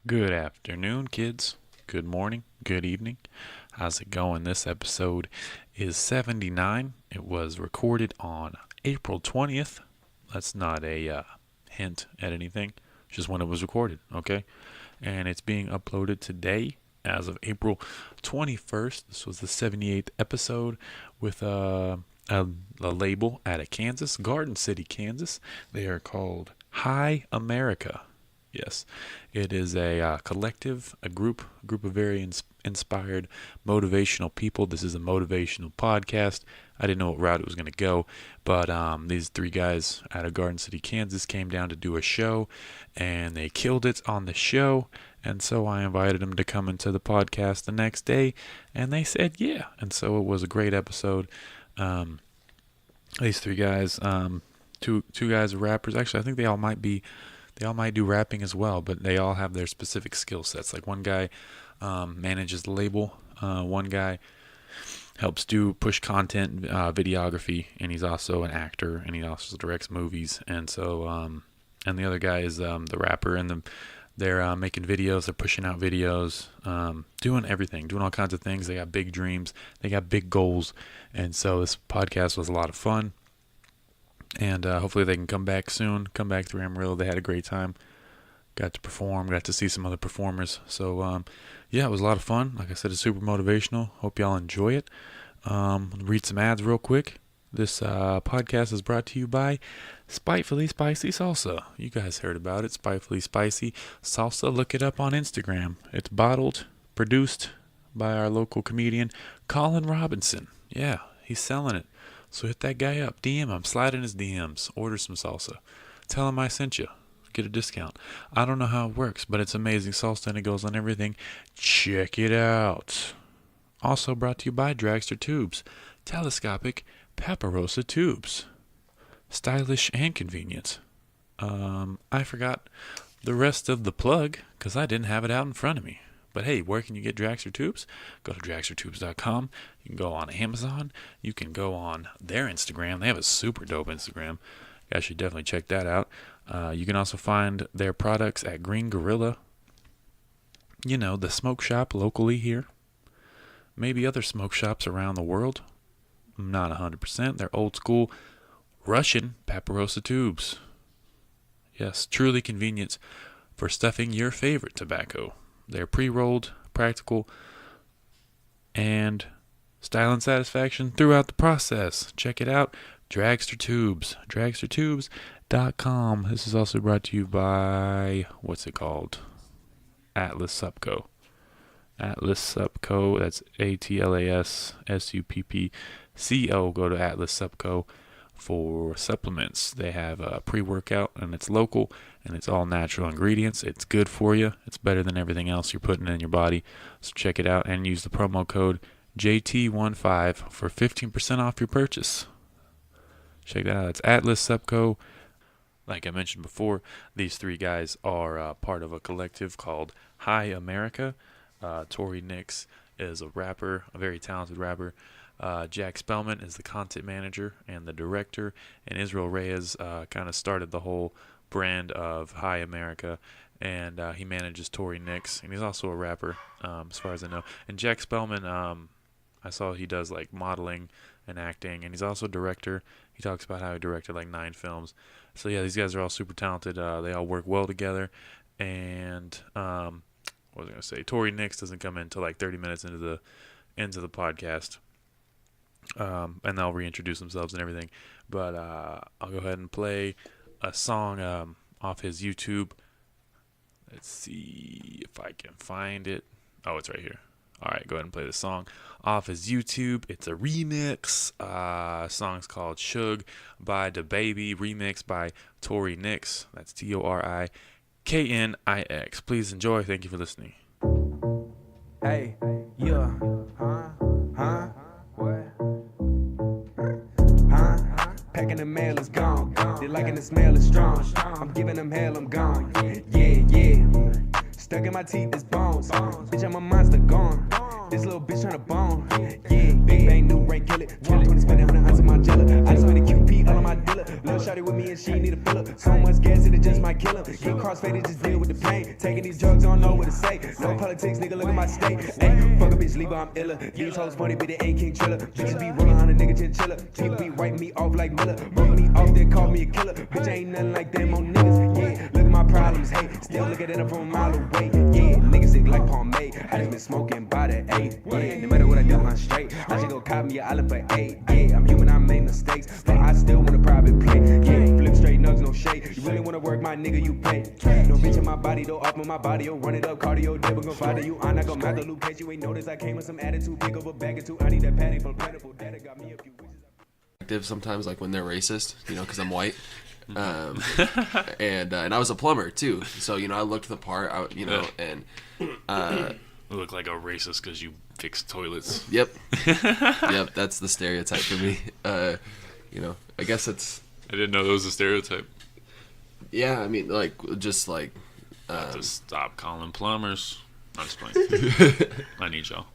Good afternoon, kids. Good morning. Good evening. How's it going? This episode is 79. It was recorded on April 20th. That's not a hint at anything, just when it was recorded, okay? And it's being uploaded today as of April 21st. This was the 78th episode with a label out of Kansas, Garden City, Kansas. They are called Hi America. Yes, it is a collective, a group of very inspired, motivational people. This is a motivational podcast. I didn't know what route it was going to go, but these three guys out of Garden City, Kansas came down to do a show, and they killed it on the show, and so I invited them to come into the podcast the next day, and they said yeah, and so it was a great episode. These three guys, two guys are rappers. Actually, I think they all might do rapping as well, but they all have their specific skill sets. Like one guy manages the label, one guy helps push content, videography, and he's also an actor, and he also directs movies. And so, and the other guy is the rapper, and they're making videos, they're pushing out videos, doing everything, doing all kinds of things. They got big dreams, they got big goals, and so this podcast was a lot of fun. And hopefully they can come back soon. Come back through Amarillo. They had a great time. Got to perform. Got to see some other performers. So, yeah, it was a lot of fun. Like I said, it's super motivational. Hope y'all enjoy it. Read some ads real quick. This podcast is brought to you by Spitefully Spicy Salsa. You guys heard about it. Spitefully Spicy Salsa. Look it up on Instagram. It's bottled, produced by our local comedian, Colin Robinson. Yeah, he's selling it. So hit that guy up, DM him, slide in his DMs, order some salsa. Tell him I sent you. Get a discount. I don't know how it works, but it's amazing salsa and it goes on everything. Check it out. Also brought to you by Dragster Tubes. Telescopic Paparosa Tubes. Stylish and convenient. I forgot the rest of the plug because I didn't have it out in front of me. But hey, where can you get Dragster Tubes? Go to dragstertubes.com. You can go on Amazon. You can go on their Instagram. They have a super dope Instagram. You guys should definitely check that out. You can also find their products at Green Gorilla. You know, the smoke shop locally here. Maybe other smoke shops around the world. I'm not 100%. They're old school Russian Paparosa tubes. Yes, truly convenient for stuffing your favorite tobacco. They're pre-rolled, practical, and style and satisfaction throughout the process. Check it out. Dragster Tubes. Dragstertubes.com. This is also brought to you by, what's it called? Atlas Supco. Atlas Supco. That's ATLASSUPPCO. Go to Atlas Supco for supplements. They have a pre-workout, and it's local, and it's all natural ingredients. It's good for you. It's better than everything else you're putting in your body. So check it out and use the promo code JT15 for 15% off your purchase. Check that out. It's Atlas Supco. Like I mentioned before, these three guys are part of a collective called Hi America. Tori Knix is a rapper, a very talented rapper. Jack Spellman is the content manager and the director, and Israel Reyes kind of started the whole brand of Hi America, and he manages Tori Knix, and he's also a rapper, as far as I know. And Jack Spellman, I saw he does like modeling and acting, and he's also a director. He talks about how he directed like 9 films. So yeah, these guys are all super talented. They all work well together, and what was I gonna say? Tori Knix doesn't come in until like 30 minutes into the podcast. And they'll reintroduce themselves and everything. But I'll go ahead and play a song off his YouTube. Let's see if I can find it. Oh, it's right here. All right, go ahead and play the song off his YouTube. It's a remix. Song's called Shug by DaBaby, remixed by Tori Knix. That's TORIKNIX. Please enjoy. Thank you for listening. Hey, yeah, what? Packing the mail is gone. They liking the smell is strong. I'm giving them hell, I'm gone. Yeah. Stuck in my teeth is bones. Bitch, I'm a monster gone. This little bitch tryna bone. Yeah, big bang, new rank, kill it. 2020 spend 100 ounces of my jelly. I just spent a QP all on my dealer. Little shawty with me and she need a filler. So much gas it just might kill her. Get crossfaded, just deal with the pain. Taking these drugs, don't know what to say. No politics, nigga, look at my state. Hey, fuck a bitch, leave her, I'm iller. These hoes funny, but they ain't King Triller. Bitches be rolling on a nigga chinchilla. People be wiping me off like Miller. Wrote me off, then call me a killer. Bitch, I ain't nothing like them on niggas. Yeah, look at my problems, hey. Still look at it from a mile away. Yeah, niggas sick like pomade. I just been smoking by the 8. Yeah, no matter what I do, I'm straight. I should go cop me an island for 8. Yeah, I'm human, I make mistakes. But I still want a private plane. Yeah, flip straight nugs, no shade. You really wanna work, my nigga, you pay. No bitch in my body, though, off of my body. Yo, run it up, cardio, never gon' follow you. I'm not gon' matter, Luke, case you ain't noticed. I came with some attitude, big of a bag or two. I need that patty from plentiful. Data got me a few wishes. Sometimes, like when they're racist, you know, because I'm white. And I was a plumber too, so you know I looked the part, and You look like a racist because you fix toilets. Yep, that's the stereotype for me. You know, I guess it's. I didn't know that was a stereotype. Yeah, I mean, like just like. Just stop calling plumbers. I'm just playing. I need y'all.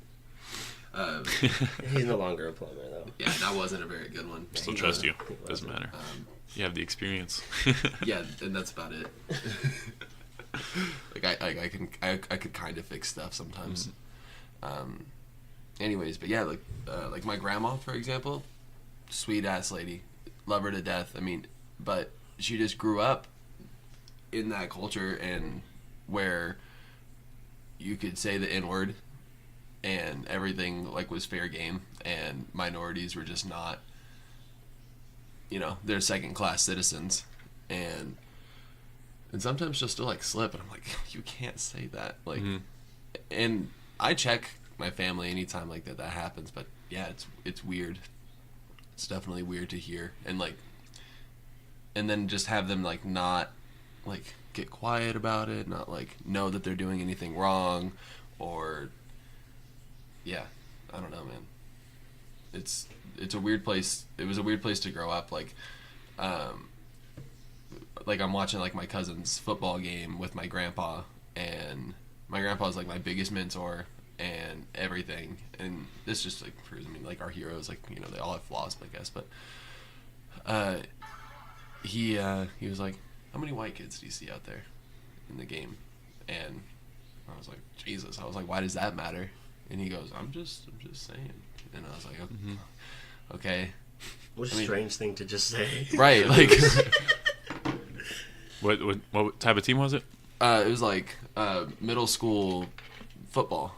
He's no longer a plumber though. Yeah, that wasn't a very good one. Still trust you. Doesn't matter. You have the experience. Yeah, and that's about it. Like I could kind of fix stuff sometimes. Anyways, but yeah, like my grandma, for example, sweet ass lady, love her to death. I mean, but she just grew up in that culture and where you could say the N word and everything like was fair game, and minorities were just not. You know, they're second-class citizens, and sometimes she'll still like slip, and I'm like, you can't say that, like. And I check my family anytime like that happens, but yeah, it's weird. It's definitely weird to hear, and then just have them like not like get quiet about it, not like know that they're doing anything wrong, or yeah, I don't know, man. It's a weird place. It was a weird place to grow up. Like I'm watching like my cousin's football game with my grandpa, and my grandpa is like my biggest mentor and everything. And this just like proves, I mean, like our heroes, like, you know, they all have flaws, I guess. But he was like, "How many white kids do you see out there in the game?" And I was like, "Jesus." I was like, "Why does that matter?" And he goes, I'm just saying." And I was like, okay. What a strange thing to just say. Right, like. What type of team was it? It was like middle school football.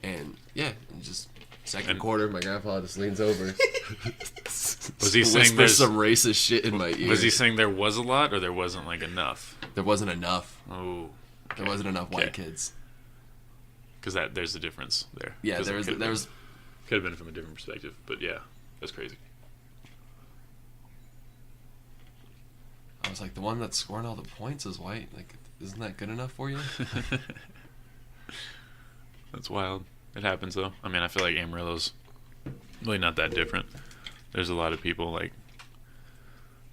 And yeah, just second quarter, my grandpa just leans over. Was he saying there's some racist shit in my ear? Was he saying there was a lot or there wasn't like enough? There wasn't enough. Oh. Okay. There wasn't enough white kids. Because there's a difference there. Yeah, there was. Could have been from a different perspective, but yeah, that's crazy. I was like, the one that's scoring all the points is white. Like, isn't that good enough for you? That's wild. It happens though. I mean, I feel like Amarillo's really not that different. There's a lot of people like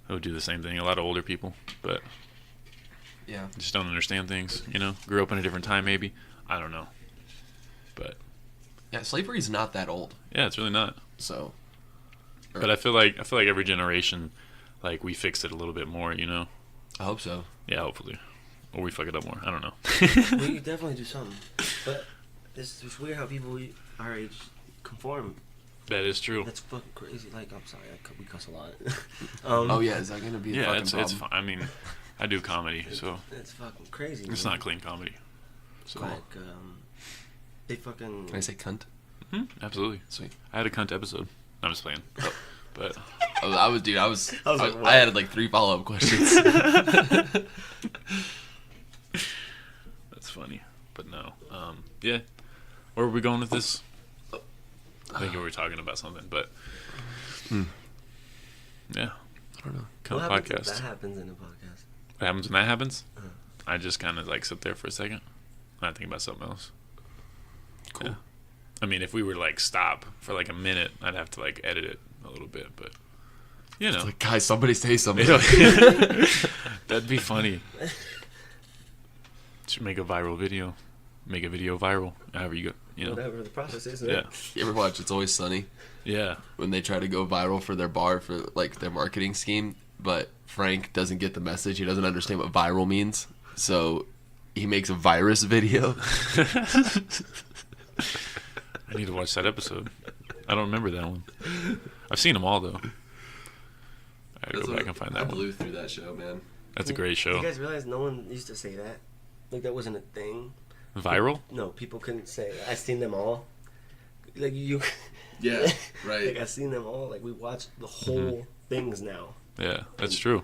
who do the same thing. A lot of older people, but yeah, just don't understand things. You know, grew up in a different time, maybe. I don't know, but yeah, slavery's not that old. Yeah, it's really not. So, but I feel like every generation, like we fix it a little bit more. You know. I hope so. Yeah, hopefully, or we fuck it up more. I don't know. We definitely do something, but it's weird how people our age conform. That is true. That's fucking crazy. Like, I'm sorry, we cuss a lot. Oh yeah, is that gonna be? Yeah, a it's fine. I mean, I do comedy, so it's fucking crazy. It's not clean comedy. So like, they fucking. Can I say cunt? Mm-hmm. Absolutely. Sweet. I had a cunt episode. I'm just playing. Oh, but I had like 3 follow-up questions. That's funny, but no. Yeah. Where were we going with this? I think we were talking about something, but yeah, I don't know. Kind of podcast. That happens in a podcast. What happens when that happens? I just kind of like sit there for a second. I think about something else. Cool. Yeah. I mean, if we were like stop for like a minute, I'd have to like edit it a little bit, but you know, it's like, guys, somebody say something. That'd be funny. Should make a viral video. Make a video viral. However you go. You know? Whatever the process is. Yeah. You ever watch It's Always Sunny? Yeah. When they try to go viral for their bar for like their marketing scheme, but Frank doesn't get the message. He doesn't understand what viral means, so he makes a virus video. I need to watch that episode. I don't remember that one. I've seen them all though. I gotta go back and find I that one. blew through that show, man. That's a great show. You guys realize no one used to say that? Like that wasn't a thing. Viral? No, people couldn't say. I seen them all. Like you. Yeah, right. Like I seen them all. Like we watch the whole things now. Yeah, that's true.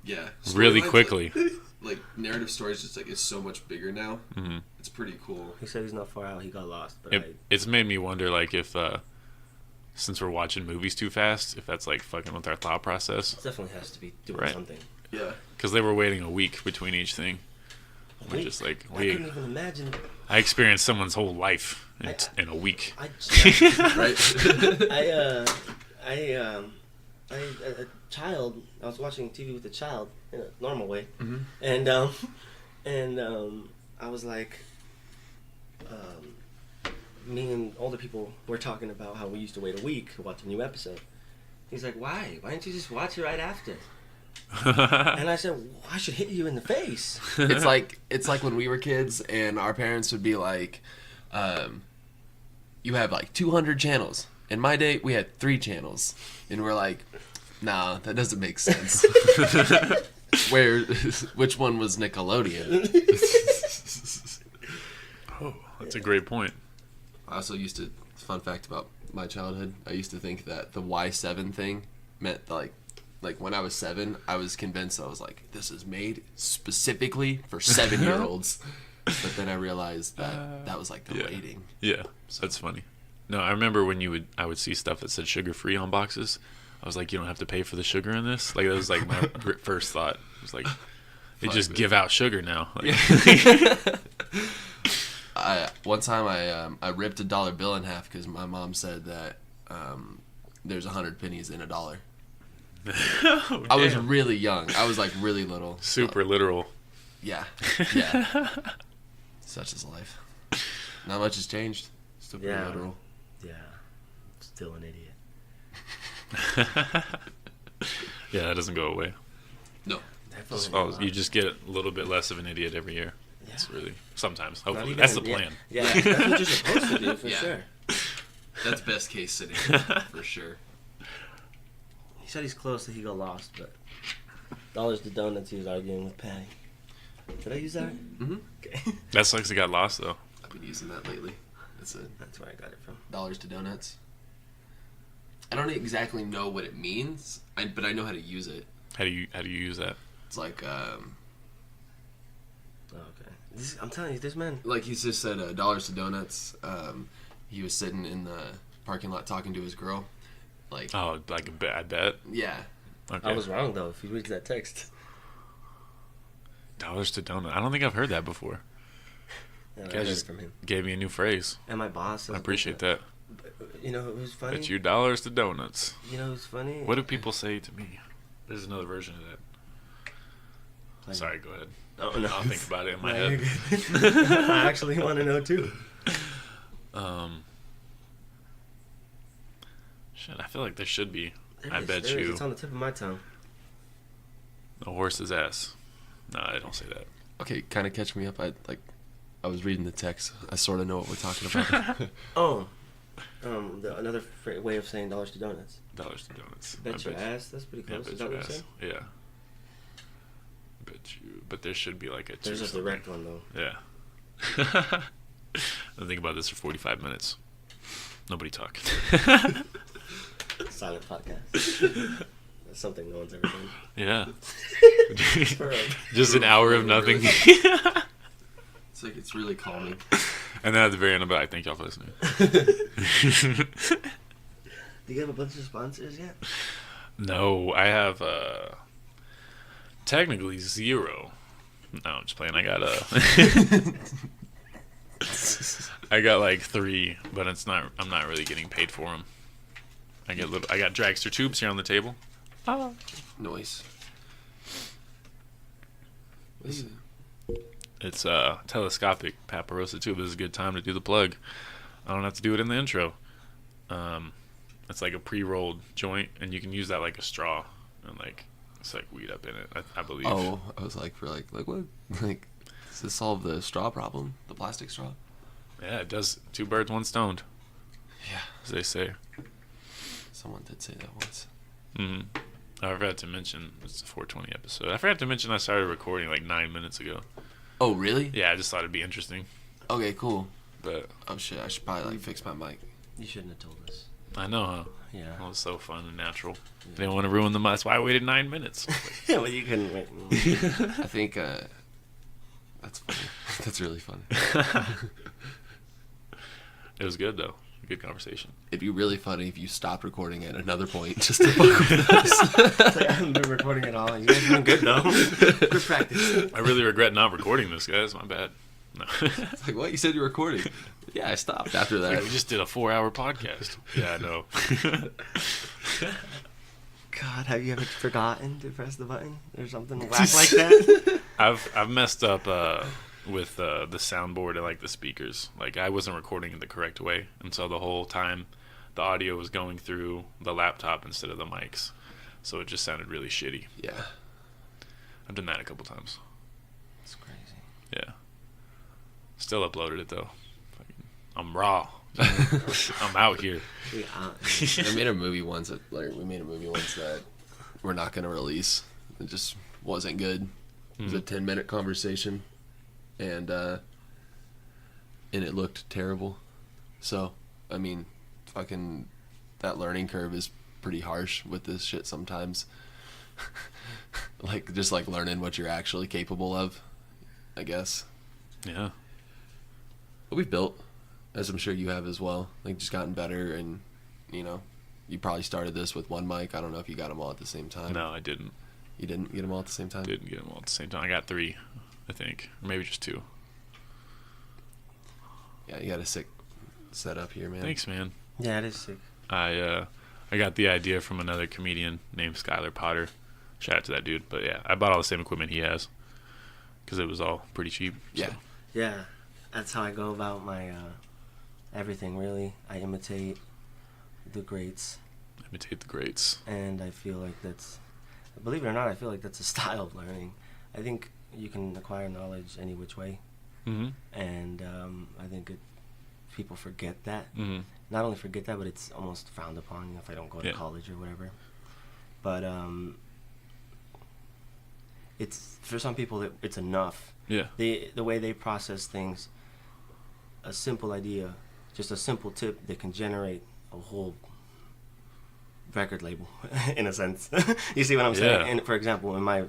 Yeah, Really storylines, quickly. Like narrative stories, just like is so much bigger now. Hmm. It's pretty cool. He said he's not far out. He got lost. But It's made me wonder, like, if since we're watching movies too fast, if that's like fucking with our thought process. it definitely has to be doing Right. something. Yeah, Because they were waiting a week between each thing. We're Week? just like, I couldn't even imagine. I experienced someone's whole life I- in a week. I, right. a child. I was watching TV with a child in a normal way, Mhm. and I was like, me and older people were talking about how we used to wait a week to watch a new episode. He's like, why? Why don't you just watch it right after? And I said, well, I should hit you in the face. It's like when we were kids and our parents would be like, you have like 200 channels. In my day, we had 3 channels, and we're like, nah, that doesn't make sense. Which one was Nickelodeon? Oh, that's a great point. I also used to, fun fact about my childhood, I used to think that the Y7 thing meant like when I was 7, I was convinced, I was like, this is made specifically for 7-year-olds. But then I realized that that was like the Yeah. rating. Yeah, that's funny. No, I remember when I would see stuff that said sugar free on boxes. I was like, you don't have to pay for the sugar in this. Like that was like my first thought. It was like, they Fuck, just man. give out sugar now. Like, One time I ripped a dollar bill in half because my mom said that there's 100 pennies in a dollar. oh, I was damn. really young. I was like really little. Super literal. Yeah. Yeah. Such is life. Not much has changed. Still pretty Yeah. literal. Yeah, still an idiot. Yeah, that doesn't go away. No. Definitely Oh, not. you just get a little bit less of an idiot every year. Yeah. It's really sometimes. Not Hopefully, even that's the yeah. plan. Yeah, that's what you're supposed to do for Yeah. sure. That's best case scenario for sure. He said he's close that he got lost, but dollars to donuts. He was arguing with Patty. Did I use that? Mm-hmm. Okay. That sucks. He got lost though. I've been using that lately. That's it. That's where I got it from. Dollars to donuts. I don't exactly know what it means, but I know how to use it. How do you use that? It's like Oh, okay. I'm telling you, this man. like he just said dollars to donuts. He was sitting in the parking lot talking to his girl. Like, Oh, like a bet. I bet. yeah. Okay. I was wrong though. If you read that text. Dollars to donut. I don't think I've heard that before. Yeah, I Guys heard it just from him. gave me a new phrase. And my boss. I appreciate that. You know who's funny? It's you dollars to donuts. You know who's funny? What do people say to me? There's another version of that. Like- Sorry, go ahead. Oh, no. I'll think about it in my No, you're head. good. I actually want to know too. Shit, I feel like there should be. There I is, bet there is. you It's on the tip of my tongue. a horse's ass. No, I don't say that. Okay, kind of catch me up. I was reading the text. I sort of know what we're talking about. Oh, another way of saying dollars to donuts. Dollars to donuts. Bet your ass. That's pretty Yeah, close. bet Is that your what you ass. said? Yeah. Bet you. But there should be like a. There's two a something. direct one though. Yeah. I'll think about this for 45 minutes. Nobody talk. Silent podcast. That's something no one's ever done. Yeah. For a- Just an hour of nothing. It's like it's really calming. And then at the very end, I'm like, thank y'all for listening. Do you have a bunch of sponsors yet? No, I have technically 0. No, I'm just playing. I got I got like 3, but it's not. I'm not really getting paid for them. I got dragster tubes here on the table. Noise. It's telescopic paparosa too. This is a good time to do the plug. I don't have to do it in the intro. It's like a pre-rolled joint, and you can use that like a straw, and like it's like weed up in it. I believe. Oh, I was like, what? Like, does this solve the straw problem? The plastic straw? Yeah, it does. 2 birds, 1 stoned, Yeah. as they say. Someone did say that once. Mm-hmm. I forgot to mention it's a 420 episode. I forgot to mention I started recording like 9 minutes ago. Oh, really? Yeah, I just thought it'd be interesting. Okay, cool. But Oh shit, I should probably like fix my mic. You shouldn't have told us. I know, huh? Yeah. It was so fun and natural. Didn't want to ruin the. That's why I waited 9 minutes. Yeah, well, you couldn't wait. I think that's funny. That's really funny. It was good though. Good conversation. It'd be really funny if you stopped recording at another point just to fuck with us. It's like, I haven't been recording at all. You guys are doing good though. Good practice. I really regret not recording this, guys. My bad. No. It's like, what? You said you were recording? Yeah, I stopped after that. We just did a 4-hour podcast. Yeah, I know. God, have you ever forgotten to press the button or something whack like that? I've messed up with the soundboard and like the speakers. Like I wasn't recording it the correct way, and so the whole time the audio was going through the laptop instead of the mics, so it just sounded really shitty. Yeah. I've done that a couple times. It's crazy. Yeah. Still uploaded it though. I'm raw. I'm out here. I made a movie once that we're not gonna release. It just wasn't good. It was a 10-minute conversation, and it looked terrible. So, I mean, fucking that learning curve is pretty harsh with this shit sometimes. Like just like learning what you're actually capable of, I guess. Yeah. But we've built, as I'm sure you have as well, like just gotten better, and you know, you probably started this with 1 mic. I don't know if you got them all at the same time. No, I didn't. You didn't get them all at the same time? Didn't get them all at the same time. I got 3, I think, or maybe just 2. Yeah, you got a sick setup here, man. Thanks, man. Yeah, it is sick. I got the idea from another comedian named Skylar Potter. Shout out to that dude. But yeah, I bought all the same equipment he has because it was all pretty cheap. So. Yeah. Yeah, that's how I go about my everything, really. I imitate the greats. Imitate the greats. And I feel like that's, believe it or not, I feel like that's a style of learning. I think you can acquire knowledge any which way. Mm-hmm. And I think people forget that. Mm-hmm. Not only forget that, but it's almost frowned upon if I don't go to college or whatever. But it's, for some people, it's enough. Yeah. The way they process things, a simple idea, just a simple tip that can generate a whole record label, in a sense. You see what I'm saying? Yeah. And for example, in my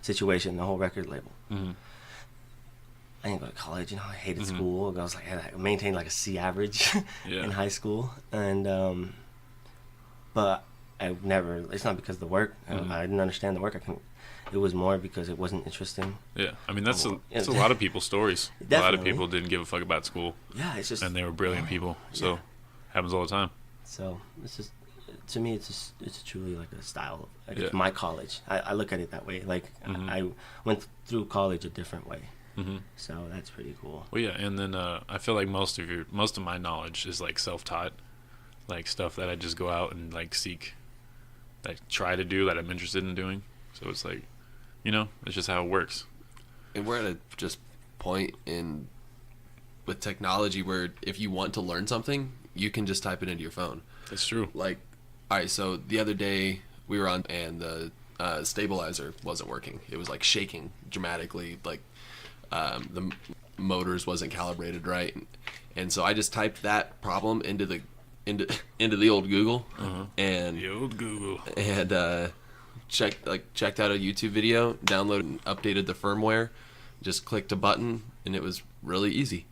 situation, the whole record label. Mm-hmm. I didn't go to college, you know. I hated school. I was like, I maintained like a C average in high school, and but I never. It's not because of the work. I didn't understand the work. It was more because it wasn't interesting. Yeah, I mean that's a lot of people's stories. Definitely. A lot of people didn't give a fuck about school. Yeah, it's just, and they were brilliant people. So happens all the time. So it's just, to me, it's truly like a style. Like Yeah. it's my college. I look at it that way. Like I went through college a different way. Mm-hmm. So that's pretty cool. Well, yeah, and then I feel like most of my knowledge is like self-taught, like stuff that I just go out and like seek, that I try to do, that I'm interested in doing. So it's like, you know, it's just how it works. And we're at a just point with technology where if you want to learn something, you can just type it into your phone. That's true. Like, all right, so the other day we were on, and the stabilizer wasn't working. It was like shaking dramatically, like the motors wasn't calibrated right, and so I just typed that problem into the old Google, and The old Google. and checked out a YouTube video, downloaded and updated the firmware, just clicked a button, and it was really easy.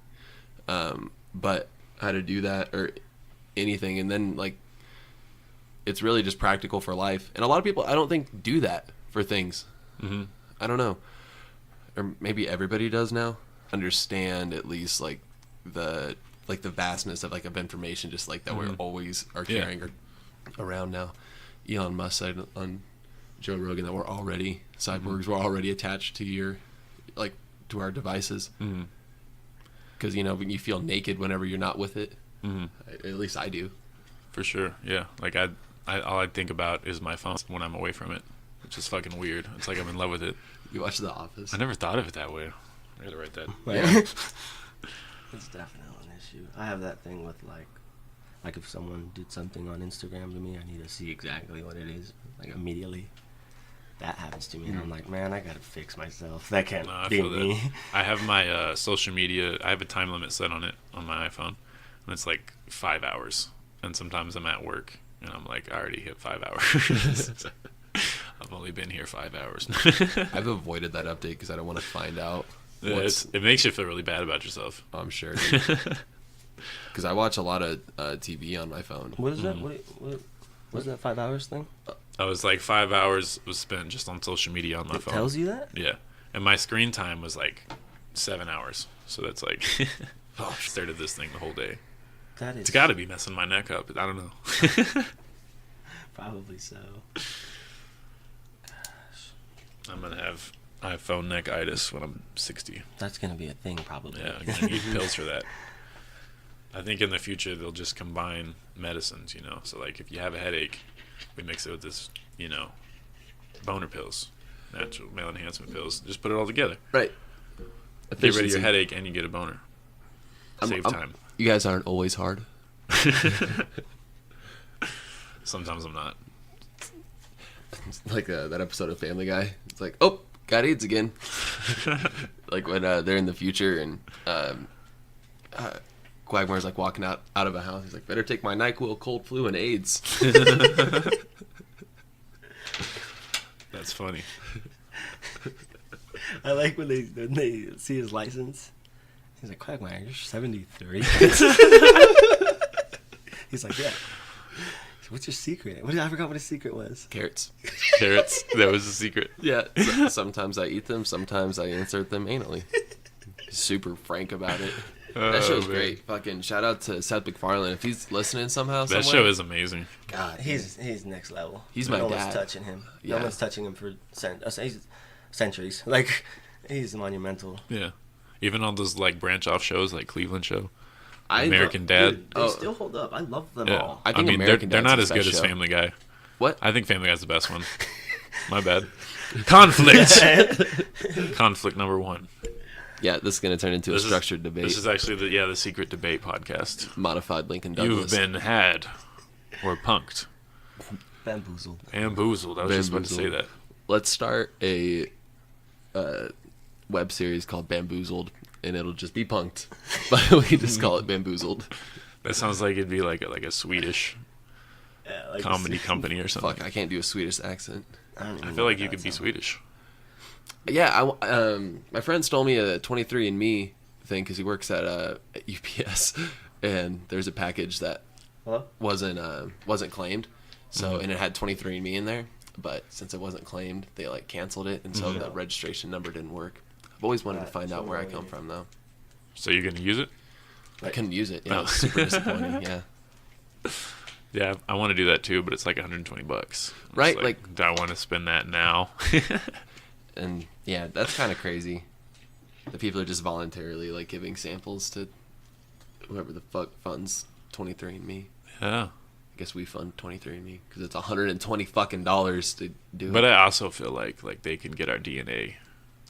But how to do that or anything, and then like it's really just practical for life. And a lot of people, I don't think, do that for things. Mm-hmm. I don't know, or maybe everybody does now. Understand at least like the vastness of information, just like that we always are carrying around now. Elon Musk said on Joe Rogan that we're already cyborgs. We're already attached to your to our devices. Mm-hmm. Because, you know, when you feel naked whenever you're not with it. Mm-hmm. At least I do. For sure, yeah. Like I all I think about is my phone when I'm away from it, which is fucking weird. It's like I'm in love with it. You watch The Office? I never thought of it that way. I gotta write that. Yeah. It's definitely an issue. I have that thing with like if someone did something on Instagram to me, I need to see exactly what it is, like immediately. That happens to me, and I'm like, man, I gotta fix myself. That can't No, I be feel that. me. I have my social media. I have a time limit set on it on my iPhone, and it's like 5 hours. And sometimes I'm at work, and I'm like, I already hit 5 hours. I've only been here 5 hours. I've avoided that update because I don't want to find out. Yeah, it makes you feel really bad about yourself. I'm sure. Because I watch a lot of TV on my phone. What is that? What's that 5 hours thing? I was like 5 hours was spent just on social media on my It phone. tells you that? Yeah, and my screen time was like 7 hours. So that's like, I stared at this thing the whole day. That is. It's got to be messing my neck up. I don't know. Probably so. I'm gonna have iPhone neck-itis when I'm 60. That's gonna be a thing, probably. Yeah, I'm gonna need pills for that. I think in the future they'll just combine medicines, you know. So like if you have a headache, we mix it with this, you know, boner pills, natural male enhancement pills. Just put it all together. Right. Get rid of your Efficiency. headache and you get a boner. Save time. You guys aren't always hard. Sometimes I'm not. Like that episode of Family Guy. It's like, oh, got AIDS again. Like when they're in the future and Quagmire's like walking out of a house. He's like, better take my NyQuil, cold flu, and AIDS. That's funny. I like when they see his license. He's like, Quagmire, you're 73. He's like, yeah. What's your secret? I forgot what his secret was. Carrots. Carrots. That was the secret. Yeah. Sometimes I eat them. Sometimes I insert them anally. Super frank about it. That show's man. great. Fucking shout out to Seth MacFarlane. If he's listening somehow, That somewhere, show is amazing. God, He's next level. He's my no dad. one's touching him. Yeah. No one's touching him for centuries. Like, he's monumental. Yeah. Even on those like branch off shows like Cleveland Show, I American Dad. Dude, they still hold up. I love them Yeah. all. I think mean, American they're Dad's not the as good best as show. Family Guy. What? I think Family Guy's the best one. My bad. Conflict. Conflict number one. Yeah, this is gonna turn into a structured debate. This is actually the secret debate podcast. Modified Lincoln You've Douglas. been had or punked. Bamboozled. Bamboozled. I was just about to say that. Let's start a web series called Bamboozled, and it'll just be punked, but we just call it Bamboozled. That sounds like it'd be like a Swedish Yeah, like comedy company or something. Fuck, I can't do a Swedish accent. I feel like you could be Swedish. Yeah, my friend stole me a 23andMe thing because he works at UPS, and there's a package that Hello? wasn't claimed, so and it had 23andMe in there, but since it wasn't claimed, they like canceled it, and so the registration number didn't work. I've always wanted to find out where I come from though. So you're gonna use it? I couldn't use it. Yeah, Oh. it was super disappointing. Yeah. Yeah, I want to do that too, but it's like $120. I'm just Right, like- do I want to spend that now? And yeah, that's kind of crazy. The people are just voluntarily like giving samples to whoever the fuck funds 23andMe. Yeah. I guess we fund 23andMe because it's $120 fucking dollars to do But it. I also feel like they can get our DNA.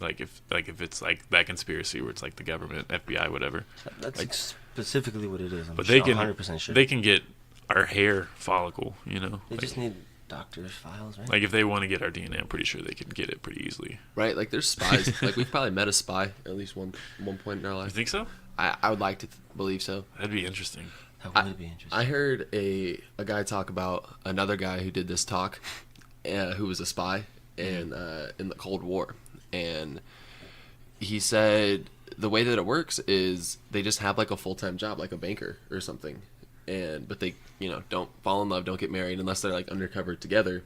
Like if it's like that conspiracy where it's like the government, FBI, whatever. That's Like- specifically what it is. I'm But they can 100% sure. they can get our hair follicle, you know. They Like, just need doctor's files, right? like if they want to get our DNA, I'm pretty sure they can get it pretty easily. Right? Like there's spies. Like we've probably met a spy at least one point in our You life. think so? I would like to believe so. That'd be interesting. That would be interesting. I heard a guy talk about another guy who did this talk, who was a spy in the Cold War, and he said the way that it works is they just have like a full-time job, like a banker or something, but they don't fall in love, don't get married unless they're like undercover together.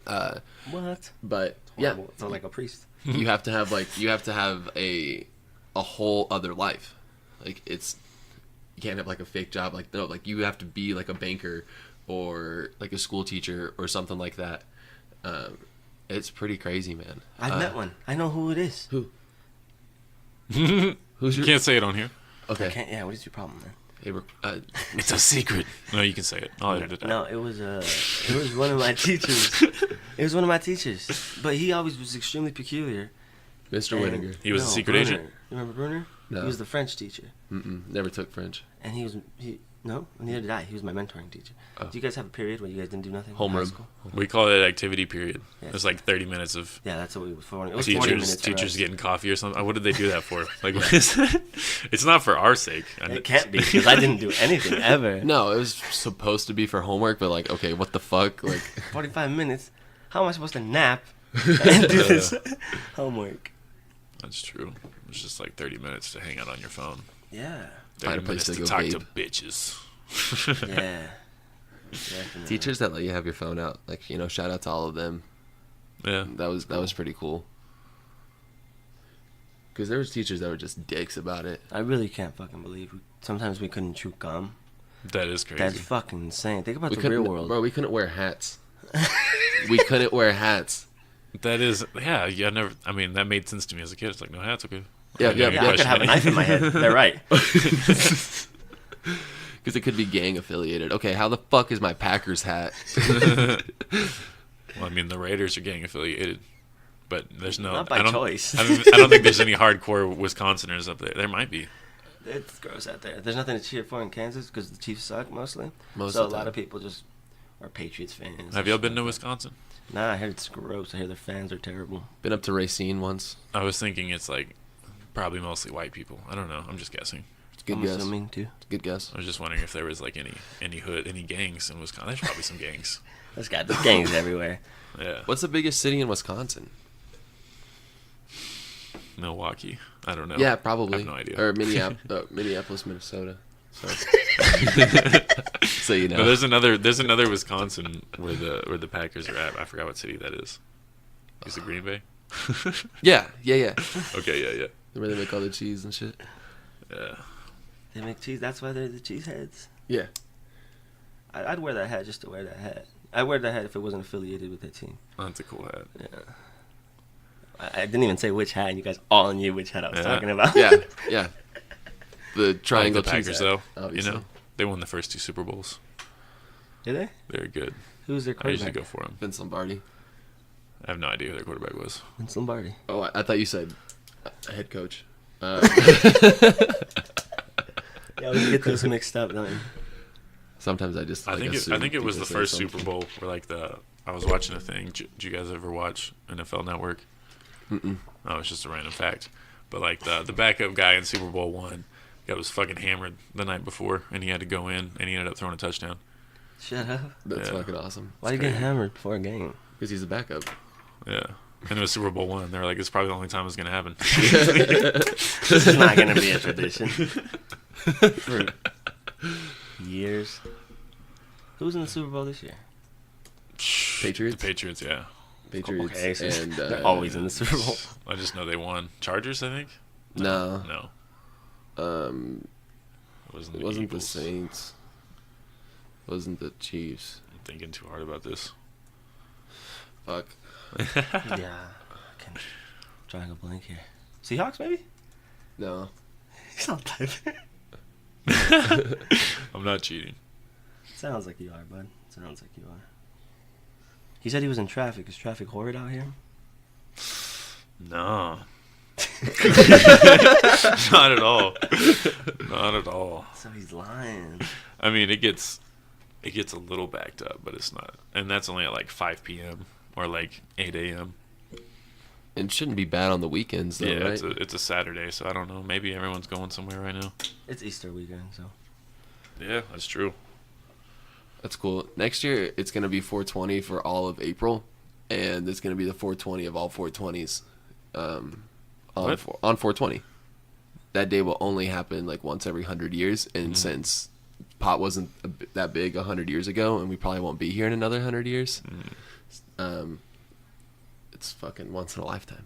What? But yeah, Horrible. So like a priest. you have to have a whole other life. Like you can't have like a fake job. Like no, like you have to be like a banker or like a school teacher or something like that. It's pretty crazy, man. I've met one. I know who it is. Who? Who's You your? can't say it on here. Okay. Yeah, what is your problem, man? Hey, It's a secret. No, you can say it. I'll edit it out. No, it was one of my teachers. It was one of my teachers, but he always was extremely peculiar. Mr. And- Winninger. He was a secret Bruner. agent? You remember Bruner? No. He was the French teacher, Never took French. and no, neither did I. He was my mentoring teacher. Oh. Do you guys have a period where you guys didn't do nothing? in high Homeroom. school? We call it activity period. Yeah. It's like 30 minutes of Yeah, that's what it was for. It was 40 teachers minutes. for teachers us. getting coffee or something. What did they do that for? Like, what is that? It's not for our sake. It can't be because I didn't do anything ever. No, it was supposed to be for homework, but like, okay, what the fuck? Like, 45 minutes. How am I supposed to nap and do this homework? That's true. It's just like 30 minutes to hang out on your phone. Yeah. 30 Find a place minutes to to go talk vape. to bitches. Yeah. Definitely. teachers that let you have your phone out, like, shout out to all of them. Yeah. That was pretty cool. Because there was teachers that were just dicks about it. I really can't fucking believe sometimes we couldn't chew gum. That is crazy. That's fucking insane. Think about We the couldn't, real world. bro. We couldn't wear hats. We couldn't wear hats. That is, yeah. I never. I mean, that made sense to me as a kid. It's like, no hats, okay. Yeah, I didn't yeah, I question could have a it. knife in my head. They're right. Because it could be gang affiliated. Okay, how the fuck is my Packers hat? Well, I mean, the Raiders are gang affiliated, but there's no. Not by I don't, choice. I don't think there's any hardcore Wisconsiners up there. There might be. It's gross out there. There's nothing to cheer for in Kansas because the Chiefs suck mostly. Most so of a the lot time. of people just are Patriots fans. Have y'all been to Wisconsin? Nah, I heard it's gross. I hear their fans are terrible. Been up to Racine once. I was thinking it's like probably mostly white people. I don't know. I'm just guessing. It's a good I'm guess. assuming too. Good guess. I was just wondering if there was like any gangs in Wisconsin. There's probably some gangs. There's gangs everywhere. Yeah. What's the biggest city in Wisconsin? Milwaukee. I don't know. Yeah, I probably. have no idea. Or Minneapolis, Minnesota. So, so you know. No, there's another Wisconsin where the Packers are at. I forgot what city that is. Is it Green Bay? Yeah. Okay, yeah. Where they make all the cheese and shit. Yeah. They make cheese. That's why they're the cheeseheads. Yeah. I'd wear that hat just to wear that hat. I'd wear that hat if it wasn't affiliated with that team. That's a cool hat. Yeah. I didn't even say which hat, and you guys all knew which hat I was Yeah. talking about. Yeah. The I like triangle the Packers cheese though. obviously. You know, they won the first 2 Super Bowls. Did they? They're good. Who's their I usually quarterback? go for them. Vince Lombardi. I have no idea who their quarterback was. Vince Lombardi. Oh, I thought you said a head coach. Yeah, we get those mixed up, don't we? Sometimes I just. I think assume it was the because they first say Super Bowl where like I was watching a thing. Did you guys ever watch NFL Network? Mm-mm. Oh, it's just a random fact. But like the backup guy in Super Bowl one was fucking hammered the night before, and he had to go in, and he ended up throwing a touchdown. Shut up. That's Yeah. fucking awesome. Why do you get crazy. hammered before a game? Because he's a backup. Yeah, and it was Super Bowl one. They're like, it's probably the only time it's gonna happen. This is not going to be a tradition. For years. Who's in the Super Bowl this year? Patriots? The Patriots, yeah. Patriots. Okay, so And they're always in the Super Bowl. I just know they won. Chargers, I think. No. No, it wasn't. It The wasn't the Eagles. Saints. It wasn't the Chiefs. I'm thinking too hard about this. Fuck. Yeah. I can drawing a blank here. Seahawks, maybe? No. He's not typing. I'm not cheating. Sounds like you are, bud. Sounds like you are. He said he was in traffic. Is traffic horrid out here? No. Not at all. Not at all. So he's lying. I mean, it gets a little backed up, but it's not. And that's only at like 5 p.m. or like 8 a.m. It shouldn't be bad on the weekends, though, Yeah, right? it's a Saturday, so I don't know. Maybe everyone's going somewhere right now. It's Easter weekend, so. Yeah, that's true. That's cool. Next year, it's going to be 420 for all of April, and it's going to be the 420 of all 420s on What? 420. That day will only happen like once every 100 years, and since pot wasn't that big 100 years ago, and we probably won't be here in another 100 years, it's fucking once in a lifetime.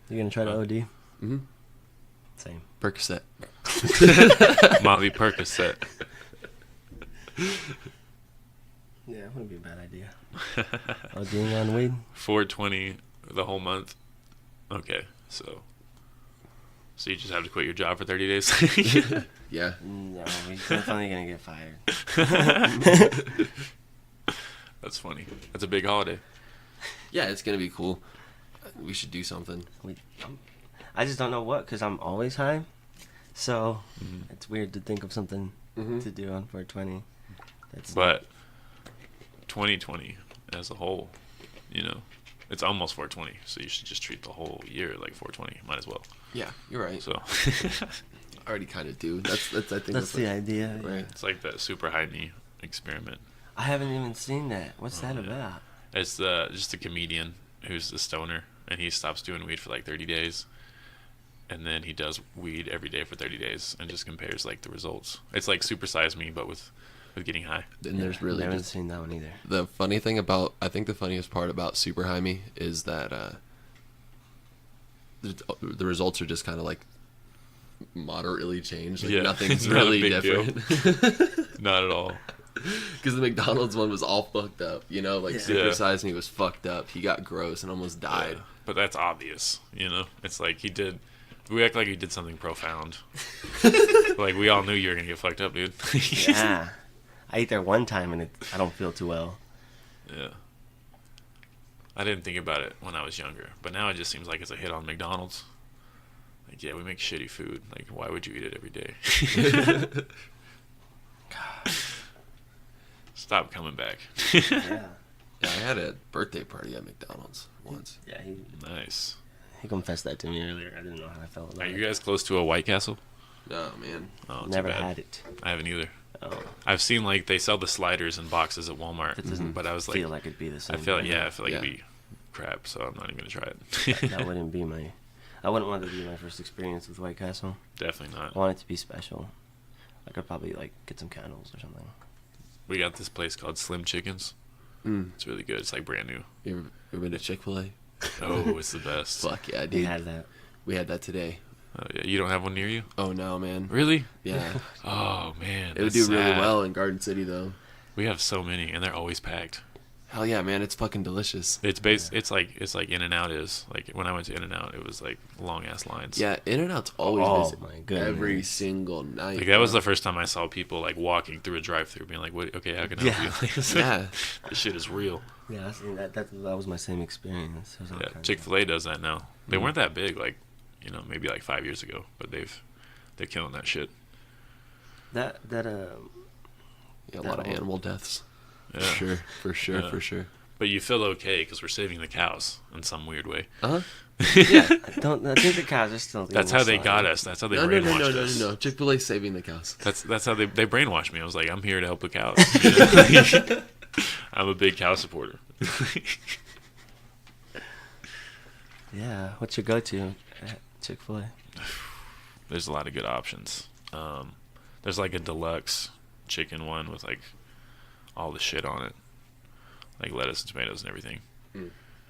You gonna try to OD? Mm-hmm. Same. Percocet. Molly Percocet. Yeah, it wouldn't be a bad idea. ODing on weed? 420 the whole month. Okay, so So you just have to quit your job for 30 days. Yeah. No, he's definitely gonna get fired. That's funny. That's a big holiday. Yeah, it's gonna be cool. We should do something. I just don't know what, because I'm always high. So it's weird to think of something to do on 420. But 2020 as a whole, it's almost 420, so you should just treat the whole year like 420. Might as well. Yeah, you're right. So I already kind of do. That's I think that's the idea. Right. it's like that super high knee experiment. I haven't even seen that. What's that about? It's just a comedian who's a stoner, and he stops doing weed for like 30 days, and then he does weed every day for 30 days and just compares like the results. It's like Super Size Me, but with getting high. And there's really I haven't seen that one either. the funny thing I think the funniest part about Super High Me is that the results are just kind of like moderately changed. Like nothing's it's not a really big deal. different. Not at all. Because the McDonald's one was all fucked up, like Yeah. Super Size Me was fucked up. He got gross and almost died. Yeah, but that's obvious, It's like we act like he did something profound. Like we all knew you were gonna get fucked up, dude. Yeah. I ate there one time and I don't feel too well. Yeah. I didn't think about it when I was younger, but now it just seems like it's a hit on McDonald's. Like, yeah, we make shitty food. Like, why would you eat it every day? Stop coming back. Yeah. Yeah, I had a birthday party at McDonald's once. Yeah, Nice. he confessed that to me earlier. I didn't know how I felt about Are it. you guys close to a White Castle? Oh man. Oh, too Never bad. had it. I haven't either. Oh, I've seen like they sell the sliders in boxes at Walmart, that doesn't but I was like, feel like it'd be the same. I feel like Yeah. it'd be crap, so I'm not even gonna try that, it. that wouldn't be my. I wouldn't want it to be my first experience with White Castle. Definitely I not. want it to be special. I could probably get some candles or something. We got this place called Slim Chickens. Mm. It's really good. It's like brand new. You ever been to Chick-fil-A? Oh, it's the best. Fuck yeah, They dude. had that. We had that today. Oh, yeah. You don't have one near you? Oh no, man. Really? Yeah. Oh man, It would that's do really sad. well in Garden City though. We have so many, and they're always packed. Hell yeah, man. It's fucking delicious. It's like In-N-Out is. Like when I went to In-N-Out, it was like long ass lines. Yeah, In-N-Out's always Oh, busy. my goodness. Every single night. Like that was the first time I saw people like walking through a drive-through, being like, "What? Okay, how can I help you?" Like, Yeah. this shit is real. Yeah, I seen that. That was my same experience. It was all Yeah, kinds of- Chick-fil-A does that now. They weren't that big, like maybe like 5 years ago, but they're killing that shit. Yeah, a lot of animal deaths. Yeah. For sure, Yeah. for sure. But you feel okay because we're saving the cows in some weird way. Uh-huh. Yeah, I think the cows are still. That's how they got us. That's how they No, brainwashed us. no. Chick-fil-A saving the cows. That's how they brainwashed me. I was like, I'm here to help the cows. I'm a big cow supporter. Yeah, what's your go-to at Chick-fil-A? There's a lot of good options. There's like a deluxe chicken one with like all the shit on it, like lettuce and tomatoes and everything.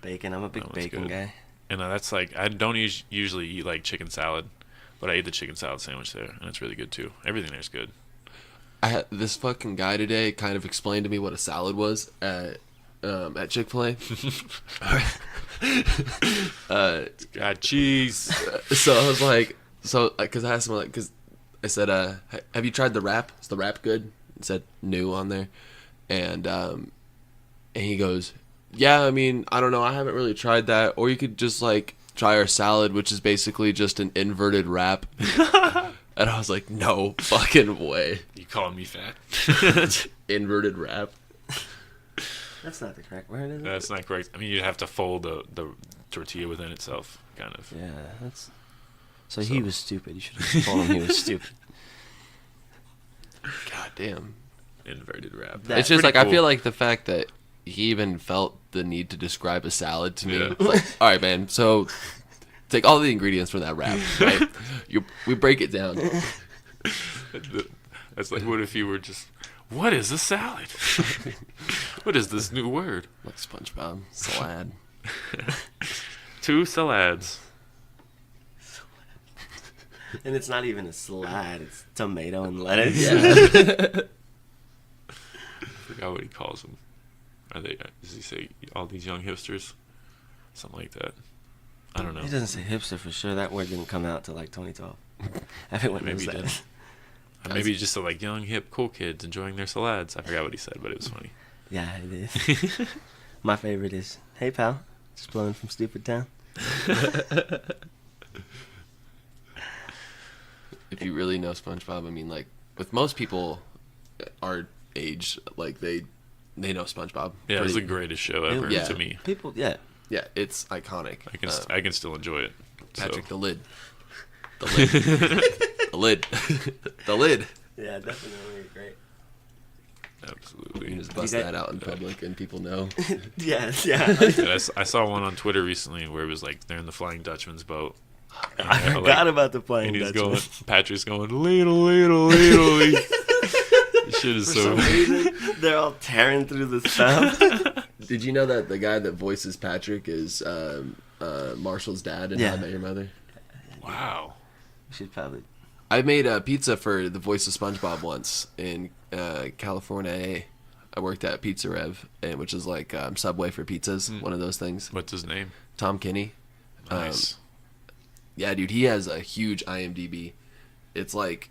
Bacon. I'm a big That one's bacon good. guy. And that's like I don't usually eat like chicken salad, but I ate the chicken salad sandwich there, and it's really good too. Everything there's good. I had this fucking guy today kind of explained to me what a salad was at Chick-fil-A. Got cheese. So I was like, because I asked him, because I said, have you tried the wrap? Is the wrap good? It said new on there. And he goes, yeah, I mean, I don't know. I haven't really tried that. Or you could just like try our salad, which is basically just an inverted wrap. And I was like, no fucking way. You calling me fat? Inverted wrap. That's not the correct word, is it? That's not correct. I mean, you'd have to fold the tortilla within itself, kind of. Yeah, that's. So he was stupid. You should have told him he was stupid. God damn. Inverted wrap. That's It's just pretty like, I cool. feel like the fact that he even felt the need to describe a salad to me. Yeah. Like, all right, man. So take all the ingredients from that wrap, right? We break it down. That's like, what if you were just, what is a salad? What is this new word? Like SpongeBob. Salad. 2 salads. And it's not even a salad. It's tomato and lettuce. Yeah. I forgot what he calls them. Does he say all these young hipsters? Something like that. I don't know. It doesn't say hipster for sure. That word didn't come out till like 2012. Everyone knows Maybe he that. did. Or maybe just like young, hip, cool kids enjoying their salads. I forgot what he said, but it was funny. Yeah, it is. My favorite is, hey pal, just blowing from Stupid Town. If you really know SpongeBob, I mean, like, with most people our age, like, they know SpongeBob. Yeah, it was the greatest show ever Yeah. to me. People, yeah. Yeah, it's iconic. I can still enjoy it. Patrick, So. the lid. The lid. The lid. The lid. Yeah, definitely great. You Absolutely. can just bust You got- that out in public and people know. Yeah, yeah. Dude, I saw one on Twitter recently where it was like they're in the Flying Dutchman's boat. And I they're, forgot like, about the Flying and he's Dutchman. going, Patrick's going, ladle, ladle, ladle. This shit is For so. some reason, they're all tearing through the stuff. Did you know that the guy that voices Patrick is Marshall's dad in Yeah. How I Met Your Mother? Wow. We should probably. I made a pizza for the voice of SpongeBob once in California. I worked at Pizza Rev, which is like Subway for pizzas, one of those things. What's his name? Tom Kinney. Nice. Yeah, dude, he has a huge IMDb. It's like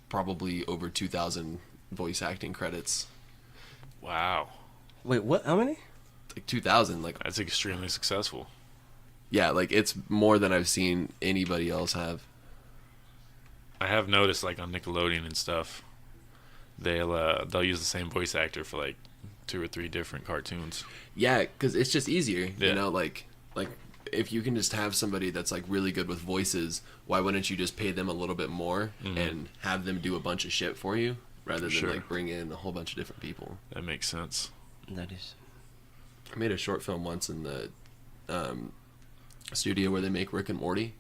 probably over 2,000 voice acting credits. Wow. Wait, what? How many? Like 2,000. Like, That's extremely successful. yeah, like it's more than I've seen anybody else have. I have noticed like on Nickelodeon and stuff, they'll use the same voice actor for like 2 or 3 different cartoons. Yeah, because it's just easier, Yeah. you know, like if you can just have somebody that's like really good with voices, why wouldn't you just pay them a little bit more and have them do a bunch of shit for you rather than Sure. like bring in a whole bunch of different people? That makes sense. That is. I made a short film once in the studio where they make Rick and Morty.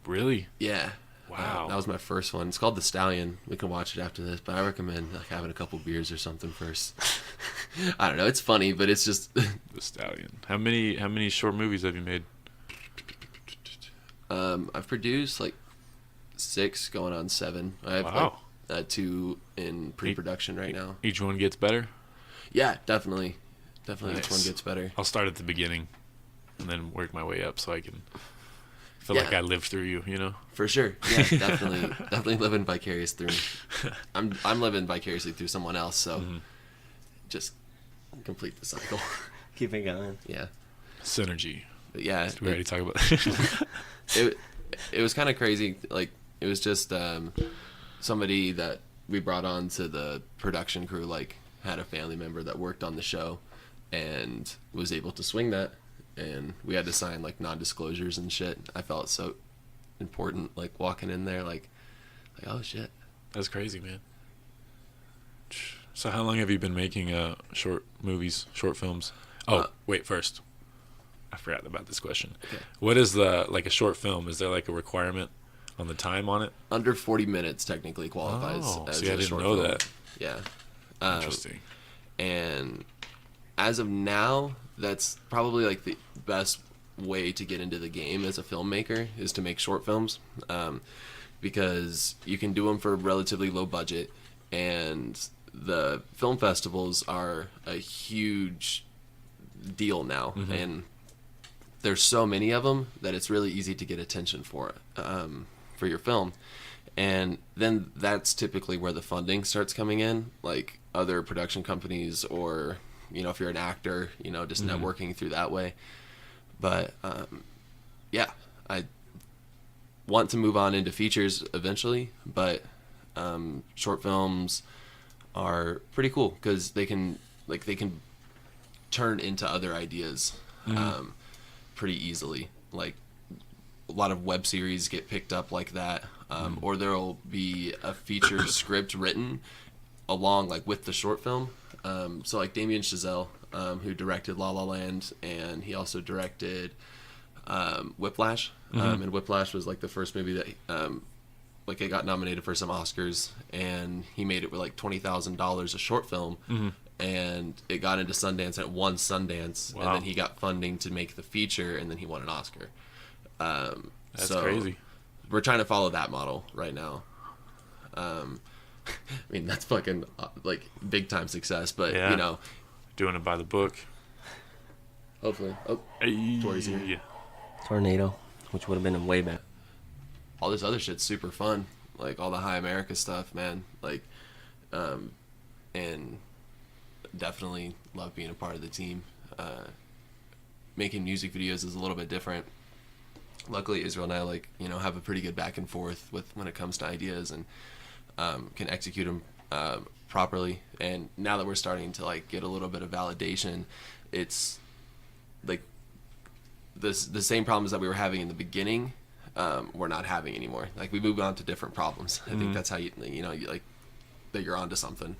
Really? Yeah. Wow. That was my first one. It's called The Stallion. We can watch it after this, but I recommend like having a couple beers or something first. I don't know. It's funny, but it's just The Stallion. How many short movies have you made? I've produced like 6 going on 7. I have Wow. like 2 in pre-production right now. Each one gets better? Yeah, definitely. Each Nice. one gets better. I'll start at the beginning and then work my way up so I can feel Yeah. like I lived through you, you know? For sure. Yeah, definitely living vicarious through me. I'm living vicariously through someone else, so just complete the cycle. Keep it going. Yeah. Synergy. But yeah, Did we already talk about that? it was kind of crazy. Like it was just somebody that we brought on to the production crew, like had a family member that worked on the show and was able to swing that, and we had to sign like non-disclosures and shit. I felt so important, like walking in there like oh shit. That's crazy, man. So how long have you been making short movies, short films? Oh, wait, first. I forgot about this question. Okay. What is like a short film? Is there like a requirement on the time on it? Under 40 minutes technically qualifies as see, I a didn't short know film. that. Yeah. Interesting. And as of now, that's probably like the best way to get into the game as a filmmaker is to make short films, because you can do them for a relatively low budget, and the film festivals are a huge deal now, and there's so many of them that it's really easy to get attention for your film. And then that's typically where the funding starts coming in, like other production companies, or if you're an actor, just networking through that way. But yeah, I want to move on into features eventually, but short films are pretty cool because they can turn into other ideas pretty easily. Like a lot of web series get picked up like that, or there'll be a feature script written along like with the short film. So like Damien Chazelle, who directed La La Land, and he also directed Whiplash. And Whiplash was like the first movie that like it got nominated for some Oscars, and he made it with like $20,000 a short film, and it got into Sundance and it won Sundance. Wow. And then he got funding to make the feature, and then he won an Oscar. That's crazy. We're trying to follow that model right now. I mean, that's fucking like big time success, but Yeah. Doing it by the book. Hopefully. Oh, Hey, Tori's here. yeah. Tornado, which would have been a way back. All this other shit's super fun. Like all the High America stuff, man. Like, and definitely love being a part of the team. Making music videos is a little bit different. Luckily, Israel and I have a pretty good back and forth with when it comes to ideas and can execute them properly. And now that we're starting to like get a little bit of validation, it's like the same problems that we were having in the beginning, we're not having anymore. Like we move on to different problems. I think that's how you like that you're onto something.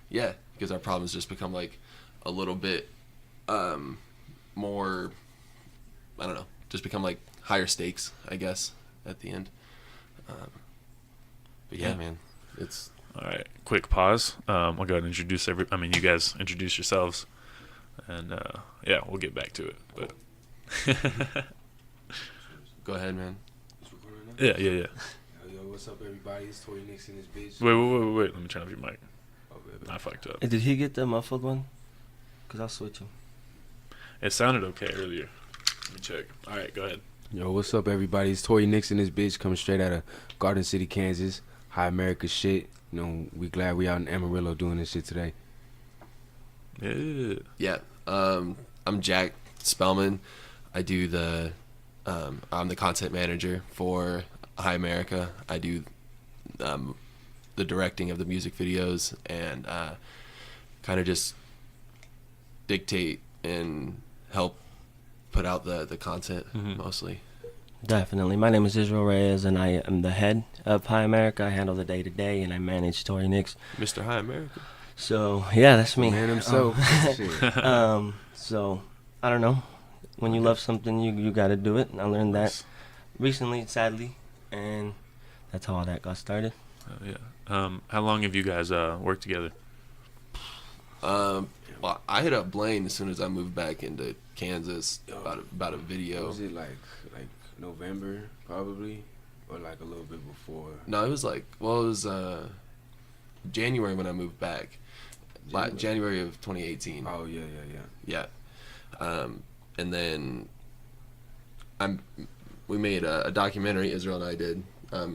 Yeah, because our problems just become like a little bit more, I don't know, just become like higher stakes, I guess, at the end. But yeah, man, it's All right, quick pause. I'll go ahead and introduce you guys introduce yourselves, and yeah, we'll get back to it. But go ahead, man. yeah. Yo, what's up, everybody? It's Tori Knix in this bitch. Wait. Let me turn off your mic. Oh, I fucked up. Hey, did he get the muffled one? Cause I'll switch him. It sounded okay earlier. Let me check. All right, go ahead. Yo, what's up, everybody? It's Tori Knix in this bitch, coming straight out of Garden City, Kansas. High America shit. You know, we glad we out in Amarillo doing this shit today. Yeah. Yeah, I'm Jack Spellman. I do I'm the content manager for High America. I do the directing of the music videos and kind of just dictate and help put out the content mostly. Definitely. My name is Israel Reyes, and I am the head of High America. I handle the day-to-day, and I manage Tori Knix. Mr. High America. So, yeah, that's me. Man himself. Shit. So, I don't know. When you love something, you got to do it. And I learned that recently, sadly, and that's how all that got started. Yeah. How long have you guys worked together? Well, I hit up Blaine as soon as I moved back into Kansas about a video. Was it like November, probably? Or like a little bit before? No, it was January when I moved back. January of 2018. Oh, yeah. Yeah. And then we made a documentary, Israel and I did,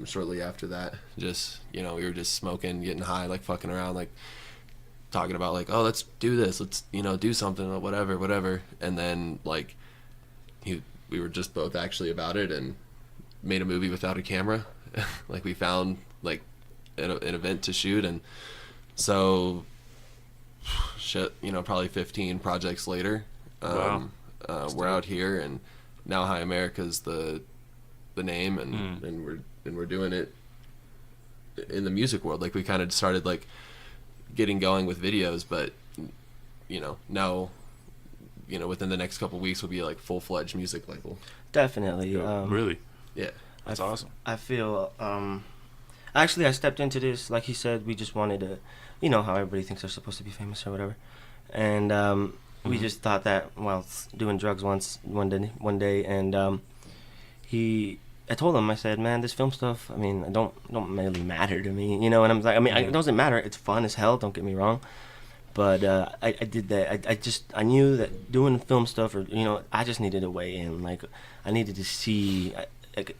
shortly after that. Just, we were just smoking, getting high, like fucking around, like talking about like, oh, let's do this, let's, do something or whatever. And then like we were just both actually about it and made a movie without a camera. Like we found like an event to shoot, and so shit, probably 15 projects later, Wow. We're out here, and now High America's the name, and we're doing it in the music world. Like we kind of started like getting going with videos, but now within the next couple of weeks we'll be like full-fledged music label. Definitely. Really? Yeah. That's awesome. I feel, actually I stepped into this, like he said, we just wanted to, how everybody thinks they're supposed to be famous or whatever. And we just thought that while doing drugs one day, and I told him, I said, man, this film stuff, I mean, don't really matter to me, and I'm like, it doesn't matter, it's fun as hell, don't get me wrong. But I did that. I knew that doing film stuff, or I just needed a way in. Like I needed to see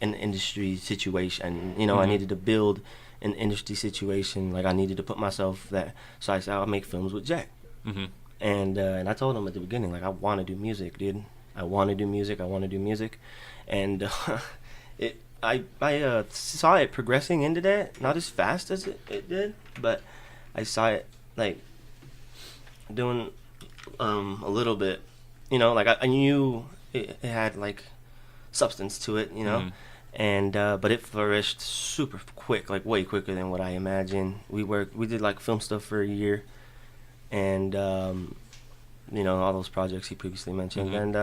an industry situation. I needed to build an industry situation. Like I needed to put myself that. So I said I'll make films with Jack. Mm-hmm. And I told him at the beginning, like I want to do music, dude. I want to do music. And I saw it progressing into that. Not as fast as it did, but I saw it like doing a little bit, like I knew it had like substance to it, and but it flourished super quick, like way quicker than what I imagined. We did like film stuff for a year, and all those projects he previously mentioned, and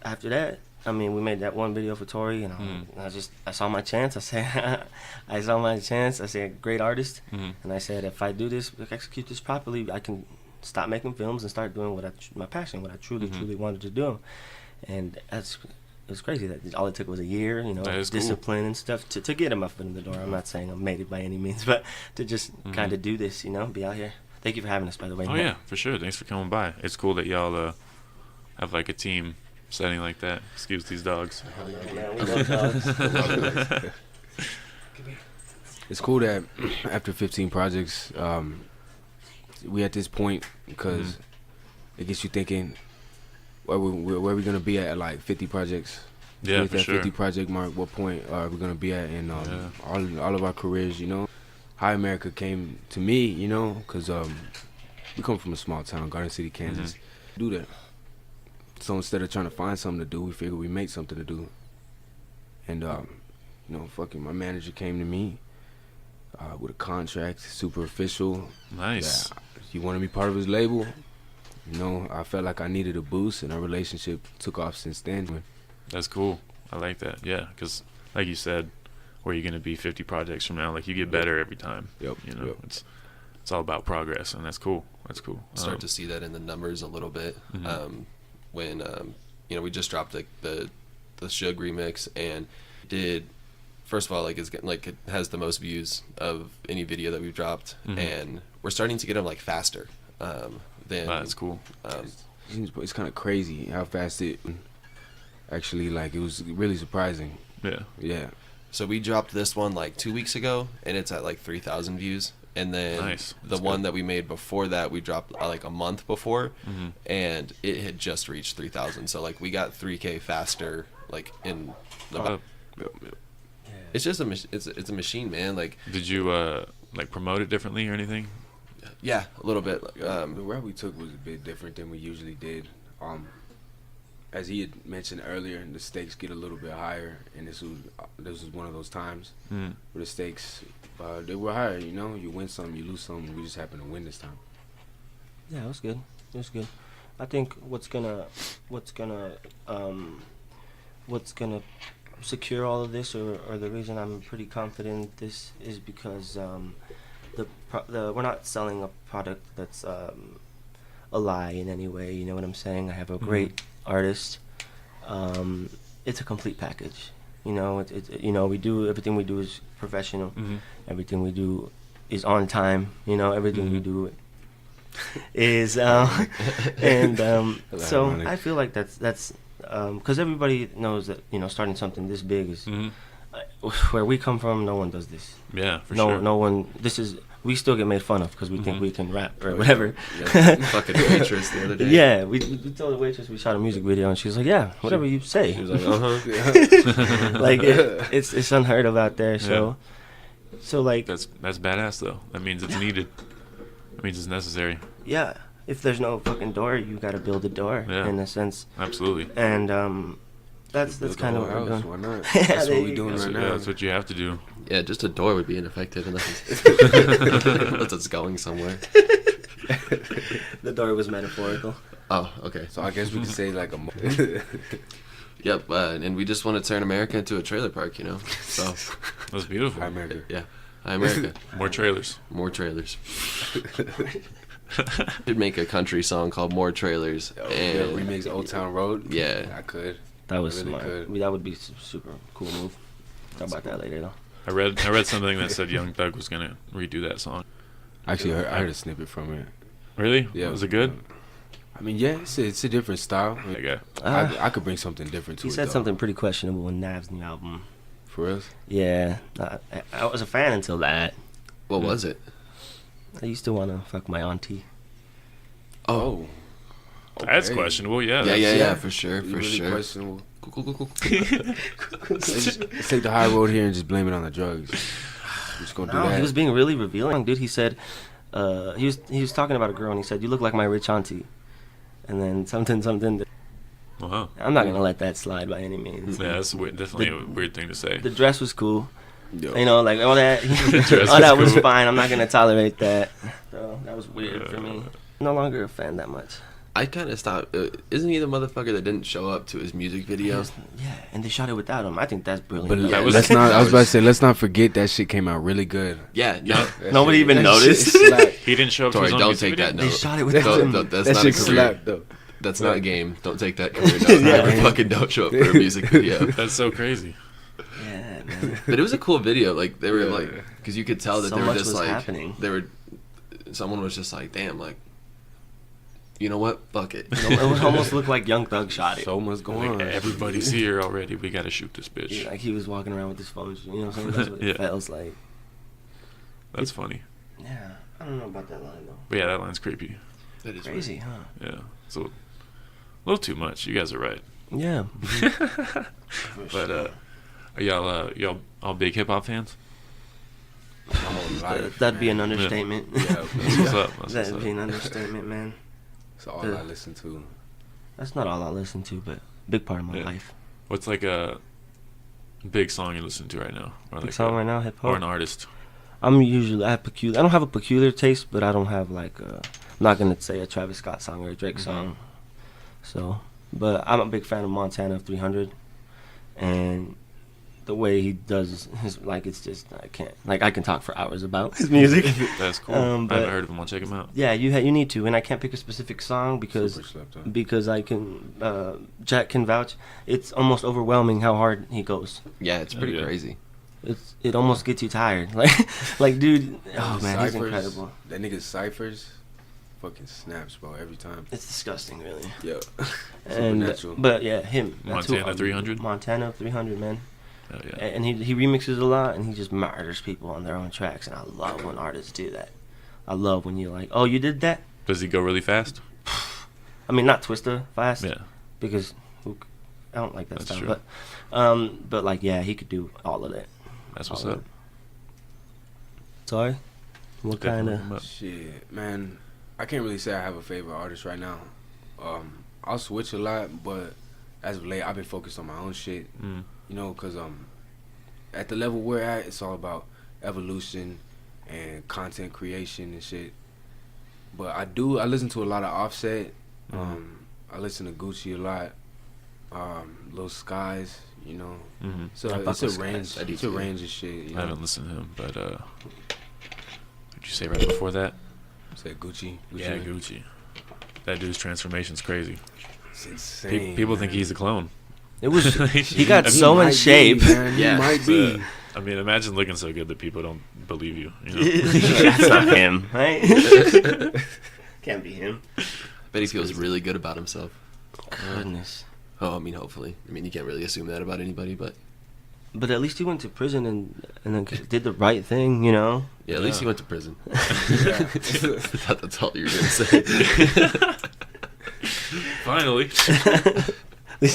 after that, I mean, we made that one video for Tori, and I saw my chance. I said, I said, great artist, and I said, if I do this, execute this properly, I can stop making films and start doing my passion, what I truly wanted to do. And it's crazy that all it took was a year, discipline and stuff to get my foot in the door. I'm not saying I made it by any means, but to just kind of do this, be out here. Thank you for having us, by the way. Oh yeah, for sure. Thanks for coming by. It's cool that y'all have like a team setting like that. Excuse these dogs. Man, we love dogs. It's cool that after 15 projects, we at this point because it gets you thinking where we gonna be at like 50 projects. Yeah, With for that sure. 50 project mark, what point are we gonna be at in all of our careers? You know, High America came to me, you know, because we come from a small town, Garden City, Kansas. Do that. So instead of trying to find something to do, we figured we make something to do. And you know, fucking my manager came to me with a contract, super official. Nice. That he wanted me part of his label. You know, I felt like I needed a boost, and our relationship took off since then. That's cool. I like that. Yeah, because like you said, where you're gonna be 50 projects from now, like you get better every time. Yep. You know, Yep. it's all about progress, and that's cool. That's cool. Start to see that in the numbers a little bit. When you know, we just dropped the Suge remix and did, first of all, like it's getting, like it has the most views of any video that we've dropped, and we're starting to get them like faster than That's cool. It's kind of crazy how fast it actually, like, it was really surprising. Yeah. Yeah. So we dropped this one like 2 weeks ago, and it's at like 3,000 views. And then Nice. the That's one good. that we made before that, we dropped like a month before, and it had just reached 3,000. So like we got 3K faster, like in about. It's just it's a machine, man. Like, Did you like promote it differently or anything? yeah, a little bit. The route we took was a bit different than we usually did. As he had mentioned earlier, the stakes get a little bit higher, and this was one of those times where the stakes they were higher. You know, you win some, you lose some. We just happened to win this time. Yeah, it was good. It was good. I think what's gonna secure all of this, or the reason I'm pretty confident this is because we're not selling a product that's a lie in any way. You know what I'm saying? I have a great artist. It's a complete package. You know, you know, we do everything we do is professional. Everything we do is on time. You know, everything we do is and so ironic. I feel like that's because everybody knows that, you know, starting something this big is where we come from. No one does this. Yeah, for no sure. no one. This is, we still get made fun of because we think we can rap or whatever. Fucking waitress the other day. Yeah, we told the waitress we shot a music video, and she was like, "Yeah, whatever you say." She was like, Like it's unheard of out there. So like, That's badass though. That means it's needed. That means it's necessary. yeah, if there's no fucking door, you got to build a door Yeah. in a sense. Absolutely. And that's Built kind the of what whole we're house, doing. why not? Yeah, That's there what we you doing That's right what, now. that's what you have to do. yeah, just a door would be ineffective unless it's going somewhere. The door was metaphorical. Oh, okay. So I guess we could say like a. Yep, and we just want to turn America into a trailer park, you know. So, That's beautiful. Hi, America. yeah, Hi America, More trailers. more trailers. Should make a country song called "More Trailers." Yeah, And remix Old Town Road. Yeah. I could. That was Really smart. good. That would be super cool move. Talk about that later though. I read something that said Young Thug was gonna redo that song. Actually, I heard a snippet from it. Really? Yeah. Was it good? I mean, yeah, it's a different style. That guy. I could bring something different to He it. said though. something pretty questionable in Nav's new album. For real. Yeah, I was a fan until that. what was it? I used to want to fuck my auntie. Oh. That's Okay. questionable. Yeah. Yeah, that's- yeah, for sure, You for really sure. questionable. Cool. Let's take the high road here and just blame it on the drugs. We're just gonna do No, that. he was being really revealing, dude. He said, he was talking about a girl, and he said, "You look like my rich auntie," and then something. Wow. I'm not gonna let that slide by any means. Yeah, that's definitely a weird thing to say. The dress was cool. Yo. You know, like all that. dress all that was was cool. fine. I'm not gonna tolerate that. So that was weird for me. No longer a fan that much. I kind of stopped. Isn't he the motherfucker that didn't show up to his music video? Yeah, and they shot it without him. I think that's brilliant. But That was- let's not. that I was about to was- say, let's not forget that shit came out really good. Yeah, no. That Nobody shit- even that noticed. shit slapped. He didn't show up Tori, to his own don't music take video? that They note. shot it without him. That's That not a shit career. slapped though. That's not a game. Don't take that career note. Yeah. Fucking don't show up for a music video. That's so crazy. Yeah, man. But it was a cool video. Like they were like, because you could tell that So they were much just was like happening. they were someone was just like, damn, like, you know what? Fuck it. It would almost look like Young Thug shot it. So much going Like, on. everybody's here already. We gotta shoot this bitch. Like he was walking around with his phone. You know what I'm saying? That's what Yeah. it feels like. That's funny. Yeah, I don't know about that line though. But yeah, that line's creepy. That is Crazy, huh? Yeah, it's a little too much. You guys are right. Yeah. But are y'all all big hip hop fans? My whole life, That'd be man. an understatement. Yeah, That's what's up. That's what's That'd up. be an understatement, man. That's all I listen to. That's not all I listen to, but big part of my Yeah. life. What's like a big song you listen to right now? Or Big like song right now, hip or an hop. artist? I don't have a peculiar taste, but I don't have like I'm not gonna say a Travis Scott song or a Drake song. So, but I'm a big fan of Montana 300, and the way he does his like it's just I can talk for hours about his music. That's cool. I But- haven't heard of him. I'll check him out. Yeah, you need to, and I can't pick a specific song because Super slept on. I can Jack can vouch. It's almost overwhelming how hard he goes. Yeah, it's pretty Yeah. crazy. It almost gets you tired. Like dude, oh His man, he's ciphers, incredible. That nigga's ciphers, fucking snaps, bro, every time. It's disgusting, really. Yeah. And Supernatural. but yeah, him. That's who- Montana 300? Montana 300, man. Oh, yeah. And he remixes a lot, and he just murders people on their own tracks, and I love when artists do that. I love when you're like, oh, you did that? Does he go really fast? I mean, not Twista fast, Yeah. because I don't like that That's style. true. But like, yeah, he could do all of that. That's what's All of up. it. Sorry, what kind Definitely of? look him up. Shit, man. I can't really say I have a favorite artist right now. I'll switch a lot, but as of late, I've been focused on my own shit. Mm. You know, because at the level we're at, it's all about evolution and content creation and shit. But I listen to a lot of Offset. I listen to Gucci a lot. Lil Skies, you know. Mm-hmm. So I fuck it's a with range. Skies. I do It's a too. range of shit. You I know? haven't listened to him, but what'd you say right before that? Said Gucci. Yeah, Man. Gucci. That dude's transformation's crazy. It's insane. People think man. he's a clone. It was he He got might so in Might shape. Be, man. Yeah. He might be. I mean, imagine looking so good that people don't believe you. You know? That's not him, right? Can't be him. Bet he feels really good about himself. Goodness. Oh, I mean, hopefully. I mean, you can't really assume that about anybody, but But at least he went to prison and then did the right thing, you know. yeah, at least Yeah. he went to prison. I thought that's all you were gonna say. Finally.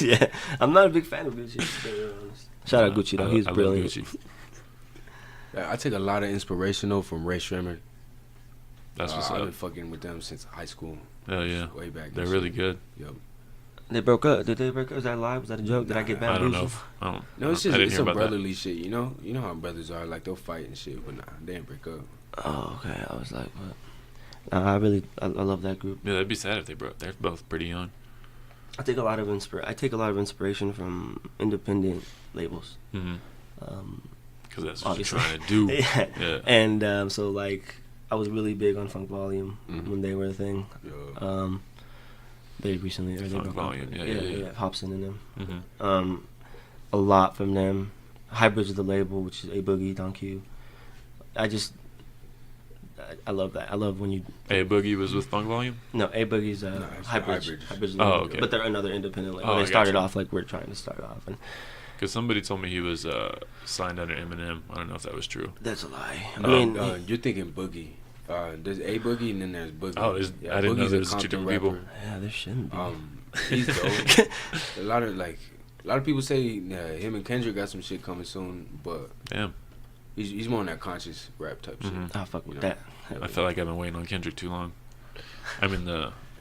Yeah, I'm not a big fan of Gucci. To be honest. Shout out Gucci though, he's I love brilliant. Gucci. Yeah, I take a lot of inspiration though from Ray Shremmer. That's what's I've up. been fucking with them since high school. Hell yeah. Way back. They're and really shit. good. Yep. They broke up. Did they break up? Was that a lie? Was that a joke? Did I get Nah, I don't know. bamboozled? If, I don't. No, it's I just didn't it's hear some about that. brotherly shit, you know. You know how brothers are, like they'll fight and shit, but nah, they didn't break up. Oh, okay. I was like, what? I love that group. Yeah, that'd be sad if they broke. They're both pretty young. I take a lot of inspiration from independent labels. Mm-hmm. Um, Because that's what Obviously. you're trying to do. yeah. Yeah. And so like I was really big on Funk Volume Mhm. when they were a thing. Yeah. They recently they Funk broke up. Volume, yeah. Hobson and them. Mm-hmm. A lot from them. Hybrids of the label, which is A Boogie, Don Q. I love that. I love when you. A Boogie was with Funk Volume? No, A Boogie's No, it's Hybrids. Hybrids. Hybrids of Oh, the label. okay. But they're another independent label. Oh, I They started gotcha. off like we're trying to start off, and Because somebody told me he was signed under Eminem. I don't know if that was true. that's a lie. I No, mean, You're thinking Boogie. There's A Boogie and then there's Boogie. Oh, I didn't know Boogie's there a was two Compton different people. rapper. yeah, there shouldn't be. He's dope. a lot of people say him and Kendrick got some shit coming soon, but Damn. he's more on that conscious rap type Mhm. shit. I fuck with you know. that. I feel like I've been waiting on Kendrick too long. I mean,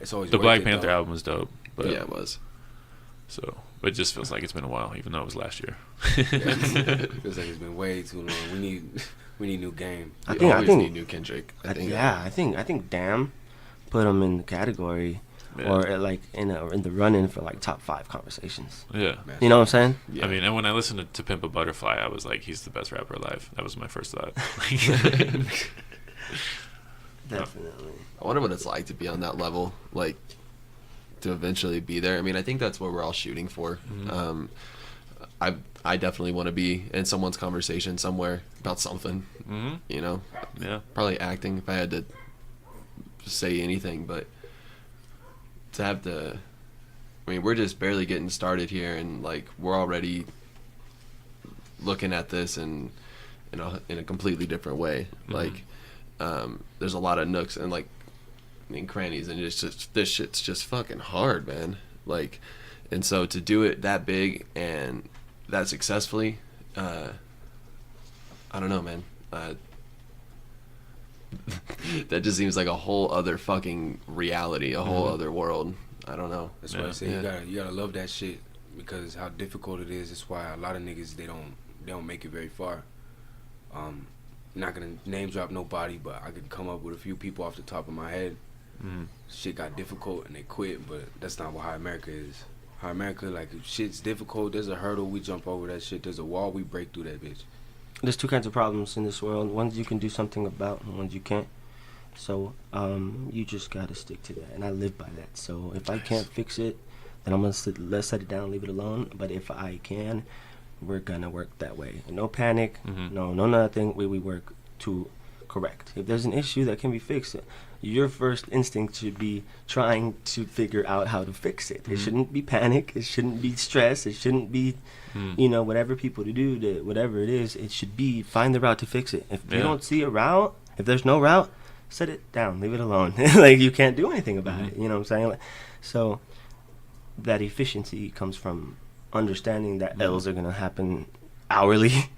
It's always the worth Black it, Panther though. album was dope. But, yeah, it was. So, but it just feels like it's been a while, even though it was last year. Feels like it's been way too long. We need new game. I We think- I always think- need new Kendrick. I think. I think Damn put him in the category Yeah. or like in the run-in for like top 5 conversations. Yeah. Man. You know what I'm saying? Yeah. I mean, and when I listened to Pimp a Butterfly, I was like, he's the best rapper alive. That was my first thought. Definitely. I wonder what it's like to be on that level, like to eventually be there. I mean, I think that's what we're all shooting for. Mhm. I definitely want to be in someone's conversation somewhere about something. hmm You know, Yeah. probably acting if I had to say anything, but to have the, I mean, we're just barely getting started here, and like we're already looking at this in a completely different way. Like, there's a lot of nooks and like, I mean, crannies, and it's just, this shit's just fucking hard, man. Like, and so to do it that big and that successfully, I don't know, man. That just seems like a whole other fucking reality, a whole other world. I don't know. That's why I say you gotta love that shit, because how difficult it is. That's why a lot of niggas they don't make it very far. Not gonna name drop nobody, but I could come up with a few people off the top of my head. Shit got difficult and they quit, but that's not what High America is. High America, like, if shit's difficult, there's a hurdle, we jump over that shit. There's a wall, we break through that bitch. There's two kinds of problems in this world. Ones you can do something about, and ones you can't. So you just gotta stick to that, and I live by that. So if I can't fix it, then I'm gonna let's set it down, leave it alone. But if I can, we're gonna work that way. And no panic, no nothing. We work to correct. If there's an issue that can be fixed, your first instinct should be trying to figure out how to fix it. It shouldn't be panic. It shouldn't be stress. It shouldn't be, whatever people to do, whatever it is. It should be find the route to fix it. If you don't see a route, if there's no route, set it down. Leave it alone. Like, you can't do anything about it. You know what I'm saying? Like, so that efficiency comes from understanding that L's are gonna happen hourly.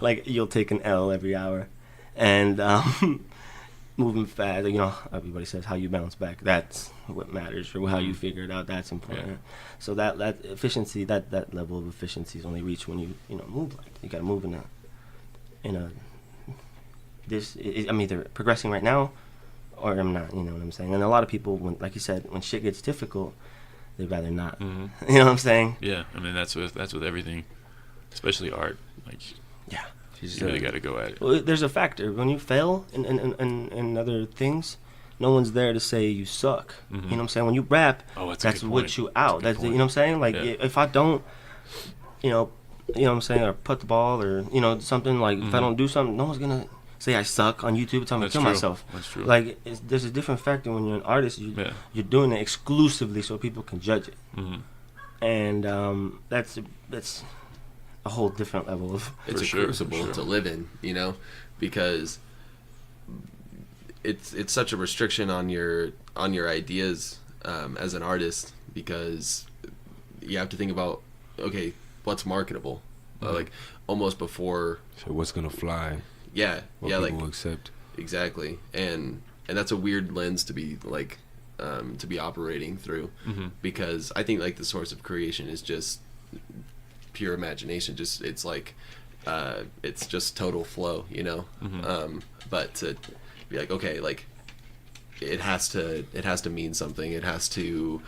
Like, you'll take an L every hour, and moving fast. Everybody says how you bounce back. That's what matters, or how you figure it out. That's important. So that efficiency, that level of efficiency is only reached when you move like that. You gotta move I'm either progressing right now, or I'm not. You know what I'm saying? And a lot of people, like you said, when shit gets difficult, they'd rather not. You know what I'm saying? Yeah, I mean that's with everything, especially art. Like, you really got to go at it. Well, there's a factor when you fail in other things. No one's there to say you suck. You know what I'm saying? When you rap, that's what you out. That's, you know what I'm saying? Like, if I don't, you know what I'm saying, or put the ball, or something, like, if I don't do something, no one's gonna say I suck on YouTube and tell me to kill myself. That's true. Like, there's a different factor when you're an artist. You're doing it exclusively so people can judge it, and that's a whole different level of. It's a crucible to live in, because it's such a restriction on your ideas as an artist, because you have to think about, okay, what's marketable, like almost before. So what's gonna fly? What people will accept. Exactly, and that's a weird lens to be like to be operating through, because I think like the source of creation is just pure imagination. Just it's like it's just total flow, but to be like, okay, like it has to mean something. It has to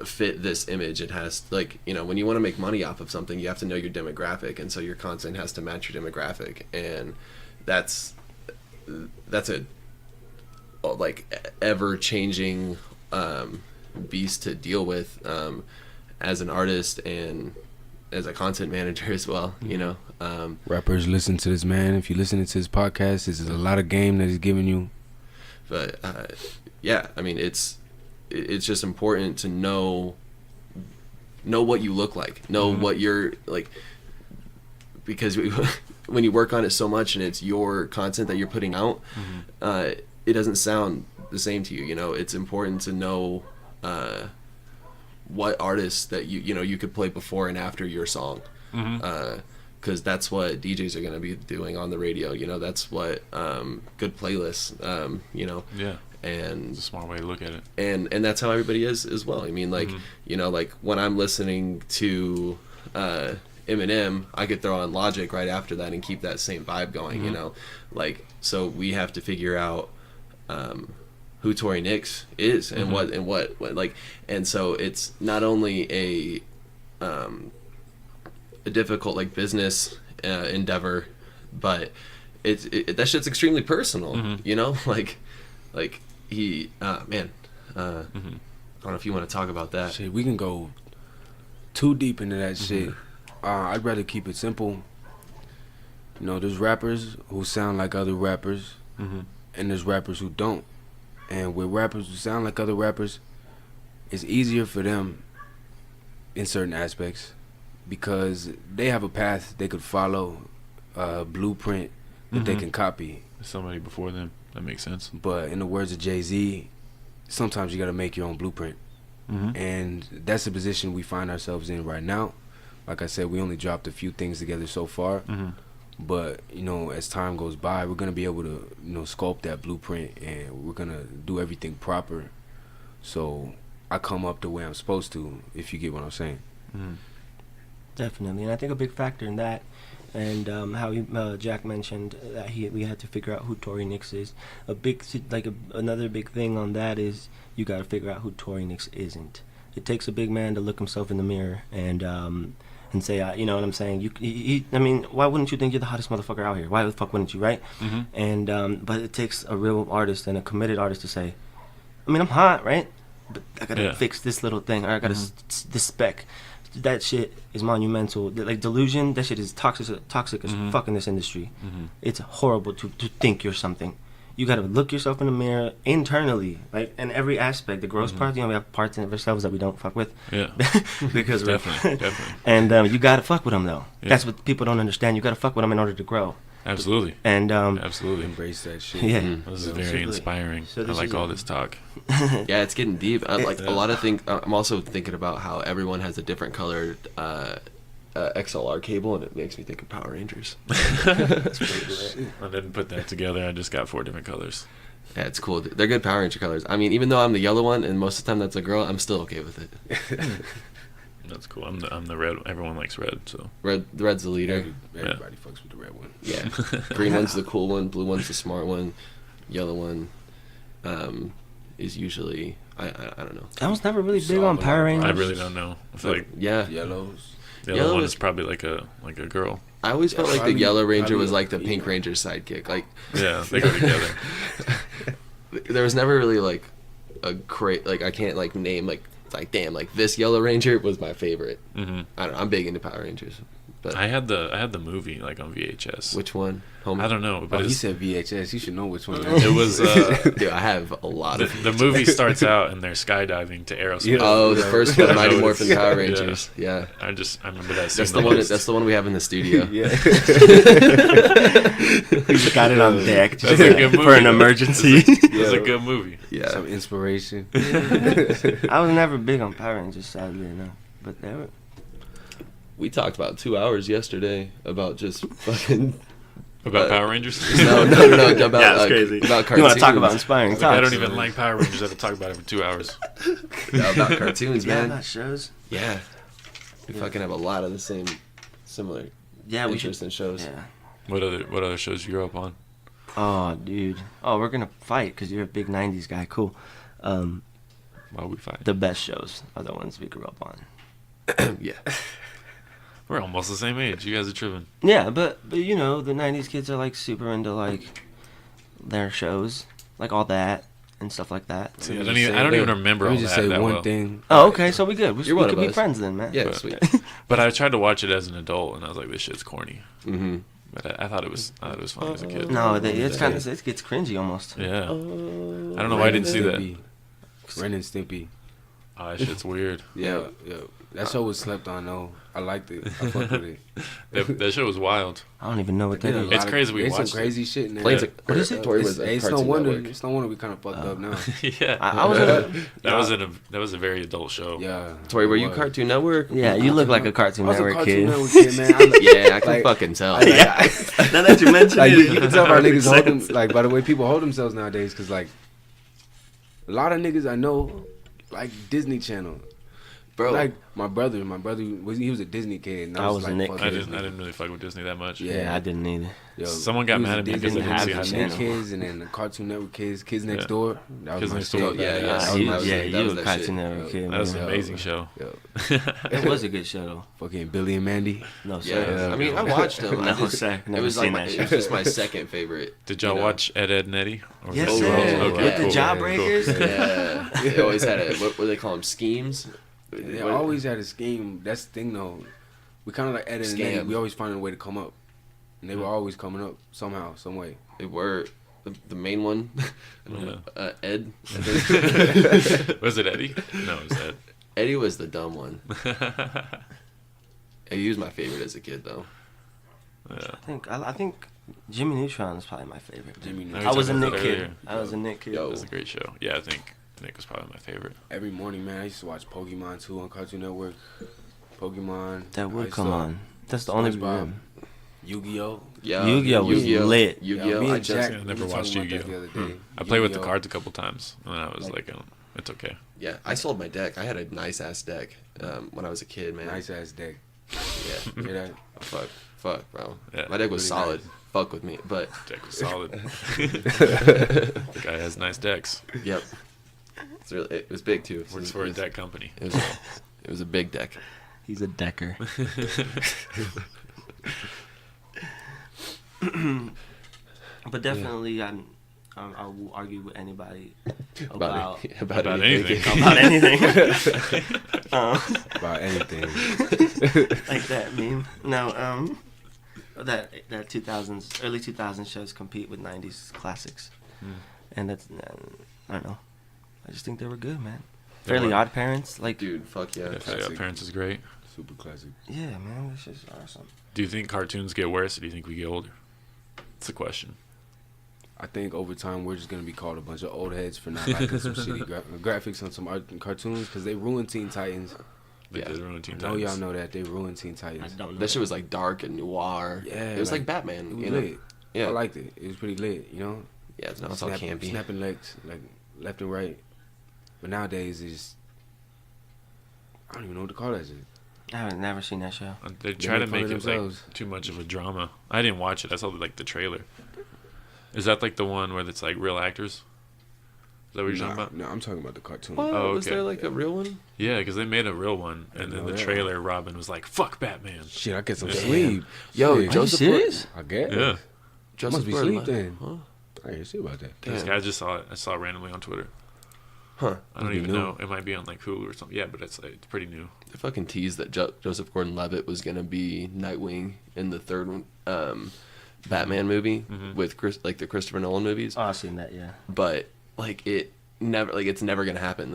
fit this image. It has, like, when you want to make money off of something, you have to know your demographic, and so your content has to match your demographic, and that's a like ever changing beast to deal with as an artist and as a content manager as well. Rappers, listen to this, man. If you're listening to this podcast, this is a lot of game that he's giving you. But I mean, it's just important to know what you look like, know what you're like, because when you work on it so much and it's your content that you're putting out, it doesn't sound the same to you. It's important to know what artists that you could play before and after your song, because that's what DJs are going to be doing on the radio. That's what good playlists, and it's a smart way to look at it, and that's how everybody is as well. I mean, like, like when I'm listening to Eminem, I could throw on Logic right after that and keep that same vibe going. Like, so we have to figure out who Tori Knix is and what like, and so it's not only a difficult like business endeavor, but that shit's extremely personal. Like he man, I don't know if you want to talk about that. Shit, we can go too deep into that shit. I'd rather keep it simple. There's rappers who sound like other rappers, and there's rappers who don't. And with rappers who sound like other rappers, it's easier for them in certain aspects because they have a path they could follow, a blueprint that they can copy. Somebody before them. That makes sense. But in the words of Jay-Z, sometimes you got to make your own blueprint. And that's the position we find ourselves in right now. Like I said, we only dropped a few things together so far. But, you know, as time goes by, we're going to be able to, you know, sculpt that blueprint, and we're going to do everything proper. So I come up the way I'm supposed to, if you get what I'm saying. Definitely, and I think a big factor in that, and how Jack mentioned that we had to figure out who Tori Knix is. Another big thing on that is you got to figure out who Tori Knix isn't. It takes a big man to look himself in the mirror and say, you know what I'm saying? I mean, why wouldn't you think you're the hottest motherfucker out here? Why the fuck wouldn't you, right? And but it takes a real artist and a committed artist to say, I mean, I'm hot, right? But I gotta fix this little thing, or I gotta this spec. That shit is monumental. Like delusion, that shit is toxic as fuck in this industry. It's horrible to think you're something. You gotta look yourself in the mirror internally, like in every aspect. The gross parts, you know, we have parts of ourselves that we don't fuck with. Yeah, because definitely. And you gotta fuck with them though. Yeah. That's what people don't understand. You gotta fuck with them in order to grow. Absolutely. And absolutely embrace that shit. Yeah, this is very inspiring. So I like all this talk. Yeah, it's getting deep. Like a lot of things. I'm also thinking about how everyone has a different colored XLR cable, and it makes me think of Power Rangers. I didn't put that together. I just got 4 different colors. Yeah, it's cool. They're good Power Ranger colors. I mean, even though I'm the yellow one, and most of the time that's a girl, I'm still okay with it. That's cool. I'm the red. Everyone likes red, so red's the leader. Everybody fucks with the red one. Yeah, green one's the cool one. Blue one's the smart one. Yellow one is usually I don't know. I was never really big on Power Rangers. I really don't know. I feel like yellows. The other one is probably like a girl. I always felt like the Yellow Ranger was like the Pink Ranger's sidekick. Like yeah, they go together. There was never really like a great I can't like name like damn like this Yellow Ranger was my favorite. I don't know. I'm big into Power Rangers. But I had the movie like on VHS. Which one? I don't know. But he said VHS. You should know which one. It was. Dude, I have a lot of. The movie starts out and they're skydiving to Aerosmith. Oh, the first one, Mighty Morphin Power Rangers. Yeah. I remember that scene. That's the one we have in the studio. Yeah. We got it on deck That's a good movie, for an emergency. It's a good movie. Yeah. Some inspiration. I was never big on Power Rangers, sadly enough, but they were. We talked about 2 hours yesterday about just fucking. About Power Rangers? No. About, that's crazy. About cartoons. You want to talk about inspiring talks? I don't even like Power Rangers. I have to talk about it for 2 hours. Yeah, about cartoons, man. About shows. Yeah. We fucking have a lot of the similar interests in shows. Yeah. What other shows you grew up on? Oh, dude. Oh, we're gonna fight because you're a big '90s guy. Cool. Why we fight? The best shows are the ones we grew up on. Yeah. We're almost the same age. You guys are tripping. Yeah, but you know the '90s kids are like super into like their shows, like all that and stuff like that. See, I don't even remember all Let me just that. say that one well. thing. Oh, okay, so we good. We one could of be us. friends then, man. Yeah, But- sweet. But I tried to watch it as an adult, and I was like, "This shit's corny." Mm-hmm. But I thought it was fun as a kid. No, it's kind of it gets cringy almost. Yeah. I don't know why I didn't see that. Ren and Stimpy. Oh, that shit's weird. Yeah. That show was slept on though. I liked it. I fucked with it. That shit was wild. I don't even know what that Did a is. It's lot of- crazy we there's watched some crazy shit in there. Planes What is it? Tori was It's no Cartoon wonder. Network. It's no wonder we kind of fucked up now. Yeah. I was That was a very adult show. Yeah. Tori, were you It was. Cartoon Network? Yeah, you look like a I Cartoon was a Network Cartoon kid. Network kid, man. Yeah, I can Like- fucking tell. Yeah. Now that you mention Like, it, you can tell our it niggas makes hold sense. them, like, by the way people hold themselves nowadays, because, like, a lot of niggas I know, like, Disney Channel. Bro. Like, my brother, he was a Disney kid. And I was a Nick fuck I Disney. didn't really fuck with Disney that much. Yeah, I didn't either. Yo, Someone got he was mad a at me Disney because I kid, didn't see the High Nick Channel. kids, and then the Cartoon Network kids Yeah. Next Door. That was Kids my Next shit. Door. Yeah, That was you, my shit. that you was a that Cartoon shit. Network kid. That was an man. amazing show. Yo, It was a good show though. fucking Billy and Mandy. No, Yeah, sir. I mean, I watched them. No, I just- sir. Never it was seen like that it was shit. just my second favorite. Did y'all you know? watch Ed, Ed, and Eddie? Or was Yes, that- sir. Okay, With the cool. Jawbreakers? Cool. Yeah, they always had a what do they call them? Schemes. They What- always had a scheme. That's the thing, though. We kind of like editing. Scam. We always find a way to come up, and they were always coming up somehow, some way. They were. the main one. Ed. I think. Was it Eddie? No, it was Ed. Eddie was the dumb one. He was my favorite as a kid, though. Yeah. I think Jimmy Neutron is probably my favorite. Jimmy No, Neutron. I was a talking Nick about kid. earlier. I was a Nick kid. Yo. It was a great show. Yeah, I think Nick was probably my favorite. Every morning, man, I used to watch Pokemon too on Cartoon Network. Pokemon. That I would used come to- on. That's the only SpongeBob. one. Yu-Gi-Oh. Yeah, Yu-Gi-Oh was lit. Yu-Gi-Oh. me I and just, Jack, I we never were watched talking about that Yu-Gi-Oh. the other day. I played with the Yu-Gi-Oh. cards a couple times, and I was like, it's okay. yeah, I sold my deck. I had a nice ass deck when I was a kid, man. Nice ass deck. Yeah. Hear that? Fuck, bro. Yeah, My deck was really solid. nice. Fuck with me, but Deck was solid. The guy has nice decks. yep. It was big too. Works for a deck company. It was a big deck. He's a decker. But definitely, I will argue with anybody about About anything. about anything. About anything. Like that meme. No, that 2000s, early 2000s shows compete with 90s classics, and that's I don't know. I just think they were good, man. They Fairly were. Odd Parents, like Dude, fuck yeah. Yeah, Classic. Parents is great. Super classic. yeah, man, this is awesome. Do you think cartoons get worse, or do you think we get older? It's a question. I think over time we're just gonna be called a bunch of old heads for not liking some shitty graphics on some cartoons because they ruined Teen Titans. They Yeah. did ruin Teen I know y'all Titans. know that they ruined Teen I Titans. don't know. That shit was like dark and noir. Yeah, It was like Batman. It was you know? lit. Yeah. I liked it. It was pretty lit. You know. Yeah, now it's all campy. Snapping legs like left and right. But nowadays it's I don't even know what to call that shit. I've never seen that show. They try to make fun make of it like themselves. too much of a drama. I didn't watch it. I saw like the trailer. Is that like the one where it's like real actors? Is that what you're talking about? No, I'm talking about the cartoon. What? Oh, Was okay. there like a real one? Yeah, because they made a real one, and then know the that. trailer, Robin was like, "Fuck Batman." Shit, I get some Damn. sleep. Yo, Shit. Joseph serious? I guess. Yeah, Joseph Must be Gordon-Levitt. sleep then. Huh? I didn't see about that. this Damn. guy just saw it. I saw it randomly on Twitter. Huh. I don't Maybe even new. know. It might be on like Hulu or something. Yeah, but it's pretty new. They fucking teased that Joseph Gordon-Levitt was gonna be Nightwing in the third one, Batman movie with the Christopher Nolan movies. Oh, I've seen that. Yeah. But like it's never gonna happen.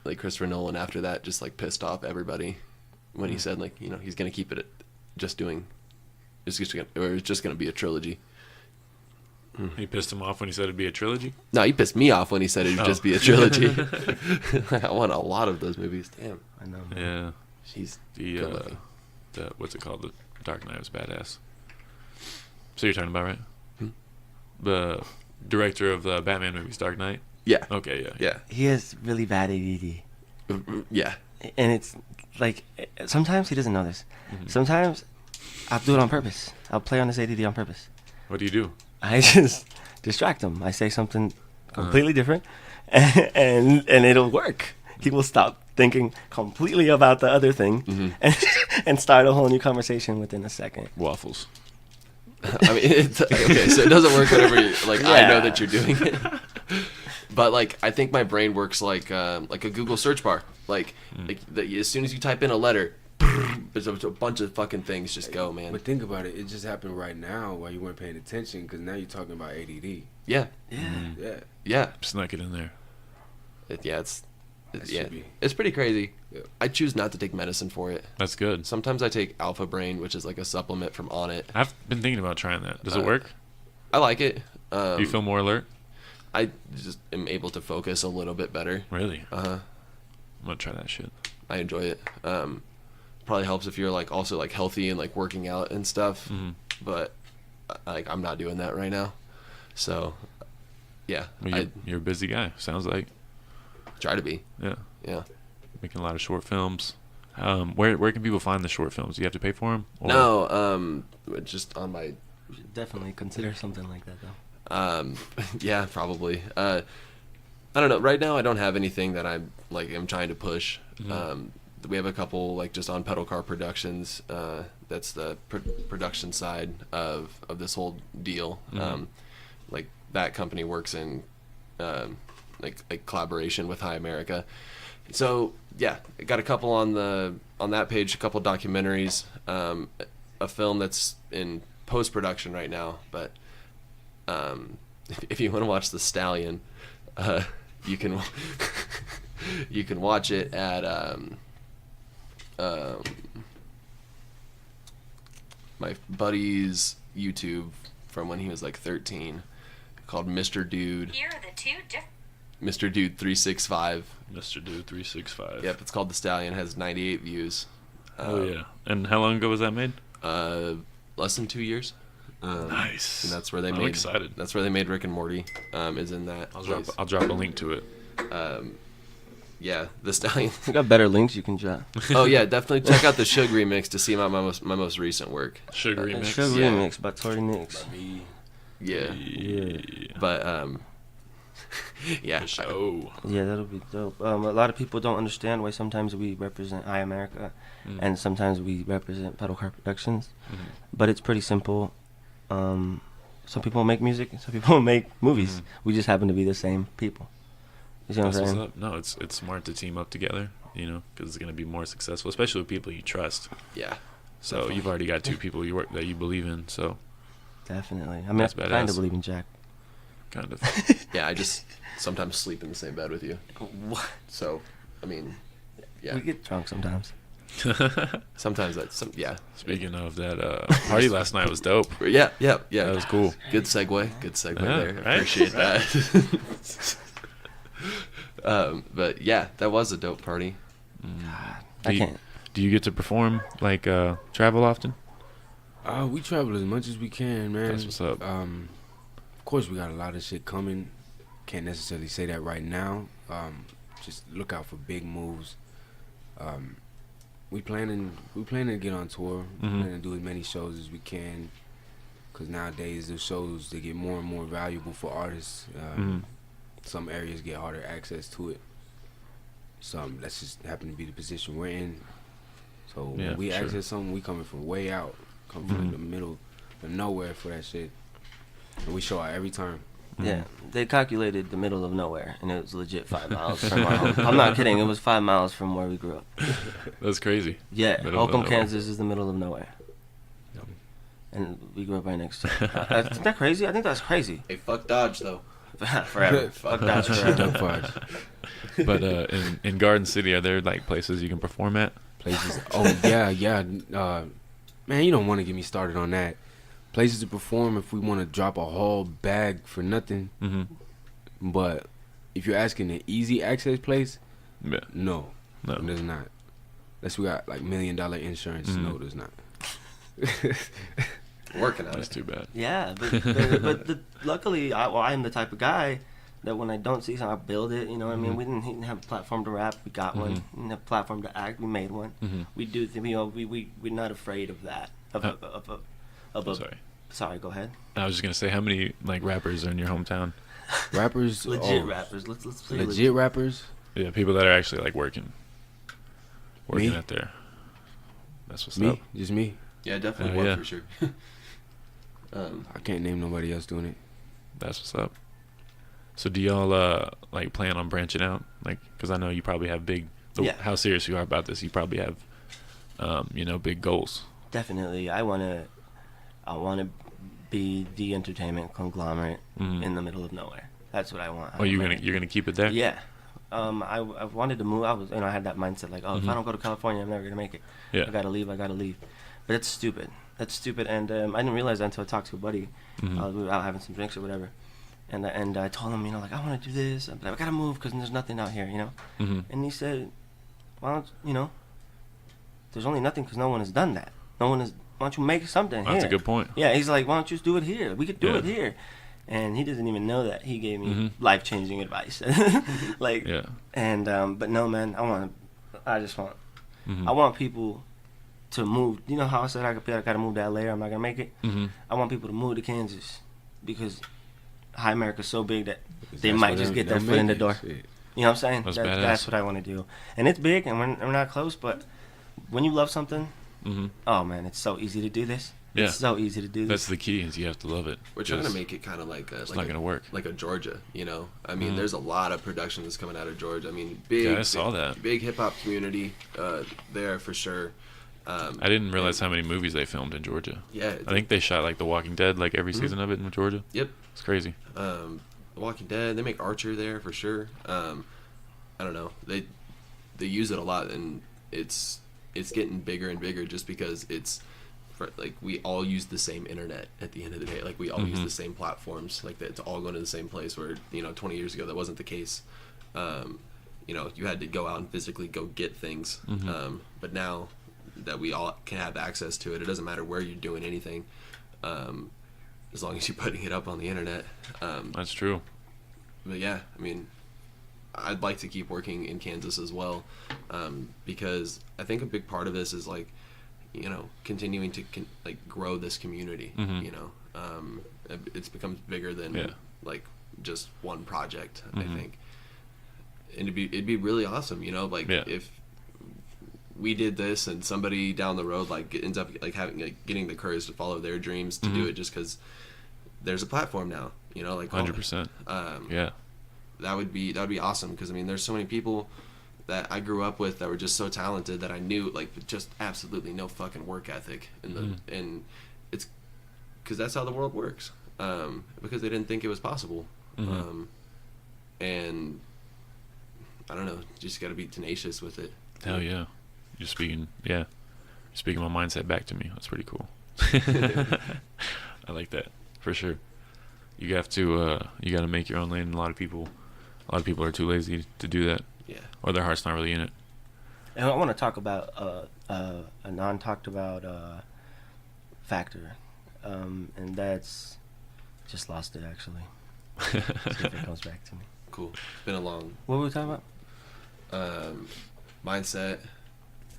Like Christopher Nolan after that just like pissed off everybody when he said like he's gonna keep it at it's just gonna be a trilogy. He pissed him off when he said it'd be a trilogy. No, he pissed me off when he said it would Oh. just be a trilogy. I want a lot of those movies. Damn, I know. Man. Yeah, he's the good looking. what's it called? The Dark Knight was badass. So you're talking about right? Hmm? The director of the Batman movies, Dark Knight. Yeah, Okay, yeah. yeah, He has really bad ADD, yeah. and it's like sometimes he doesn't know this. Mm-hmm. Sometimes I'll do it on purpose. I'll play on his ADD on purpose. What do you do? I just distract him. I say something completely different, and it'll work. He will stop thinking completely about the other thing and start a whole new conversation within a second. Waffles. I mean, okay, so it doesn't work whenever I know Yeah. that you're doing it. But like, I think my brain works like a Google search bar. As soon as you type in a letter, there's a bunch of fucking things just go, man. But think about it. It just happened right now while you weren't paying attention because now you're talking about ADD. Yeah, Yeah. yeah, Snuck it in there. That yeah. should be. It's pretty crazy. Yeah. I choose not to take medicine for it. That's good. Sometimes I take Alpha Brain, which is like a supplement from On It. I've been thinking about trying that. Does it work? I like it. Do you feel more alert? I just am able to focus a little bit better. Really? Uh huh. I'm gonna try that shit. I enjoy it. Probably helps if you're like also like healthy and like working out and stuff. Mhm. But like I'm not doing that right now. So yeah, Well, I you're a busy guy. Sounds like. try to be. Yeah. Yeah. Making a lot of short films. Where can people find the short films? Do you have to pay for them? No, just on my You should definitely consider something like that, though. yeah, probably. I don't know. Right now, I don't have anything that I'm trying to push. We have a couple like just on Pedal Car Productions. That's the production side of this whole deal. Like that company works in like collaboration with High America. So yeah, I got a couple on that page. A couple documentaries. A film that's in post production right now, but if you want to watch the Stallion, you can you can watch it at my buddy's YouTube from when he was like 13, called Mr. Dude. Here are the two Mr. Dude 365. Mr. Dude 365. Yep, it's called The Stallion. Has 98 views. Oh yeah. And how long ago was that made? Less than 2 years. Nice. And that's where they I'm made. excited. That's where they made Rick and Morty. Is in that. I'll drop a link to it. Yeah, The Stallion. You got better links you can drop. Oh yeah, definitely check out the Suge remix to see my most recent work. Sugar remix. Sugar Yeah. remix by Tori Knix. Yeah, Yeah. but yeah. Oh. Yeah, that'll be dope. A lot of people don't understand why sometimes we represent High America and sometimes we represent Pedal Car Productions. But it's pretty simple. Some people make music and some people make movies. We just happen to be the same people. You see what I'm That's what's saying? up. No, it's smart to team up together, you know, because it's gonna be more successful, especially with people you trust. Yeah. So Definitely. you've already got two people that you believe in. So Definitely. I mean, That's I kind badass. of believe in Jack. kind of. Yeah, I just sometimes sleep in the same bed with you. What? So, I mean, yeah. We get drunk sometimes. Sometimes that's yeah. Speaking of that, party last night was dope. Yeah. That was cool. Good segue. Good segue Yeah, there. right? Appreciate that. But yeah, that was a dope party. I can't. Do you get to perform, like, travel often? We travel as much as we can, man. That's what's up. Of course, we got a lot of shit coming. Can't necessarily say that right now. Just look out for big moves. We planning to get on tour. We planning to do as many shows as we can. Cause nowadays the shows, they get more and more valuable for artists. Some areas get harder access to it. Some that's just happen to be the position we're in. So Yeah, when we sure. access something, we coming from way out, come from like the middle of nowhere for that shit, and we show out every time. Yeah, they calculated the middle of nowhere, and it was legit 5 miles from our home. I'm not kidding. It was 5 miles from where we grew up. That's crazy. Yeah, Middle of Holcomb, nowhere. Kansas is the middle of nowhere. And we grew up right next to it. Isn't that crazy? I think that's crazy. Hey, fuck Dodge though. Forever. Fuck that Dope forever. vibes. But in Garden City, are there like places you can perform at? Places. Oh yeah. Man, you don't want to get me started on that. Places to perform if we want to drop a whole bag for nothing. But if you're asking an easy access place, Yeah. no, No. there's not. Unless we got like $1 million insurance, no, there's not. Working on That's it. too bad. Yeah, but luckily, I'm the type of guy that when I don't see something, I build it. You know what I mean? We didn't have a platform to rap. We got one. We didn't have a platform to act. We made one. We do. You know, we're not afraid of that. Sorry. Sorry, go ahead. I was just gonna say, how many like rappers are in your hometown? Rappers, Legit rappers. Let's play legit rappers. Yeah, people that are actually like working Me? out there. That's what's Me, up. just me. Yeah, definitely Oh, one yeah. for sure. I can't name nobody else doing it. That's what's up. So do y'all like plan on branching out? Like, because I know you probably have big. Yeah. How serious you are about this? You probably have, big goals. Definitely, I wanna be the entertainment conglomerate in the middle of nowhere. That's what I want. Oh, you're gonna keep it there? Yeah. I wanted to move. I had that mindset like, if I don't go to California, I'm never gonna make it. Yeah. I gotta leave. But it's stupid. That's stupid. And I didn't realize that until I talked to a buddy. We were out having some drinks or whatever. And I told him, like, I want to do this. But I gotta move because there's nothing out here, you know. And he said, why don't there's only nothing because no one has done that. No one has. Why don't you make something here? That's a good point. Yeah, he's like, why don't you just do it here? We could do Yeah. it here. And he doesn't even know that. He gave me life-changing advice. Like, Yeah. and but no, man, I want people to move. You know how I said I gotta move to LA or I'm not gonna make it? I want people to move to Kansas because High America's so big that they That's might what just they'll- get their they'll foot in the make door. it. Shit. You know what I'm saying? That's That's badass. what I want to do. And it's big and we're not close, but when you love something, oh man, it's so easy to do this. Yeah. It's so easy to do That's this. the key. Is you have to love it. We're trying to Just- make it kind of like It's not gonna work. like a Georgia, you know. I mean, there's a lot of production that's coming out of Georgia. I mean, big, Yeah, I saw that. big hip hop community there for sure. I didn't realize how many movies they filmed in Georgia. Yeah, I think they shot like The Walking Dead, like every season of it in Georgia. Yep. It's crazy. The Walking Dead. They make Archer there for sure. I don't know. They use it a lot, and it's getting bigger and bigger just because like we all use the same internet at the end of the day. Like we all use the same platforms. Like it's all going to the same place. Where 20 years ago that wasn't the case. You had to go out and physically go get things. But now that we all can have access to it, it doesn't matter where you're doing anything, as long as you're putting it up on the internet. That's true. But yeah, I mean, I'd like to keep working in Kansas as well, because I think a big part of this is like, continuing to grow this community. It's becomes bigger than like just one project. I think, and it'd be really awesome. If we did this and somebody down the road ends up getting the courage to follow their dreams to do it just because there's a platform now. 100%. Yeah. That would be awesome, because I mean there's so many people that I grew up with that were just so talented that I knew just absolutely no fucking work ethic and it's because that's how the world works, because they didn't think it was possible, and I don't know, just got to be tenacious with it. Hell yeah. You're speaking my mindset back to me. That's pretty cool. I like that for sure. You have to you got to make your own lane. A lot of people are too lazy to do that. Yeah. Or their heart's not really in it. And I want to talk about Anon talked about factor, and that's just lost it actually. See if it comes back to me. Cool. It's been a long. What were we talking about? Mindset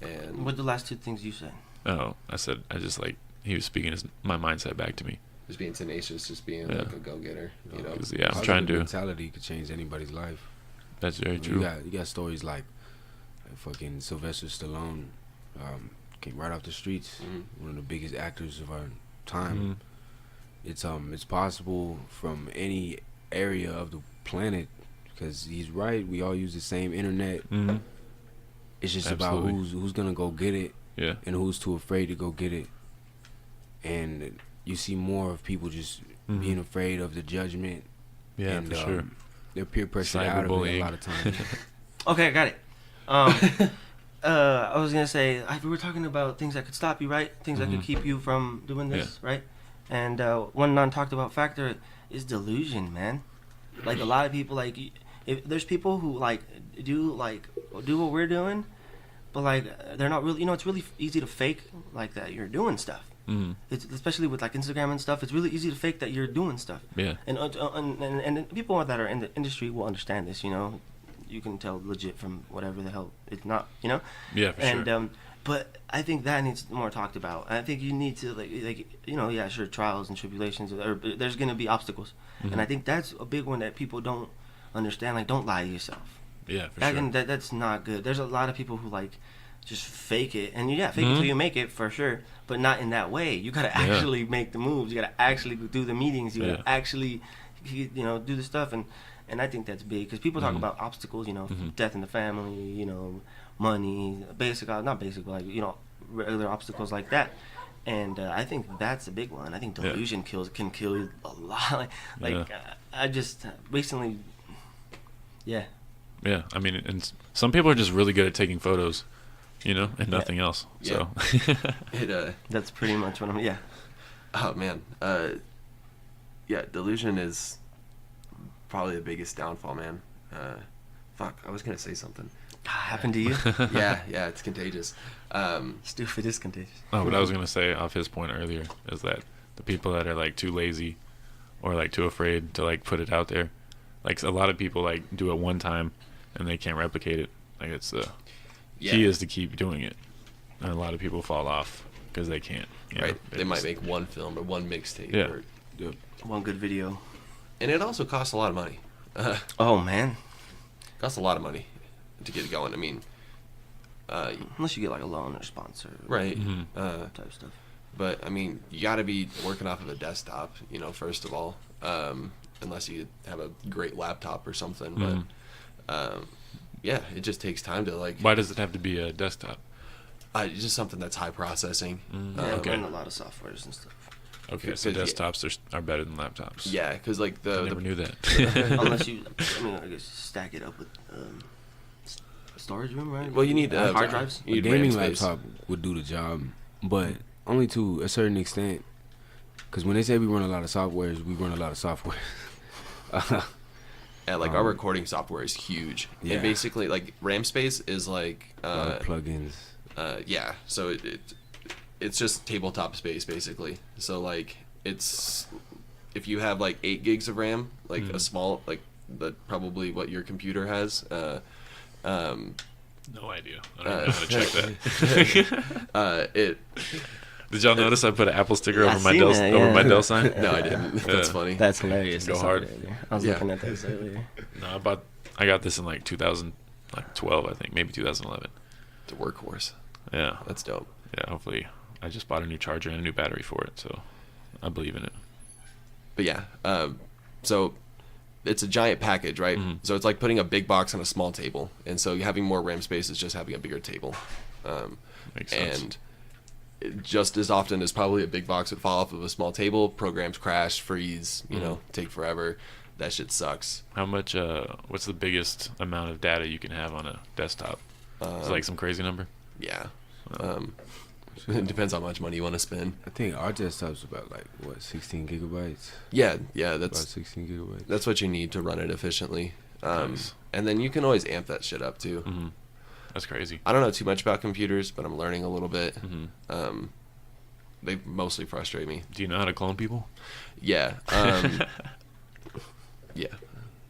and. What were the last two things you said? Oh, he was speaking my mindset back to me. Just being tenacious, just being like a go-getter, Yeah, I'm trying to. Mentality could change anybody's life. That's very true. You got stories like fucking Sylvester Stallone, came right off the streets, one of the biggest actors of our time. It's possible from any area of the planet, because he's right. We all use the same internet. It's just about who's gonna go get it, and who's too afraid to go get it. And you see more of people just being afraid of the judgment. Yeah, and, for sure. They're peer pressured out of it a lot of times. Okay, I got it. I was gonna say we were talking about things that could stop you, right? Things that could keep you from doing this, right? And one non talked about factor is delusion, man. Like a lot of people, if there's people who do what we're doing, but they're not really. It's really easy to fake that you're doing stuff. It's especially with Instagram and stuff. It's really easy to fake that you're doing stuff. Yeah. And people that are in the industry will understand this. You can tell legit from whatever the hell it's not. Yeah, for sure. But I think that needs more talked about. I think you need to sure, trials and tribulations. There's gonna be obstacles, and I think that's a big one that people don't understand. Don't lie to yourself. Yeah, for sure. That's not good. There's a lot of people who just fake it, and fake it till you make it, for sure, but not in that way. You gotta actually make the moves. You gotta actually do the meetings. You gotta actually, do the stuff, and I think that's big, because people talk about obstacles, death in the family, money, not basic, but regular obstacles like that. And I think that's a big one. I think delusion can kill you a lot. I just recently, yeah. I mean, and some people are just really good at taking photos. And nothing else. So that's pretty much what I'm. Yeah. Oh man. Delusion is probably the biggest downfall, man. Fuck, I was gonna say something. Happened to you? yeah, it's contagious. Stupid is contagious. Oh, what I was gonna say off his point earlier is that the people that are too lazy or too afraid to put it out there, a lot of people do it one time and they can't replicate it. It's the key is to keep doing it, and a lot of people fall off because they can't. Right, they might make one film or one mixtape or one good video, and it also costs a lot of money. Oh man, costs a lot of money to get it going. I mean, unless you get a loan or sponsor, right? Type stuff. But I mean, you got to be working off of a desktop, first of all, unless you have a great laptop or something. But it just takes time to Why does it have to be a desktop? Just something that's high processing. Yeah, I Okay. learned a lot of softwares and stuff. Okay, so Because, desktops are better than laptops. Yeah, because like I never the knew that. Unless you, I mean, I guess stack it up with storage room, right? well, you need hard drives. You A need gaming RAM space. laptop would do the job, but only to a certain extent. Because when they say we run a lot of softwares, we run a lot of software. Yeah, like our recording software is huge. Yeah. And basically, like RAM space is like a lot of plugins. yeah. So it's just tabletop space basically. So like it's if you have like 8 gigs of RAM, like a small like probably what your computer has. No idea. I don't know how to check that. Did y'all notice I put an Apple sticker I over my seen Dell that, over yeah. my Dell sign? No, I didn't. That's Yeah. funny. That's hilarious. Go I saw hard. that earlier. I was Yeah. looking at this earlier. No, I got this in like 2012, I think, maybe 2011. It's a workhorse. Yeah, That's dope. yeah. Hopefully, I just bought a new charger and a new battery for it, so I believe in it. But yeah, so it's a giant package, right? Mhm. So it's like putting a big box on a small table, and so having more RAM space is just having a bigger table. Makes sense. And just as often as probably a big box would fall off of a small table, programs crash, freeze, you know, take forever. That shit sucks. How much? What's the biggest amount of data you can have on a desktop? Is it like some crazy number? Yeah. It depends how much money you want to spend. I think our desktop's about like what 16 gigabytes. Yeah, About that's 16 gigabytes. that's what you need to run it efficiently. Nice. And then you can always amp that shit up too. Mm-hmm. That's crazy. I don't know too much about computers, but I'm learning a little bit. Mm-hmm. They mostly frustrate me. Do you know how to clone people? Yeah. Yeah.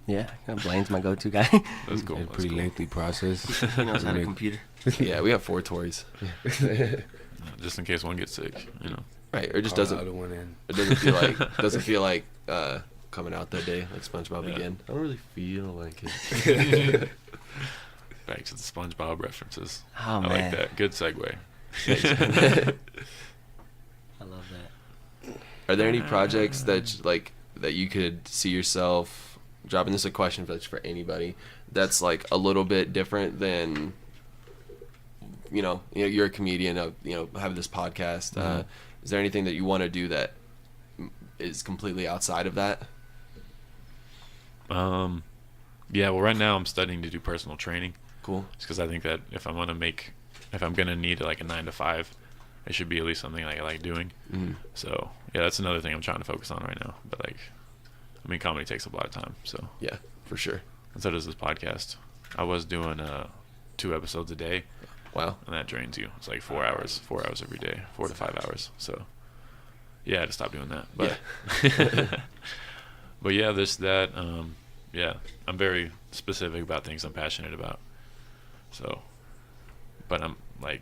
Yeah, Blaine's my go-to guy. That's cool. It's a That's pretty cool. lengthy process. He knows how to Make- computer. Yeah, we have 4 Tories. Just in case one gets sick, you know. Right, or it just Call the doesn't other one in. it doesn't feel like coming out that day like SpongeBob Yeah. again. I don't really feel like it. Back to the SpongeBob references. Oh, I man. like that. Good segue. I love that. Are there any projects that you could see yourself dropping this a question for anybody that's like a little bit different than you're a comedian of having this podcast. Is there anything that you want to do that is completely outside of that? Yeah. Well, right now I'm studying to do personal training. Cool. Just because I think that if I'm gonna need like a 9 to 5, it should be at least something I like doing. Mhm. So yeah, that's another thing I'm trying to focus on right now. But like, I mean, comedy takes up a lot of time. So Yeah, for sure. and so does this podcast. I was doing 2 episodes a day, Wow. and that drains you. It's like 4 hours every day, 4 to 5 hours. So yeah, I had to stop doing that. But but yeah, there's that. Yeah, I'm very specific about things I'm passionate about. So, but I'm like,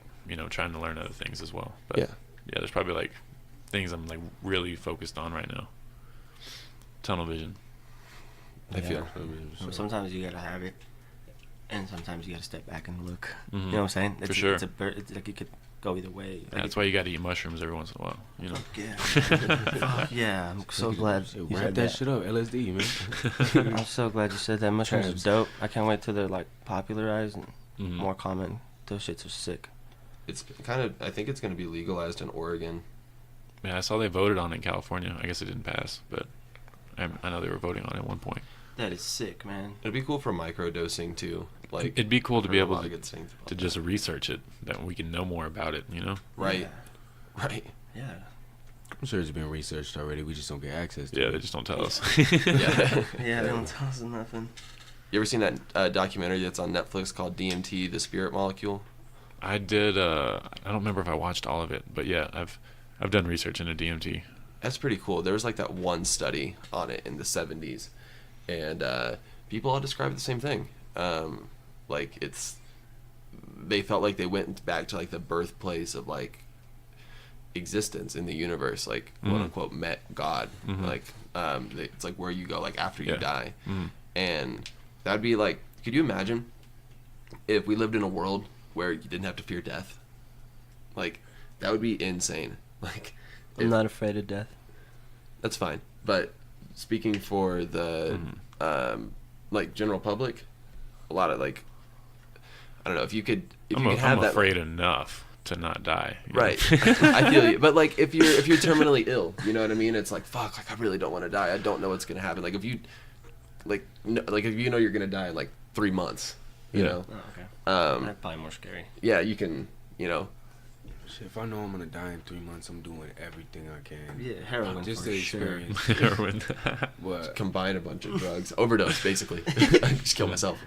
trying to learn other things as well. But Yeah. there's probably like things I'm like really focused on right now. Tunnel vision. I feel. Sometimes you gotta have it, and sometimes you gotta step back and look. Mhm. You know what I'm saying? For sure. It's like it could go either way. Like That's why you got to eat mushrooms every once in a while. Yeah. Fuck yeah, I'm so glad you Wrap said that shit up, LSD, man. I'm so glad you said that. Mushrooms are Tabs. dope. I can't wait till they're like popularized and Mhm. more common. Those shits are sick. It's I think it's going to be legalized in Oregon. Yeah, I saw they voted on it in California. I guess it didn't pass, but I know they were voting on it at one point. That is sick, man. It'd be cool for microdosing too. Like It'd be cool to heard be a able lot of to, good things about to that. just research it, that we can know more about it, Right. Yeah. Right. Yeah. I'm sure it's been researched already. We just don't get access to Yeah, it. they just don't tell us. Yeah. Yeah, they don't tell us nothing. You ever seen that documentary that's on Netflix called DMT, The Spirit Molecule? I did. I don't remember if I watched all of it, but yeah, I've done research into DMT. That's pretty cool. There was like that one study on it in the 70s, and people all described the same thing. Like they felt like they went back to like the birthplace of like existence in the universe, like quote unquote met God. Mhm. Like it's like where you go like after you Yeah. die, Mhm. and that'd be like, could you imagine if we lived in a world where you didn't have to fear death? Like that would be insane. Like I'm not afraid of death. that's fine. But speaking for the like general public, a lot of like I don't know if you could I'm have that afraid enough to not die. Right. I feel you. But like if you're terminally ill, you know what I mean? It's like fuck, like I really don't want to die. I don't know what's gonna happen. Like if you like if you know you're gonna die in like 3 months, you know. Oh, okay. That's probably more scary. Yeah, you can, you know. Shit, if I know I'm gonna die in 3 months, I'm doing everything I can. Yeah, heroin Just for the sure. experience. Heroin. But Combine a bunch of drugs, overdose basically. Just kill myself.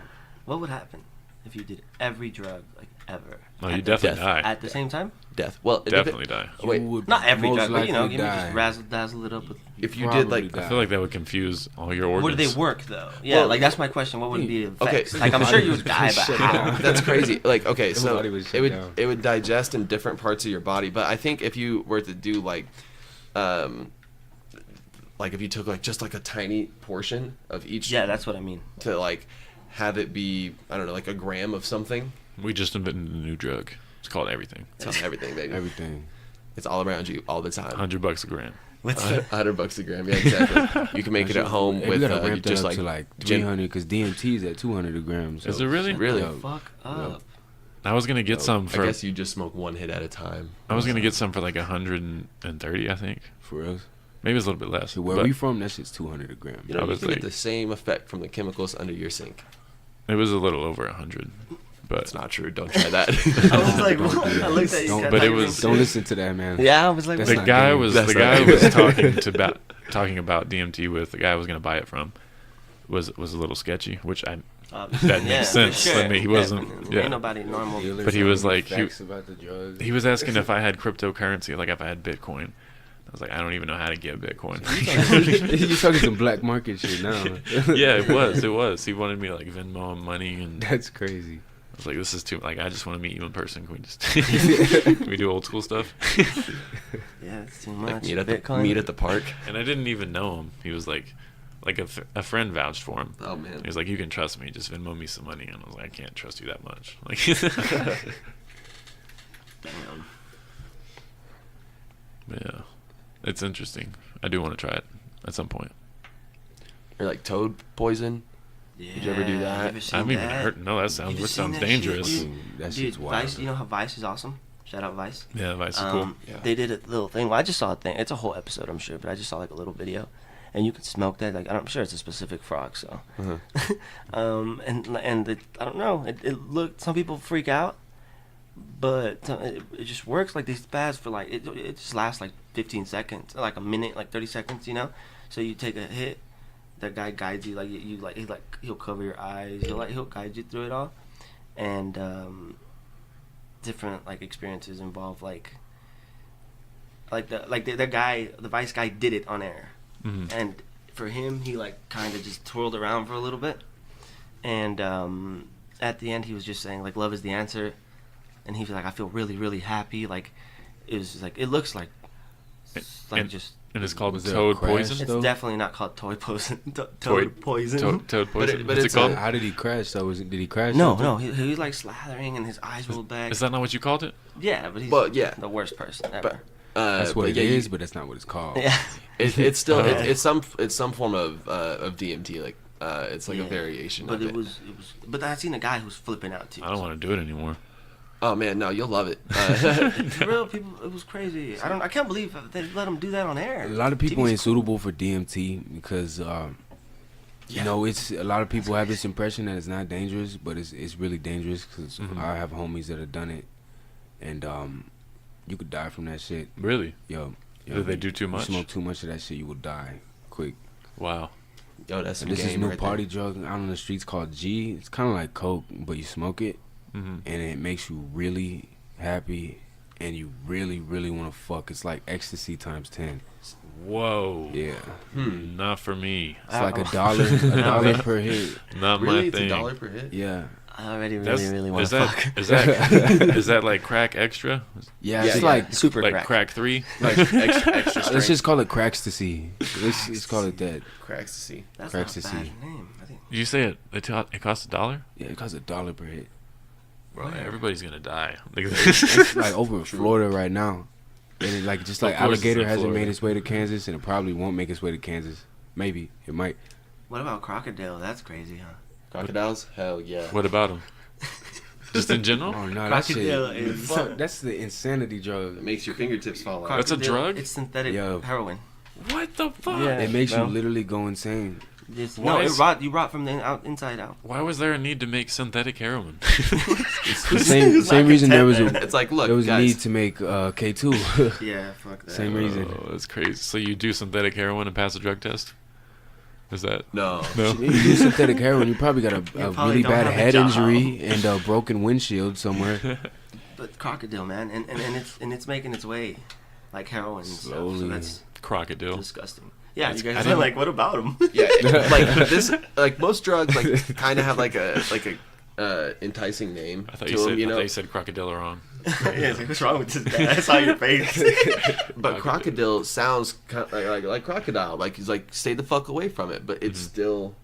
What would happen if you did every drug like ever? No, you definitely Death. die. At the same time? Death. Well, Definitely die. Oh, wait, you would Not every most drug, but you know, likely you die. just razzle dazzle it up with. if you did like Probably I feel like that would confuse all your organs. Where do they work though? Yeah, Well, like that's my question. What would be the okay, effects? Like I'm sure you would die, but Shut how? down. that's crazy. Like okay, so Everybody would shut down. it would digest in different parts of your body. But I think if you were to do like if you took like just like a tiny portion of each Yeah, that's what I mean. to like have it be I don't know like a gram of something. We just invented a new drug. It's called everything. It's on everything, baby. Everything. It's all around you all the time. $100 a gram. What's $100 a gram. Yeah, exactly. You can make it at home Hey, with we gotta ramp that just up like to like gin- 300 because DMT is at 200 a gram. So. Is it really? Really? Yo, fuck up? I was gonna get some I for. guess you just smoke one hit at a time. I was gonna get some for like 130, I think. For real. Maybe it's a little bit less. So where but we from, that shit's 200 a gram. You know, I you was can like- get the same effect from the chemicals under your sink. it was a little over 100, but It's not true. Don't try that. I was like, Don't do what? that. I looked at you. Don't- I but thought it you were was- being Don't listen to that, man. Yeah, I was like, That's the not guy game. was That's the not guy game. was talking about DMT with the guy I was gonna buy it from was a little sketchy, which I that makes sense. for I mean, he wasn't. Yeah. Ain't nobody normal. Dealers But he was telling like- me facts about the drugs. He was asking if I had cryptocurrency, like if I had Bitcoin. I was like, I don't even know how to get Bitcoin. You talking some black market shit now. Yeah, it was. He wanted me to like Venmo him money, and I That's crazy. was like, this is too. Like, I just want to meet you in person. Can we just can we do old school stuff? Yeah, it's too much. Like Bitcoin. meet at the park. And I didn't even know him. He was like a friend vouched for him. Oh man. He was like, you can trust me. Just Venmo me some money. And I was like, I can't trust you that much. Like, Damn. yeah, it's interesting. I do want to try it at some point. Or like toad poison. Yeah. Did you ever do that? You ever I seen haven't even that? heard. No, that You sounds ever which seen sounds that shit, dangerous. dude? That Dude, shit's wild. Vice, you know how Vice is awesome? Shout out Vice. Yeah, Vice is cool. Yeah. They did a little thing. Well, I just saw a thing. It's a whole episode, I'm sure, but I just saw like a little video, and you can smoke that. Like I'm sure it's a specific frog. So, Uh-huh. and I don't know. It looked. Some people freak out, but it just works. Like these pads for like it just lasts like 15 seconds, like a minute, like 30 seconds. You know. So you take a hit. That guy guides you. Like he'll cover your eyes. He'll guide you through it all, and different like experiences involve like the guy, the Vice guy did it on air, and for him he like kind of just twirled around for a little bit, and at the end he was just saying like love is the answer, and he was like I feel really really happy, like it was just, like it looks like and- just And it's called Was it a toad crash? poison. it's though? definitely not called toy poison. Toad Toad- poison. Toad poison. but What's it's it called? a- How did he crash though? Did he crash? No, something? no, he was like slathering and his eyes rolled back. Is that not what you called it? Yeah, but he's Well, yeah. the worst person ever. But That's what but it yeah, is, but that's not what it's called. Yeah. it's still Oh. it's some form of DMT. Like it's like a Yeah. variation But of it was. But I seen a guy who's flipping out too. I don't want to do it anymore. Oh man, no, you'll love it. For real, people, it was crazy. I can't believe they let him do that on air. A lot of people TV's ain't suitable for DMT because you know it's a lot of people have this impression that it's not dangerous, but it's really dangerous because I have homies that have done it, and you could die from that shit. Really? Yo, Did they do too much? You smoke too much of that shit, you will die quick. Wow. Yo, that's some This is game new right party there. drug out on the streets called G. It's kind of like coke, but you smoke it, and it makes you really happy, and you really, really want to fuck. It's like ecstasy times 10. Whoa. Yeah, Not for me. it's like $1 per hit. Not Really, my it's thing. $1 per hit. Yeah, I already That's, really want is to that fuck. is that is that like crack extra? yeah. Yeah, It's yeah. like Super Like crack. crack 3? Like extra let's strength. just call it crackstasy. Let's call it that. cracks to see. That's cracks not a to bad see. name. I think. Did you say it costs $1? Yeah, it costs $1 per hit. Bro, everybody's gonna die. It's like over in Florida right now. And it, like just like Of course it's alligator in hasn't Florida. made its way to Kansas, and it probably won't make its way to Kansas. Maybe it might. What about crocodile? That's crazy, huh? Crocodiles? Hell yeah. What about them? Just in general? Oh no, that Crocodile shit. is fun. That's the insanity drug. It makes your fingertips fall out. That's a drug? It's synthetic Yo. heroin. What the fuck? Yeah. It makes you bro. literally go insane. Why No, is- you rot from the inside out. Why was there a need to make synthetic heroin? It's the same reason there was It's like, look, there was a guys. need to make K2. Yeah, fuck that. Same reason. Oh, that's crazy. So you do synthetic heroin and pass a drug test? Is that No. no? You do synthetic heroin, you probably got a probably really don't bad have a head job. injury and a broken windshield somewhere. But crocodile, man, and it's making its way, like heroin and stuff. So Slowly. that's Crocodile. disgusting. Yeah, That's- you I guys are didn't- like, what about them? Yeah, like this, like most drugs, like kind of have like a enticing name I thought to you said them, you I know. thought you said crocodile wrong. Yeah, it's like, what's wrong with this guy? I saw your face. But crocodile sounds kind of like crocodile, like he's like stay the fuck away from it. But it's still,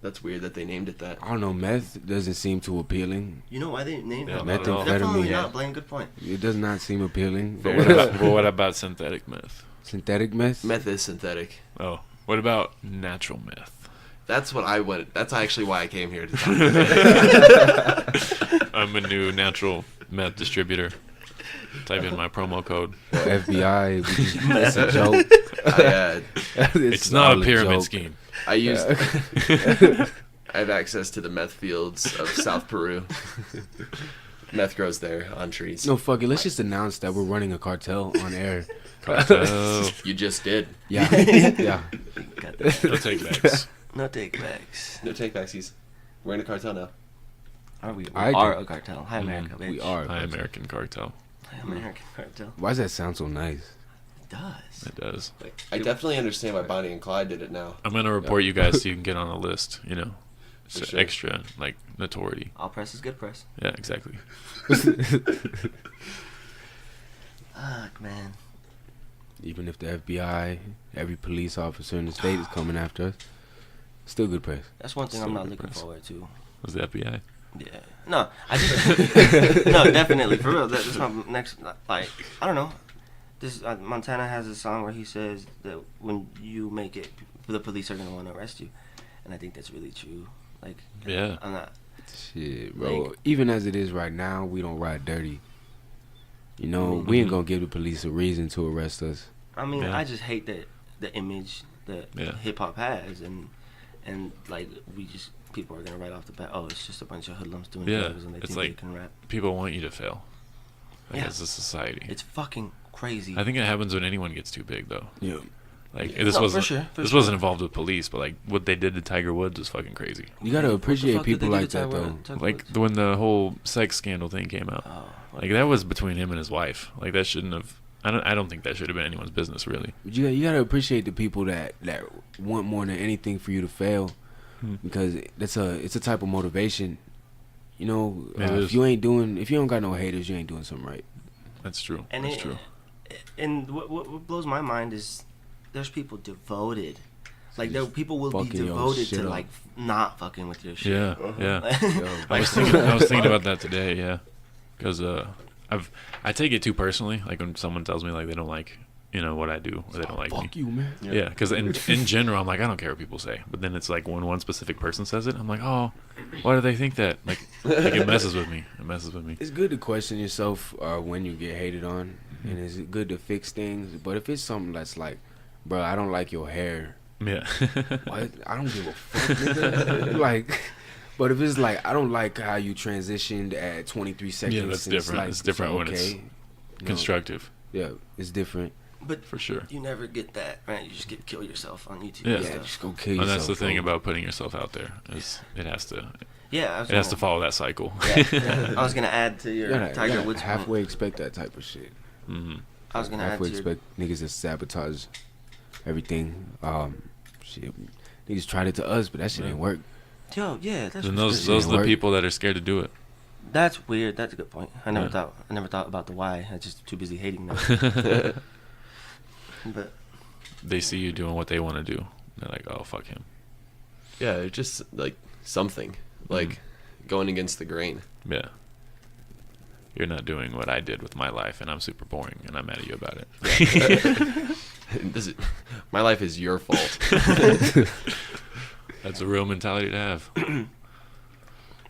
that's weird that they named it that. I don't know, meth doesn't seem too appealing. You know why they named Yeah, it? not at all. Definitely Methamphetamine. not. Blaine, good point. It does not seem appealing. But what about synthetic meth? Synthetic meth? Meth is synthetic. Oh, what about natural meth? That's what I went. That's actually why I came here to talk about it. I'm a new natural meth distributor. Type in my promo code. FBI, it's a joke. It's not a all pyramid joke. scheme. I used. I have access to the meth fields of South Peru. Meth grows there on trees. No, fuck it. Let's just announce that we're running a cartel on air. Cartel. You just did. Yeah. Yeah. Got that. No take backs. No take backs. No take backsies. We're in a cartel now. Are we? We I are do. a cartel. Hi, America, bitch. We are. Hi, American cartel. Hi, American cartel. Why does that sound so nice? It does. It does. I definitely understand why Bonnie and Clyde did it now. I'm gonna report you guys so you can get on a list. You know, For so sure. extra like notoriety. All press is good press. Yeah, exactly. Fuck, man. Even if the FBI, every police officer in the state is coming after us, still good press. That's one thing I'm Still not good looking press. forward to. Was the FBI? Yeah. No, I just no, definitely for real. That's my next. Like, I don't know. This Montana has a song where he says that when you make it, the police are gonna want to arrest you, and I think that's really true. Like, Yeah. I'm not. Shit, bro. Like- Even as it is right now, we don't ride dirty. You know, we ain't gonna give the police a reason to arrest us. I mean, Yeah. I just hate the image that Yeah. hip hop has, and like we just people are gonna write off the bat. Oh, it's just a bunch of hoodlums doing Yeah, drugs, and they it's think like- they can rap. People want you to fail. Like, Yeah. as a society. It's fucking crazy. I think it happens when anyone gets too big, though. Yeah. Like Yeah. this No, wasn't for sure, for this sure. wasn't involved with police, but like what they did to Tiger Woods was fucking crazy. You gotta appreciate What the fuck did people they do like to that, Tiger though. Woods? Tiger Like Woods? when the whole sex scandal thing came out. Oh, Like that was between him and his wife. Like that shouldn't have. I don't think that should have been anyone's business, really. But you gotta appreciate the people that want more than anything for you to fail, because it's a type of motivation. You know, It if is. you don't got no haters, you ain't doing something right. That's true. And That's true. And what blows my mind is there's people devoted. Like there people will be Fucking your devoted shit to up. like not fucking with your shit. Yeah, yeah. Yo, I was thinking about that today. Yeah, because I take it too personally. Like when someone tells me like they don't like what I do or they don't like me. fuck you, man. Yeah, because in general, I'm like, I don't care what people say. But then it's like when one specific person says it, I'm like, oh, why do they think that? Like it messes with me. It messes with me. It's good to question yourself when you get hated on, and it's good to fix things. But if it's something that's like, bro, I don't like your hair. Yeah. What? I don't give a fuck, nigga. Like, but if it's like, I don't like how you transitioned at 23 seconds. Yeah, that's and different. Like, It's different when it's you know, Constructive, Yeah, it's different. But for sure. you never get that, right? You just get kill yourself on YouTube. Yeah. and Yeah, stuff. just go kill And yourself. that's the thing bro. about putting yourself out there is it has to Yeah, follow that cycle. Yeah. I was gonna add to your You gotta Tiger Woods. halfway expect that type of shit. Hmm. I was gonna add Halfway to your. expect niggas to sabotage everything. Shit, niggas tried it to us, but that shit Yeah. ain't work. Yo, yeah, that's And what's those are the work. people that are scared to do it. That's weird. That's a good point. I never Yeah. thought about the why. I'm just too busy hating them. But They see you doing what they want to do. They're like, oh, fuck him. Yeah, it's just like something like going against the grain. Yeah. You're not doing what I did with my life, and I'm super boring, and I'm mad at you about it. My life is your fault. That's a real mentality to have.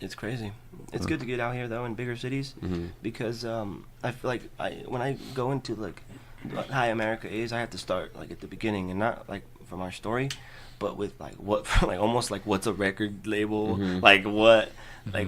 it's crazy. It's good to get out here though in bigger cities because I feel like when I go into like what High America is, I have to start like at the beginning and not like from our story, but with like what like almost like what's a record label, like what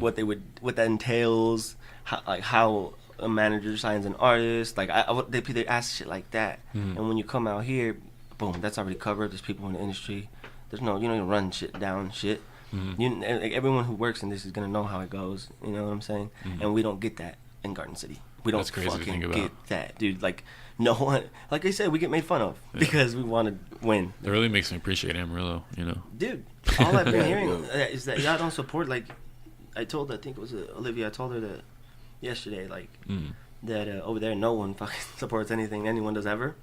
what that entails, how a manager signs an artist, like they ask shit like that, and when you come out here, boom, that's already covered. There's people in the industry. There's no, you don't even run shit down shit. Like, everyone who works in this is gonna know how it goes. You know what I'm saying? And we don't get that in Garden City. We don't fucking get that, dude. Like no one, like I said, we get made fun of because we want to win. It really makes me appreciate Amarillo. You know, dude. All I've been hearing is that y'all don't support. Like I think it was Olivia. I told her that yesterday. Like that over there, no one fucking supports anything anyone does ever.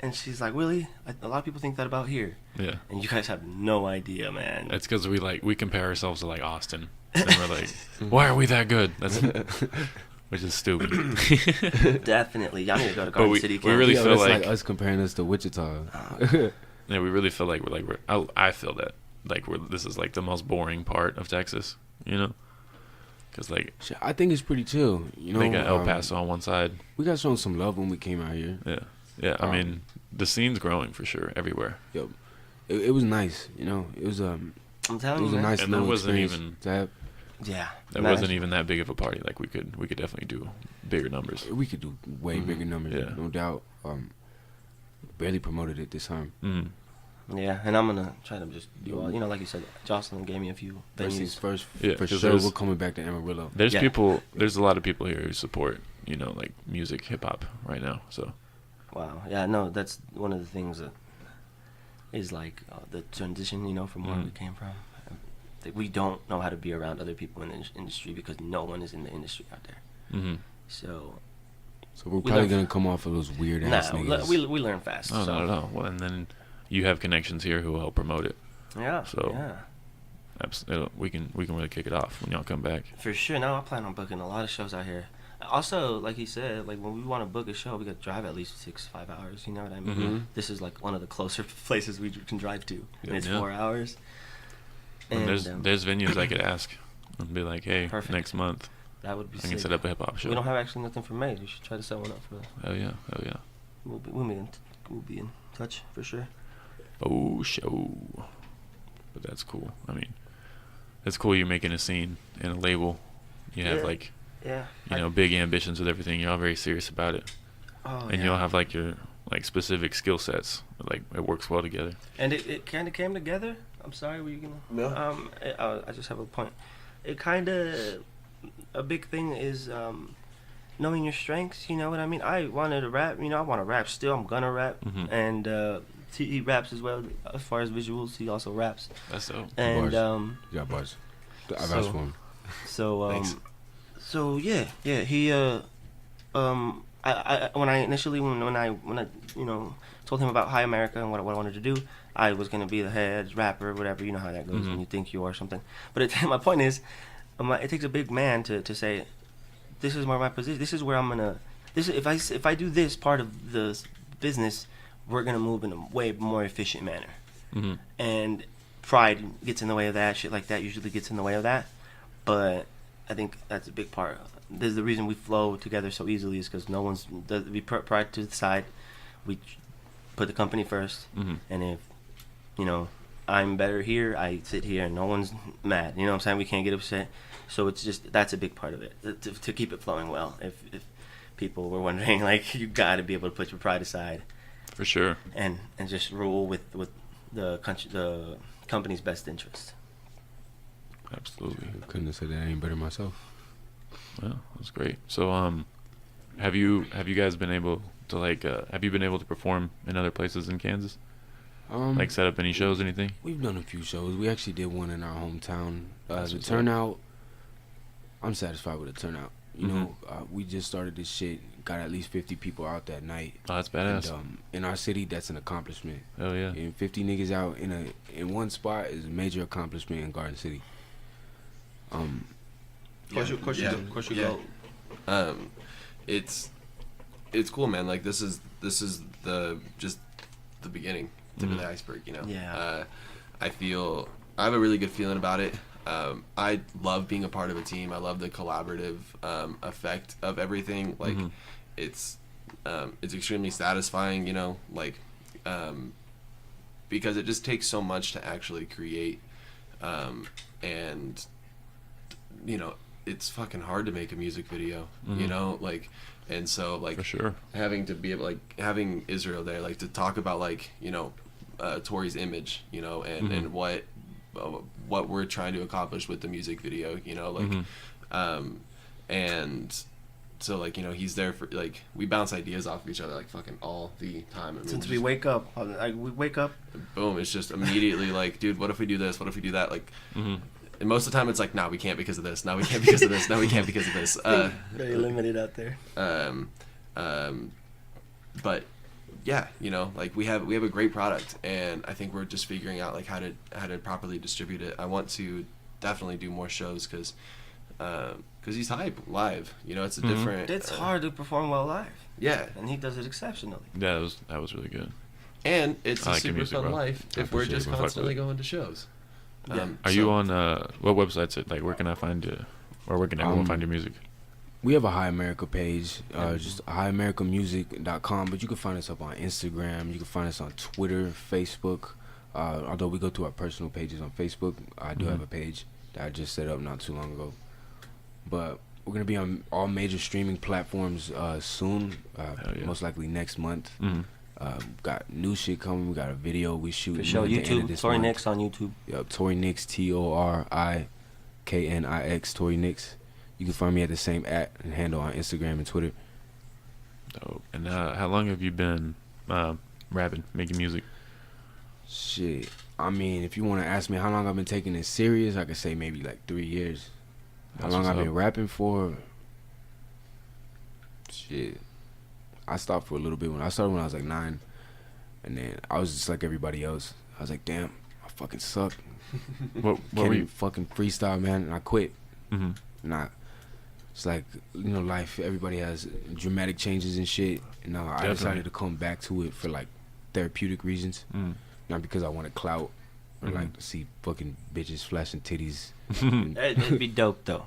And she's like, really? A lot of people think that about here. Yeah. And you guys have no idea, man. It's because we compare ourselves to like Austin, and we're like, why are we that good? That's which is stupid. Definitely, y'all need to go to Garden City. We really feel like us comparing us to Wichita. Yeah, we really feel like I feel that like this is like the most boring part of Texas, you know. Cause like I think it's pretty chill, you know. They got El Paso on one side. We got shown some love when we came out here. Yeah. I mean, the scene's growing for sure everywhere. Yep. It was nice, you know. It was I'm telling you, it was a nice and little that wasn't experience even to have. Yeah. That wasn't even that big of a party. Like we could definitely do bigger numbers. We could do way bigger numbers, no doubt. Barely promoted it this time. Yeah, and I'm gonna try to just do all. You know, like you said, Jocelyn gave me a few venues. First, for sure, we're coming back to Amarillo. There's There's a lot of people here who support, you know, like music, hip hop right now. So. Wow. Yeah. No, that's one of the things that is like the transition. You know, from where we came from. Like, we don't know how to be around other people in the industry because no one is in the industry out there. So we're probably gonna come off of those weird ass niggas. We learn fast. Oh, not at all. Well, and then you have connections here who will help promote it. Yeah. So we can really kick it off when y'all come back. For sure. No, I plan on booking a lot of shows out here. Also, like he said, like when we want to book a show, we got to drive at least 6-5 hours. You know what I mean? This is like one of the closer places we can drive to, and it's 4 hours. And there's venues I could ask and be like, hey, next month that would be I can set up a hip hop show. We don't have actually nothing for May. We should try to set one up for. Oh yeah. We'll be in touch for sure. Oh, show. But that's cool. I mean, it's cool you're making a scene and a label. You have big ambitions with everything. You're all very serious about it. Oh, and you'll have like your like specific skill sets. Like it works well together. And it kind of came together. I'm sorry, were you gonna? No. I just have a point. It kind of a big thing is knowing your strengths. You know what I mean? I wanted to rap. You know, I want to rap still. I'm gonna rap. And he raps as well. As far as visuals, he also raps. That's dope. And yeah, bars. I've asked for him. So so yeah. He I when I you know told him about High America and what I wanted to do, I was gonna be the head rapper, whatever. You know how that goes when you think you are something. But my point is, it takes a big man to say, this is where my position. This is where I'm gonna. If I do this part of the business, we're gonna move in a way more efficient manner. And pride gets in the way of that. Shit like that usually gets in the way of that. But I think that's a big part. There's the reason we flow together so easily is because we put pride to the side. We put the company first, and if you know I'm better here, I sit here and no one's mad. You know what I'm saying? We can't get upset. So it's just that's a big part of it to keep it flowing well. If people were wondering, like you got to be able to put your pride aside. For sure. And just rule with the company's best interest. Absolutely. I couldn't have said that any better myself. Well, that's great. So have you guys been able to have you been able to perform in other places in Kansas? Like set up any shows, anything? We've done a few shows. We actually did one in our hometown. The turnout, I'm satisfied with the turnout. You know, we just started this shit, got at least 50 people out that night. Oh, that's badass. And, in our city, that's an accomplishment. Oh yeah. And 50 niggas out in one spot is a major accomplishment in Garden City. Of course you go. It's cool, man. Like this is the beginning, tip of the iceberg. You know. Yeah. I have a really good feeling about it. I love being a part of a team. I love the collaborative effect of everything. Like, it's extremely satisfying, you know, like, because it just takes so much to actually create, and, you know, it's fucking hard to make a music video, you know, like, and so, like, For sure. having to be able, like, having Israel there, like, to talk about, like, you know, Tori's image, you know, and what we're trying to accomplish with the music video, you know, like, and so, like, you know, he's there for, like, we bounce ideas off of each other, like, fucking all the time. I mean, Since we wake up, boom, it's just immediately like, dude, what if we do this? What if we do that? Like, and most of the time it's like, nah, we can't because of this. Now we can't because of this. Now we can't because of this. very limited out there. But yeah, you know, like we have a great product, and I think we're just figuring out like how to properly distribute it. I want to definitely do more shows because he's hype live. You know, it's a different. It's hard to perform well live. Yeah, And he does it exceptionally. Yeah, that was really good. and it's I a like your super music, fun bro. life I if we're appreciate just it. Fuck with constantly it. going to shows. Are you on what websites? Like, where can I find you? Or where can everyone find your music? We have a High America page, just highamericamusic.com, but you can find us up on Instagram. You can find us on Twitter, Facebook. Although we go to our personal pages on Facebook, I do have a page that I just set up not too long ago. But we're going to be on all major streaming platforms soon, most likely next month. Got new shit coming. We got a video we shoot. For sure, YouTube. Tori Knix on YouTube. Yep, Tori Knix, TORIKNIX, Tori Knix. You can find me at the same handle on Instagram and Twitter. Dope. And how long have you been rapping, making music? Shit. I mean, if you want to ask me how long I've been taking it serious, I could say maybe like 3 years. How That's long what's I've been up. rapping for? Shit. I stopped for a little bit. I started when I was like 9. And then I was just like everybody else. I was like, damn, I fucking suck. What Can't were even you? fucking freestyle, man. And I quit. Mhm. And it's like, you know, life, everybody has dramatic changes and shit. And I Definitely. decided to come back to it for like therapeutic reasons. Not because I wanted clout or like to see fucking bitches flashing titties. It'd be dope though.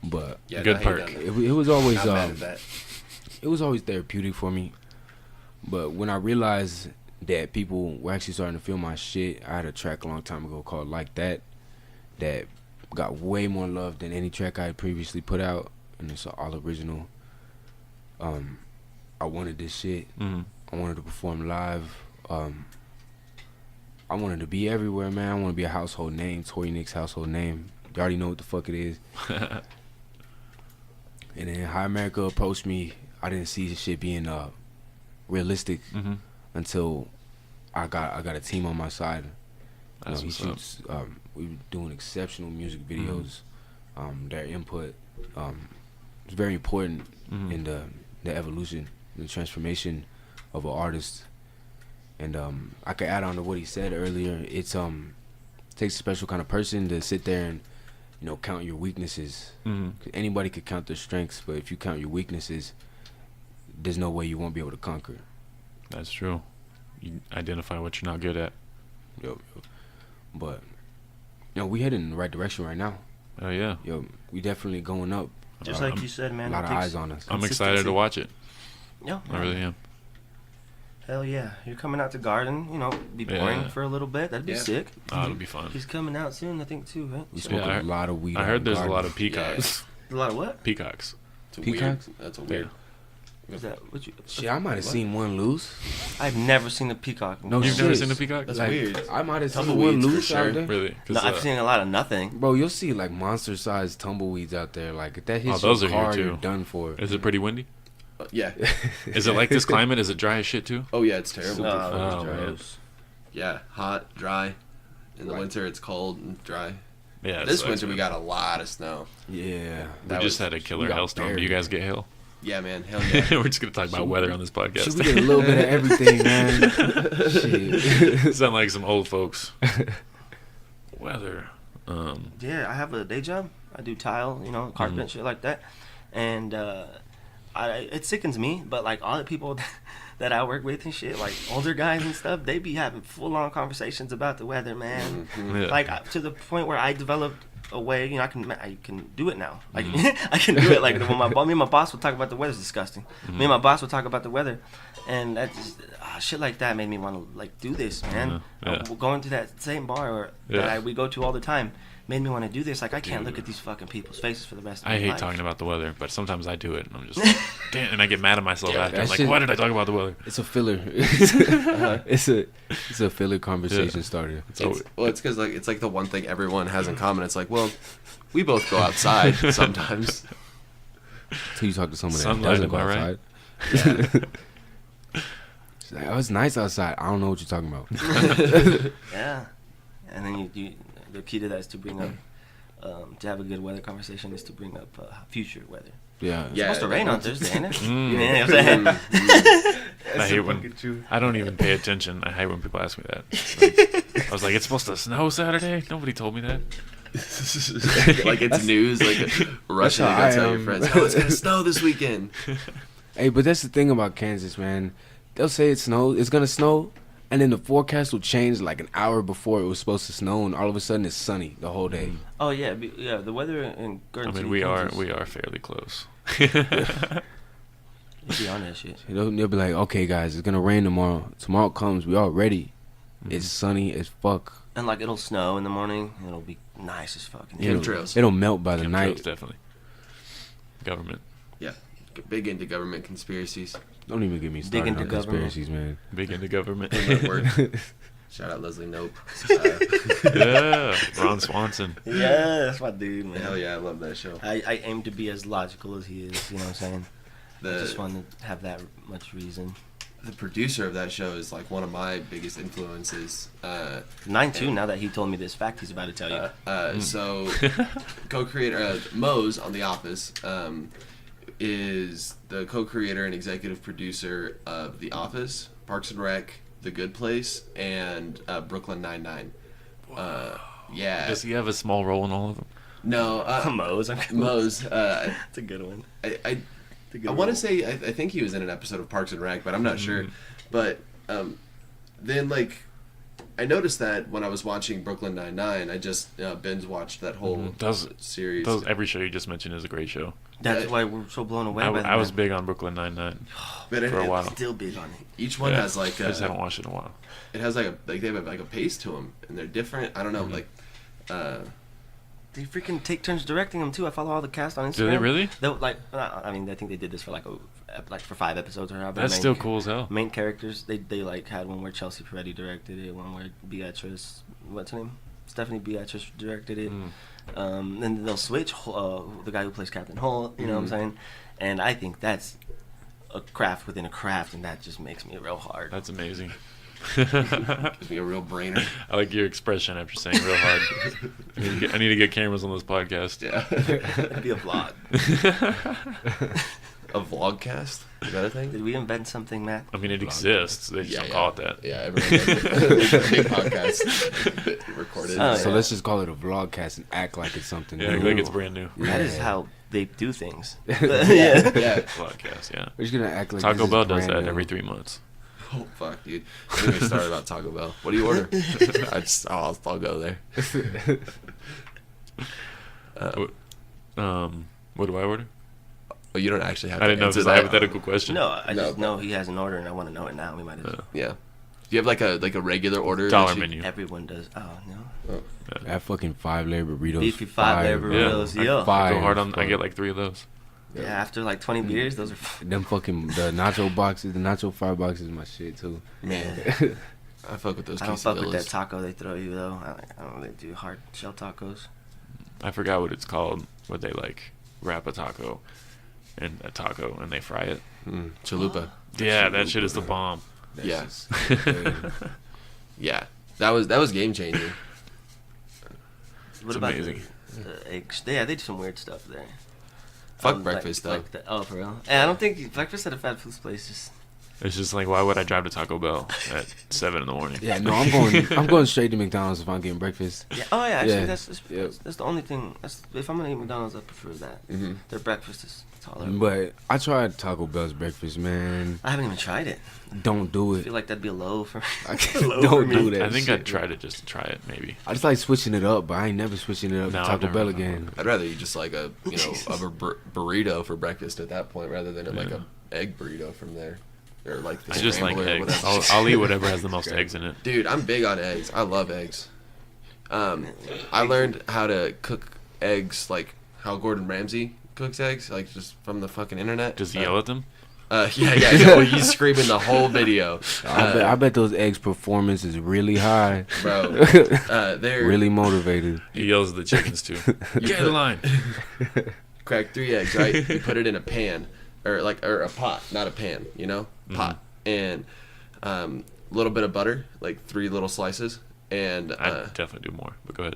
But Yeah, Good I hate perk. that. it was always Not mad at that. it was always therapeutic for me. But when I realized that people were actually starting to feel my shit, I had a track a long time ago called Like That got way more love than any track I had previously put out, and it's all original. I wanted this shit. I wanted to perform live. I wanted to be everywhere, man. I want to be a household name, Tori Knix household name. You already know what the fuck it is. And then High America approached me. I didn't see this shit being realistic until I got a team on my side. That's He what's up. shoots. We were doing exceptional music videos. Their input is very important in the evolution, the transformation of an artist. And I could add on to what he said earlier. It takes a special kind of person to sit there and, you know, count your weaknesses. 'Cause anybody could count their strengths, but if you count your weaknesses, there's no way you won't be able to conquer. That's true. You identify what you're not good at. Yo. But you know, we heading in the right direction right now. Oh yeah. Yo, we definitely going up. Just like you said, A man. lot it of takes eyes on us. I'm excited to watch it. Yeah, I really am. hell yeah. You're coming out to Garden, you know, be pouring Yeah. for a little bit. That'd be Yeah. sick. Oh, it'll be fun. He's coming out soon, I think, too, right? We So- smoke Yeah, a lot of weed. I out heard in there's a Garden. lot of peacocks. A lot of what? Peacocks. It's a Peacocks? weird. That's a weird. Is that what you? Shit, I might have what? seen one loose. I've never seen a peacock. No You've shit. never seen a peacock? That's Like, weird. I might have seen Tumbleweeds one for loose sure. out there. Really? 'Cause, No, I've seen a lot of nothing. Bro, you'll see like monster-sized tumbleweeds out there. Like if that hits those your are here, car, too. you're done for. is it pretty windy? Yeah. Is it like this climate? Is it dry as shit too? Oh yeah, it's terrible. Oh, man. gross. Yeah, hot, dry. In the Like- winter, it's cold and dry. Yeah. it This sucks, winter, we man. got a lot of snow. Yeah. We that just was- had a killer we got hailstorm. Do buried. you guys get hail? Yeah, man. Hell yeah. We're just gonna talk about weather on this podcast. Should we get a little bit of everything, man? Shit. Sound like some old folks. Weather. Yeah, I have a day job. I do tile, you know, carpet, shit like that. And it sickens me, but like all the people that I work with and shit, like older guys and stuff, they be having full on conversations about the weather, man. Yeah. Like to the point where I developed a way, I can do it now. I can do it. Like when me and my boss would talk about the weather's disgusting. Me and my boss would talk about the weather, and that just, shit like that made me want to like do this, man. Going to that same bar that we go to all the time made me want to do this. Like I can't look at these fucking people's faces for the rest of my life. I hate talking about the weather, but sometimes I do it, and I'm just damn, and I get mad at myself after. I'm like, why did I talk about the weather? It's a filler. It's a filler conversation starter. It's because like it's like the one thing everyone has in common. It's like, well, we both go outside sometimes. Until you talk to someone that Sunlight, doesn't go am I right? outside. She's like, oh, it's nice outside. I don't know what you're talking about. Yeah, and then you the key to that is to bring up to have a good weather conversation is to bring up future weather. Yeah. It's supposed to rain on Thursday, ain't it? Mm. You know what I'm saying? I hate when I don't even pay attention. I hate when people ask me that. Like, I was like, it's supposed to snow Saturday. Nobody told me that. Like it's news, like rushing to go tell your friends, oh, it's gonna snow this weekend. Hey, but that's the thing about Kansas, man. They'll say it's gonna snow, and then the forecast will change like an hour before it was supposed to snow, and all of a sudden it's sunny the whole day. Oh yeah, the weather in Garden City, we Kansas, are fairly close. you be on that shit. They'll be like, okay, guys, it's gonna rain tomorrow. Tomorrow comes, we all ready. It's sunny as fuck. And like it'll snow in the morning, and it'll be nice as fucking. Chemtrails. It'll melt by the Chemtrails, night. definitely. Government. Yeah, big into government conspiracies. Don't even get me started into on conspiracies, man. Big into government. Shout out Leslie Knope. Yeah, Ron Swanson. Yeah, that's my dude, man. Hell yeah, I love that show. I aim to be as logical as he is. You know what I'm saying? I just want to have that much reason. The producer of that show is like one of my biggest influences. Mine too. Now that he told me this fact, he's about to tell you. So, co-creator Mose on The Office is the co-creator and executive producer of The Office, Parks and Rec, The Good Place, and Brooklyn Nine-Nine. Yeah. Does he have a small role in all of them? No, Mose. Mose. That's a good one. I want to say I think he was in an episode of Parks and Rec, but I'm not sure. But then like I noticed that when I was watching Brooklyn Nine-Nine, I just binge watched that whole series. Every show you just mentioned is a great show. That's why we're so blown away by I was big on Brooklyn Nine-Nine for a while. Still big on it. Each one has like I just haven't watched it in a while. It has like they have like a pace to them, and they're different. I don't know, like. They freaking take turns directing them too. I follow all the cast on Instagram. Do they really? They'll, like, I mean, I think they did this for like for 5 episodes or however. That's still cool as hell. Main characters, they like had one where Chelsea Peretti directed it, one where Beatrice, what's her name? Stephanie Beatrice directed it. Then they'll switch the guy who plays Captain Holt. You know what I'm saying? And I think that's a craft within a craft, and that just makes me real hard. That's amazing. Gives me a real brainer. I like your expression after saying real hard. I need to get cameras on this podcast. Yeah. It'd be a vlog. A vlogcast? Is that a thing? Did we invent something, Matt? I mean, it exists. They just don't call it that. Yeah, everyone does it. Big podcast. Recorded. So let's just call it a vlogcast and act like it's something Yeah, new. like it's brand new. That is how they do things. Yeah. Podcast, yeah. We're just gonna act like Taco this Bell is does brand that new. every 3 months. Oh, fuck, dude. Don't get me started about Taco Bell. What do you order? I'll go there. What do I order? Oh, you don't actually have I to didn't know if answer it's a that. hypothetical question. No, I just okay. know he has an order, and I want to know it now. We might as well. Yeah. Do you have like a regular order? Dollar that you- menu. Everyone does. Oh, no. That fucking 5-layer burritos. Beefy 5-layer burritos. I Yo. go Fire, hard on. I fuck. get like 3 of those. Yeah, after like 20 beers, those are... Them fucking the nacho boxes, the nacho fire boxes, is my shit too. Man. I fuck with those I don't fuck with that quesadillas. taco they throw you, though. I don't really do hard shell tacos. I forgot what it's called. Where they like wrap a taco in a taco and they fry it. Chalupa. Yeah, that shit is the bomb. That's Yeah. just good. Yeah. That was game changing. What It's about amazing. the eggs? Yeah, they do some weird stuff there. Fuck breakfast, though. Oh, for real? Yeah, I don't think breakfast at a fast food place is... It's just like, why would I drive to Taco Bell at 7 in the morning? Yeah, no, I'm going straight to McDonald's if I'm getting breakfast. Yeah. Oh, yeah, actually, Yeah. that's the only thing. If I'm going to eat McDonald's, I prefer that. Their breakfast is tolerable. But I tried Taco Bell's breakfast, man. I haven't even tried it. Don't do I it. feel like that'd be a low for Don't do that. I think shit. I'd try to just try it, maybe. I just like switching it up, but I ain't never switching it up No, to I've Taco never Bell done that. again. I'd rather eat just like a burrito for breakfast at that point rather than like a egg burrito from there, or like the I just like scrambler or eggs. whatever. I'll eat whatever has the most eggs in it. Dude, I'm big on eggs. I love eggs. I learned how to cook eggs like how Gordon Ramsay cooks eggs, like just from the fucking internet. Just yell at them. Yeah. Well, he's screaming the whole video. I bet those eggs' performance is really high. Bro, they're Really motivated. He yells at the chickens too. Get in line. crack 3 eggs, right? You put it in a pan or a pot, not a pan, pot, and a little bit of butter, like 3 little slices, and I'd definitely do more, but go ahead.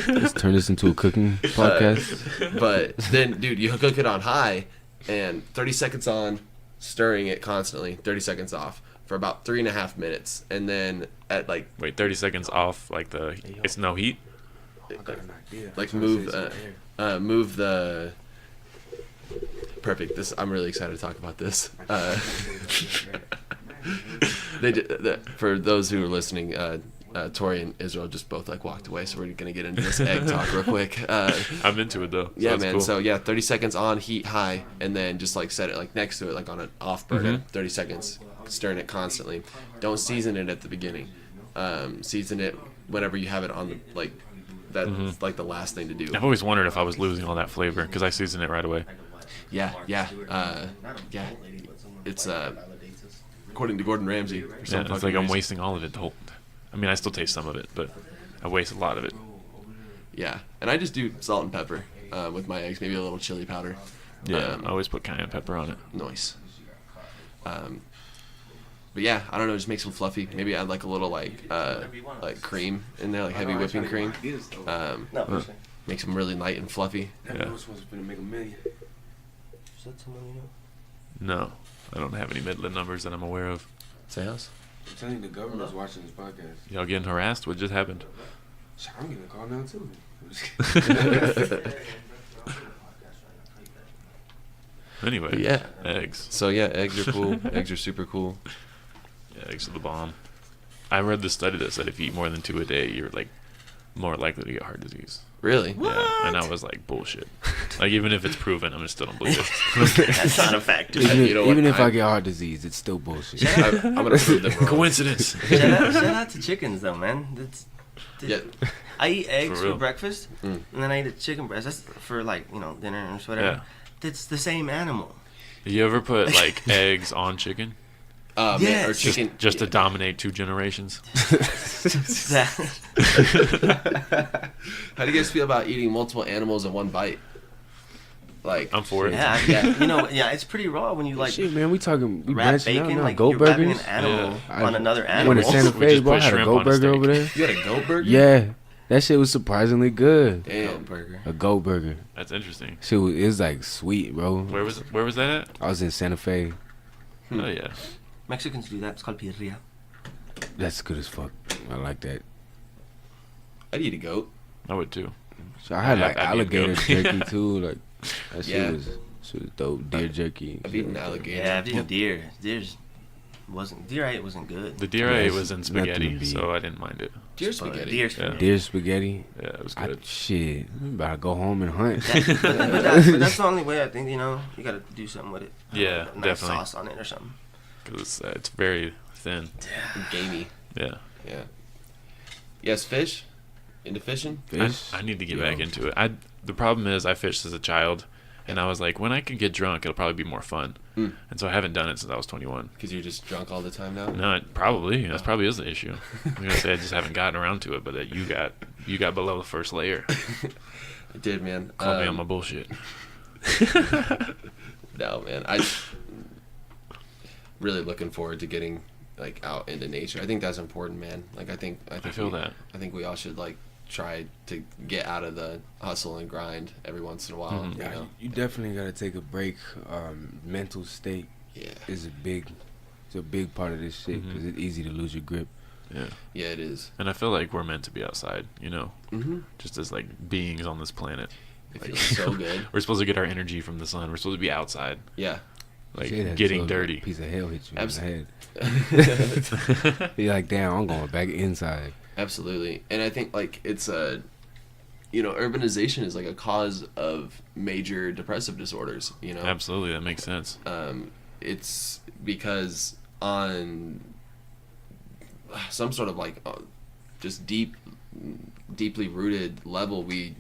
Let's turn this into a cooking podcast. but then, dude, you cook it on high, and 30 seconds on, stirring it constantly, 30 seconds off for about 3.5 minutes, and then at like Wait, 30 seconds off, like it's no heat? like move the perfect. I'm really excited to talk about this. For those who are listening, Tori and Israel just both like walked away, so we're gonna get into this egg talk real quick. I'm into it though. So Yeah, that's man. Cool. So yeah, 30 seconds on, heat high, and then just like set it like next to it, like on an off burner. 30 seconds, stirring it constantly. Don't season it at the beginning. Season it whenever you have it on the like. That's like the last thing to do. I've always wondered if I was losing all that flavor because I season it right away. Yeah. It's according to Gordon Ramsay. Or some Yeah, it's fucking like I'm reason. wasting all of it. I mean, I still taste some of it, but I waste a lot of it. Yeah, and I just do salt and pepper with my eggs, maybe a little chili powder. Yeah, I always put cayenne pepper on it. Nice. But yeah, I don't know, just makes them fluffy. Maybe add like a little like cream in there, like heavy whipping cream. No, for sure. Makes them really light and fluffy. Yeah. No, I don't have any Midland numbers that I'm aware of. Sales? I'm telling you, the government's watching this podcast. Y'all getting harassed? What just happened? I'm getting a call now too. Anyway, Yeah. eggs. So yeah, eggs are cool. Eggs are super cool. Yeah, eggs are the bomb. I read the study that said if you eat more than 2 a day, you're like more likely to get heart disease. Really? Yeah, and I was like, bullshit. Like even if it's proven, I still don't believe it. That's not a fact. Dude, you know what? Even if I get heart disease, it's still bullshit. I'm gonna prove them wrong. Coincidence. Shout out to chickens though, man. Yeah. I eat eggs For for real. breakfast, and then I eat a chicken breast. That's for like dinner or whatever. Yeah. It's the same animal. You ever put like eggs on chicken Man, or Yes. chicken. just to dominate 2 generations? How do you guys feel about eating multiple animals in one bite? Like, I'm for it. Yeah, it's pretty raw when you like Shit, man, we wrap branching out bacon, now. like Goat you're wrapping burgers. an animal Yeah. on another I animal. went to Santa We Fe, just bro. I put had a shrimp goat on a burger steak. over there. you had a goat burger? Yeah, that shit was surprisingly good. Damn. burger. A goat burger. That's interesting. Shit was, it was like sweet, bro. Where was that at? I was in Santa Fe. Oh yeah. Mexicans do that. It's called birria. That's good as fuck. I like that. I'd eat a goat. I would too. So I had Yeah, like I'd eat alligator goat. jerky too. Like that Yeah. shit was dope. Deer jerky. I've eaten alligator. Yeah, I've eaten deer. Deer I ate wasn't good. The deer I Yeah, ate it's was in nothing to spaghetti, beat. so I didn't mind it. Deer spaghetti. Deer Yeah. spaghetti. Deer spaghetti. Yeah, it was good. Shit, I'm about to go home and hunt. But that's the only way I think you gotta do something with it. Yeah, Put a nice definitely. sauce on it or something. Because it's very thin. Gamey. Yeah. Yeah. Yes, fish? Into fishing? Fish. I need to get Yeah. back into it. The problem is I fished as a child, and I was like, when I can get drunk, it'll probably be more fun. Mm. And so I haven't done it since I was 21. Because you're just drunk all the time now? No, probably. That probably is the issue. I'm gonna say I just haven't gotten around to it, but that you got below the first layer. I did, man. Call me on my bullshit. No, man. I really looking forward to getting like out into nature. I think that's important, man. Like I think I feel that. I think we all should like try to get out of the hustle and grind every once in a while. Mhm. You know? You definitely gotta take a break. Mental state Yeah. is a big part of this shit because it's easy to lose your grip. Yeah. Yeah, it is. And I feel like we're meant to be outside, Mm-hmm. just as like beings on this planet. It feels so good. We're supposed to get our energy from the sun. We're supposed to be outside, Yeah. like Shit, that getting so dirty. a piece of hell hit you Absolutely. in the head. You're like, damn, I'm going back inside. Absolutely. And I think like it's urbanization is like a cause of major depressive disorders, Absolutely, that makes sense. It's because on some sort of like just deeply rooted level, we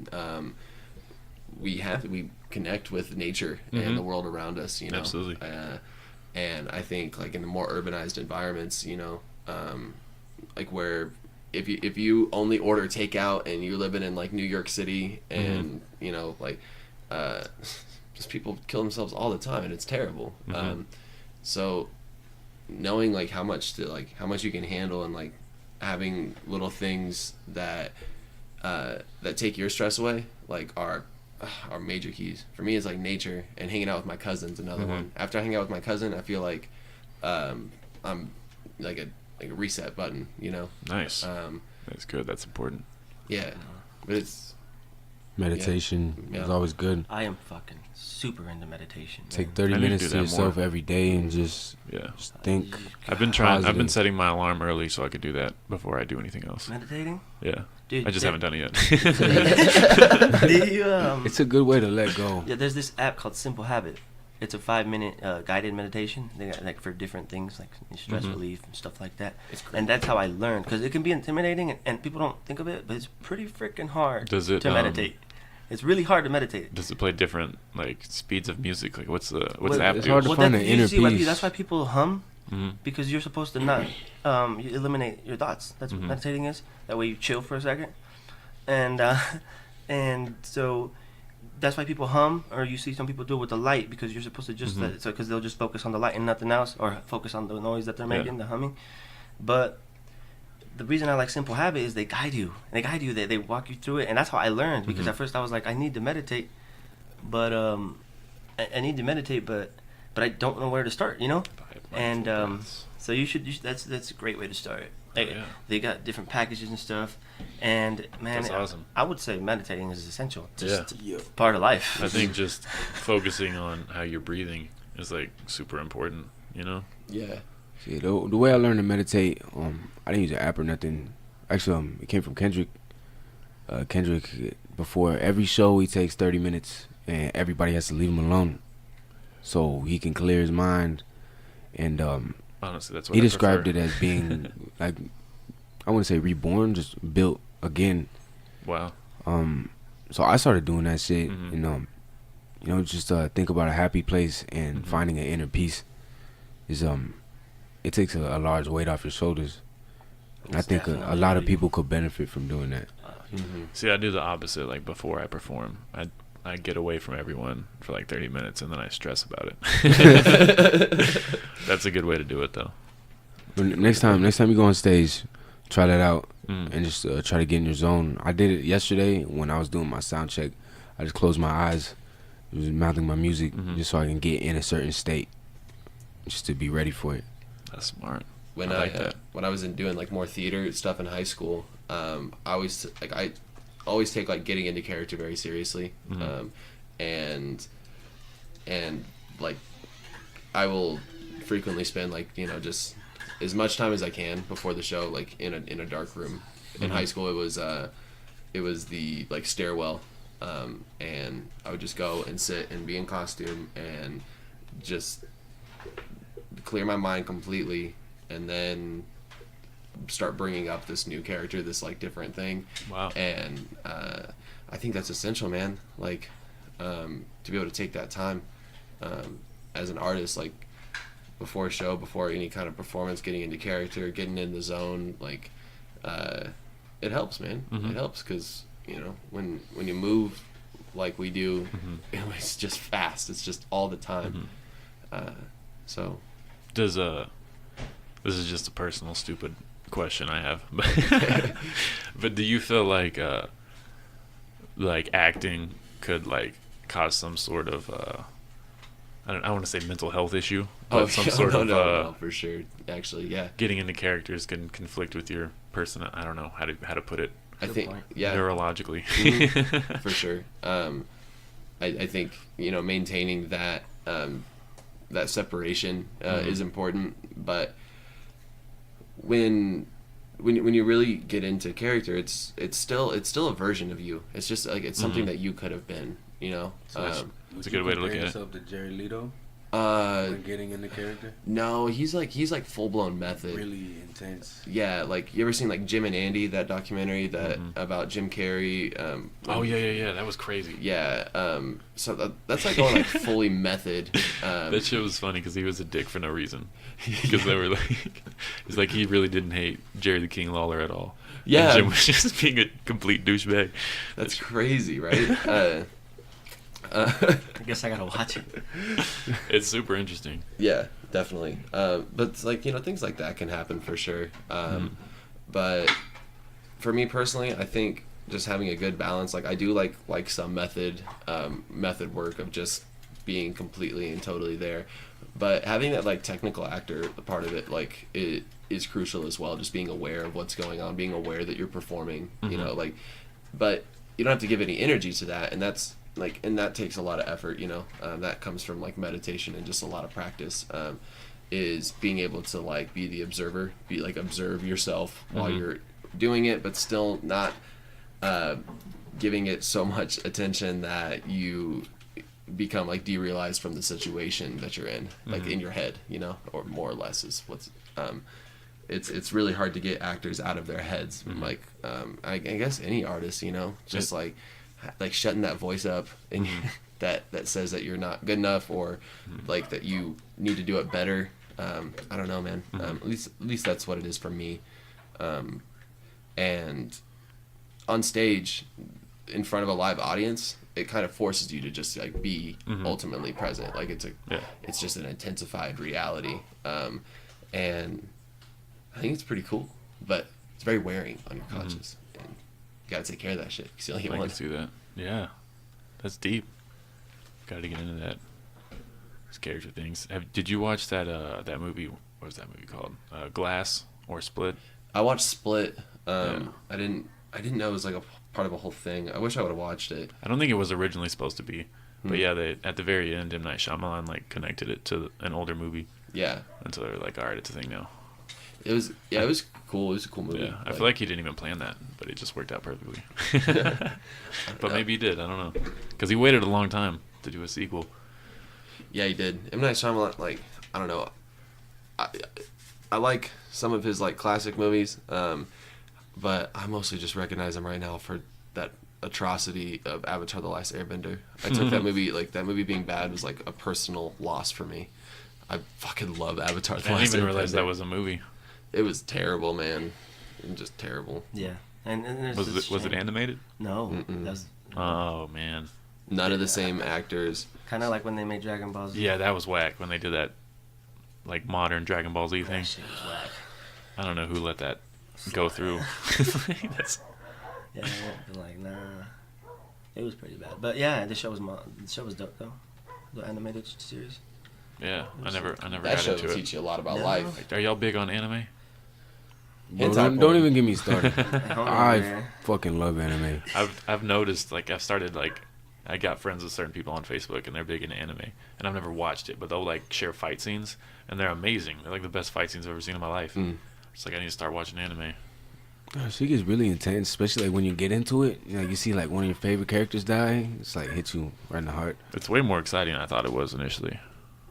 connect with nature and the world around us, Absolutely. And I think like in the more urbanized environments, like where if you only order takeout and you're living in like New York City and just people kill themselves all the time and it's terrible. So knowing like how much you can handle and like having little things that take your stress away like are major keys. For me, it's like nature and hanging out with my cousin's another one. After I hang out with my cousin, I feel like I'm like a reset button, Nice. That's good. That's important. Yeah, but it's Meditation Yeah. is always good. I am fucking super into meditation. Take man. 30 I need to minutes do to that yourself more. every day and just Yeah. think. I've been Positive. setting my alarm early so I could do that before I do anything else. Meditating? Yeah. Dude, I just haven't done it yet. Do you, It's a good way to let go. yeah, there's this app called Simple Habit. It's a 5-minute guided meditation. They got like for different things like stress relief and stuff like that. And that's how I learned because it can be intimidating and people don't think of it, but it's pretty freaking hard Does it, to meditate. It's really hard to meditate. Does it play different like speeds of music? Like what's the Well, app it's do? hard to find that- an you inner see why peace. that's why people hum Mhm. because you're supposed to not you eliminate your thoughts. That's what meditating is. That way you chill for a second, and so that's why people hum, or you see some people do it with the light because you're supposed to just because they'll just focus on the light and nothing else, or focus on the noise that they're making, the humming. But the reason I like Simple Habit is they guide you. They walk you through it, and that's how I learned. Because at first I was like, I need to meditate, but I need to meditate, but I don't know where to start, And so you should. That's a great way to start. Like, yeah. They got different packages and stuff, and man, That's awesome. I would say meditating is essential. Just Yeah. part of life. I think just focusing on how you're breathing is like super important, yeah. See, the way I learned to meditate, I didn't use an app or nothing. Actually, it came from Kendrick. Kendrick, before every show, he takes 30 minutes, and everybody has to leave him alone, so he can clear his mind. And Honestly, that's what he I described prefer. it as being like, I wouldn't say reborn, just built again. Wow. So I started doing that shit, Mhm. and just think about a happy place and finding an inner peace is it takes a large weight off your shoulders. And I It's think a definitely lot of valuable. people could benefit from doing that. See, I do the opposite. Like before I perform, I get away from everyone for like 30 minutes and then I stress about it. That's a good way to do it, though. But next time you go on stage, try that out Mm. and just try to get in your zone. I did it yesterday when I was doing my sound check. I just closed my eyes, was mouthing my music just so I can get in a certain state, just to be ready for it. That's smart. When I like that. when I was doing like more theater stuff in high school, I always take like getting into character very seriously, and like I will frequently spend like just as much time as I can before the show like in a dark room. In high school, it was the like stairwell, and I would just go and sit and be in costume and just clear my mind completely, and then start bringing up this new character, this like different thing. Wow. And I think that's essential, man. Like to be able to take that time as an artist, like before a show, before any kind of performance, getting into character, getting in the zone, like it helps, man. It helps because when you move like we do, it's just fast. It's just all the time. So Does this is just a personal stupid question I have, but do you feel like acting could like cause some sort of I don't want to say mental health issue, but some sort of no, for sure. Actually, yeah. getting into characters can conflict with your person. I don't know how to put it I Good think point. yeah, neurologically. for sure. I think maintaining that that separation is important, but when you really get into character, it's still a version of you. It's just like it's something that you could have been. That's a good way to look at it. Yourself to Jerry Leto When getting into character. No, he's like full blown method. Really intense. Yeah, like you ever seen like Jim and Andy, that documentary that about Jim Carrey? Oh yeah, that was crazy. Yeah, so that's like going like fully method. That shit was funny because he was a dick for no reason. Because they were like, it's like he really didn't hate Jerry the King Lawler at all. Yeah, and Jim was just being a complete douchebag. That's crazy, right? I guess I gotta watch it. It's super interesting. Yeah, definitely. But it's like things like that can happen for sure. But for me personally, I think just having a good balance. Like I do like some method work of just being completely and totally there. But having that like technical actor part of it, like it is crucial as well. Just being aware of what's going on, being aware that you're performing. But you don't have to give any energy to that, and that's. And that takes a lot of effort, that comes from like meditation and just a lot of practice, is being able to like be the observer, observe yourself while you're doing it, but still not giving it so much attention that you become like derealized from the situation that you're in, like in your head, or more or less is what's, it's really hard to get actors out of their heads. I guess any artist, just like shutting that voice up and that says that you're not good enough, or like that you need to do it better. I don't know, man. At least that's what it is for me. And on stage, in front of a live audience, it kind of forces you to just like be ultimately present. Like it's just an intensified reality. And I think it's pretty cool, but it's very wearing on your conscience. You gotta take care of that shit. You only get I one. can see that. Yeah, that's deep. Got to get into that. Those character things. Did you watch that that movie? What was that movie called? Glass or Split? I watched Split. Yeah. I didn't know it was like a part of a whole thing. I wish I would have watched it. I don't think it was originally supposed to be, but yeah, they at the very end, M. Night Shyamalan like connected it to an older movie. Yeah. And so they're like, all right, it's a thing now. It was cool. It was a cool movie. Yeah, I feel like he didn't even plan that, but it just worked out perfectly. But maybe he did. I don't know, because he waited a long time to do a sequel. Yeah, he did. M. Night Shyamalan, like, I don't know. I like some of his like classic movies, but I mostly just recognize him right now for that atrocity of Avatar: The Last Airbender. I took that movie, like that movie being bad was like a personal loss for me. I fucking love Avatar: The Last Airbender. I didn't even realize that was a movie. It was terrible, man. Just terrible. Yeah, and there's was it animated? No, that's Oh man, none of the same actors. kind of like when they made Dragon Ball Z. yeah, that was whack when they did that, like modern Dragon Ball Z That thing. shit was whack. I don't know who let that go through. That's, Yeah, like nah, it was pretty bad. But yeah, the show was dope though. The animated series. yeah, I never That got show into will it. teach you a lot about No. life. Like, are y'all big on anime? Bro, Hentai don't porn. even get me started. I man. fucking love anime. I've noticed, like, I've started, like, I got friends with certain people on Facebook and they're big into anime, and I've never watched it, but they'll like share fight scenes and they're amazing. They're like the best fight scenes I've ever seen in my life. It's like I need to start watching anime. She gets really intense, especially like when you get into it. You see like one of your favorite characters die. It's like hits you right in the heart. It's way more exciting than I thought it was initially.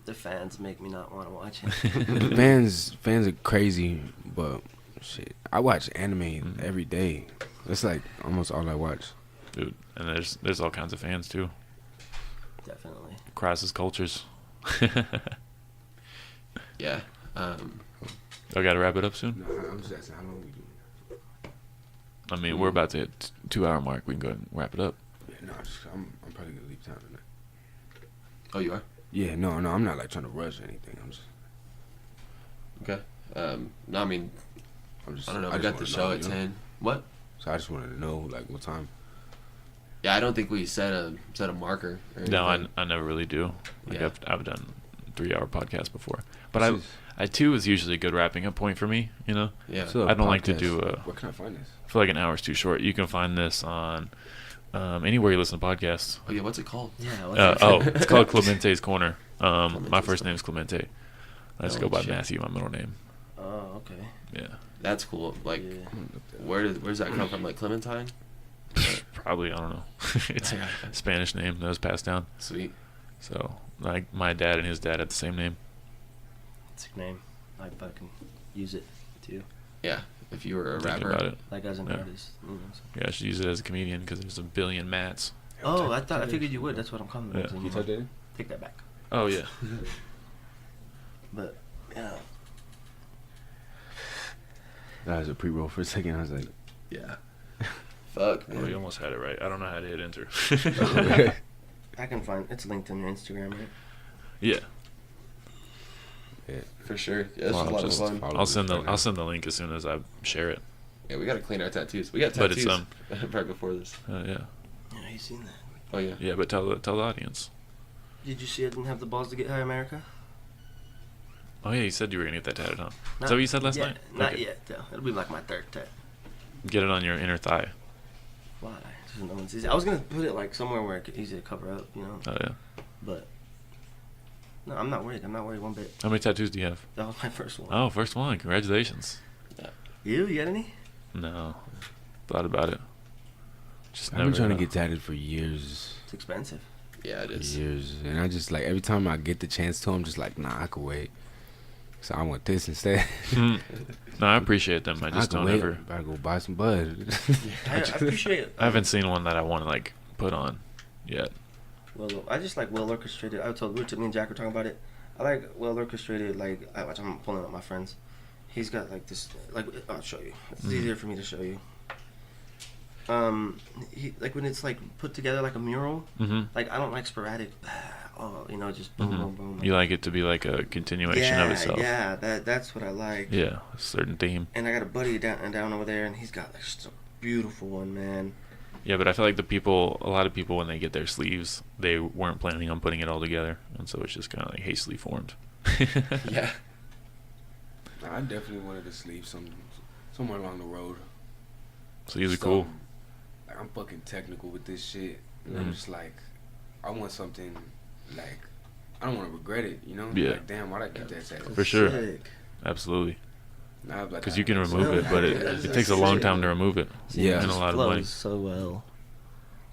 The fans make me not want to watch it. The fans are crazy, but shit, I watch anime every day. That's like almost all I watch. Dude, and there's all kinds of fans too. Definitely. Crosses cultures. Yeah. I gotta wrap it up soon. No, I'm just asking how long we do. I mean, we're about to hit 2 hour mark. We can go ahead and wrap it up. Yeah, no, I'm probably gonna leave town tonight. Oh, you are? Yeah, no, I'm not like trying to rush anything. I'm just Okay. No, I mean, I don't know. I just got the wanna show know, at you know? 10. What? So I just wanted to know like what time. Yeah, I don't think we set a marker. Or No, anything. I never really do. Like Yeah. I've done 3 hour podcasts before, but This is- I 2 is usually a good wrapping up point for me. You know, Yeah. So I don't like to podcast. do Where can I find this? I feel like an hour is too short. You can find this on Anywhere you listen to podcasts. Oh yeah, what's it called? Yeah. It's called Clemente's Corner. My first name is Clemente. I just Oh, go by shit. Matthew, my middle name. Oh, okay. Yeah. That's cool. Like, Yeah. where's that come from? Like Clementine? Probably, I don't know. It's a Spanish name that was passed down. Sweet. So, like, my dad and his dad had the same name. Sick name. I fucking use it too. Yeah. If you were a Thinking rapper. about it. Like as an Yeah. artist. You know, so. Yeah, I should use it as a comedian because there's a billion Matts. Oh, I figured you would. That's what I'm complimenting Yeah. you. You typed that in? Take that back. Oh, yeah. But yeah. That was a pre-roll for a second. I was like, Yeah. Fuck, Oh, you man. almost had it right. I don't know how to hit enter. I can find it's linked in your Instagram, right? Yeah. For sure. Yeah, it's Well, just a lot just- of fun. follow I'll us send the right now. I'll send the link as soon as I share it. Yeah, we gotta clean our tattoos. We got But tattoos it's, right before this. Yeah. Yeah, you seen that? Oh yeah. Yeah, but tell the audience. Did you see I didn't have the balls to get High America? Oh yeah, you said you were gonna get that tatted, huh? Is Not that what you said last yet, night? Not Okay. yet, though. It'll be like my third tat. Get it on your inner thigh. Why? Just no one's easy. I was gonna put it like somewhere where it could easy to cover up, you know. Oh yeah. But no, I'm not worried. I'm not worried one bit. How many tattoos do you have? That was my first one. Oh, first one. Congratulations. You got any? No, thought about it. Just I've never. been trying to get tatted for years. It's expensive. Yeah, it is. Years. And I just like, every time I get the chance to, I'm just like, nah, I could wait. So I want this instead. No, I appreciate them. I just could don't wait. ever. I go buy some bud. I appreciate it. I haven't seen one that I want to like put on yet. Well, I just like well orchestrated. I told me and Jack were talking about it. I like well orchestrated. Like I'm pulling up my friends. He's got like this. Like I'll show you. It's easier for me to show you. He like when it's like put together like a mural. Mm-hmm. Like I don't like sporadic. Oh, you know, just boom, boom, boom. You like it to be like a continuation of itself. Yeah, that's what I like. Yeah, a certain theme. And I got a buddy down over there, and he's got like just a beautiful one, man. Yeah, but I feel like a lot of people when they get their sleeves, they weren't planning on putting it all together, and so it's just kind of like hastily formed. Yeah. I definitely wanted to sleep somewhere along the road. So these are cool. Like, I'm fucking technical with this shit. And I'm just like, I want something like, I don't want to regret it, you know? Yeah. Like, damn, why'd I get that tattoo? For sure. Sick. Absolutely. Nah, but Because I- you can it's remove not it, but bad. it takes a long time to remove it. Yeah. And a lot of money. Flows so well.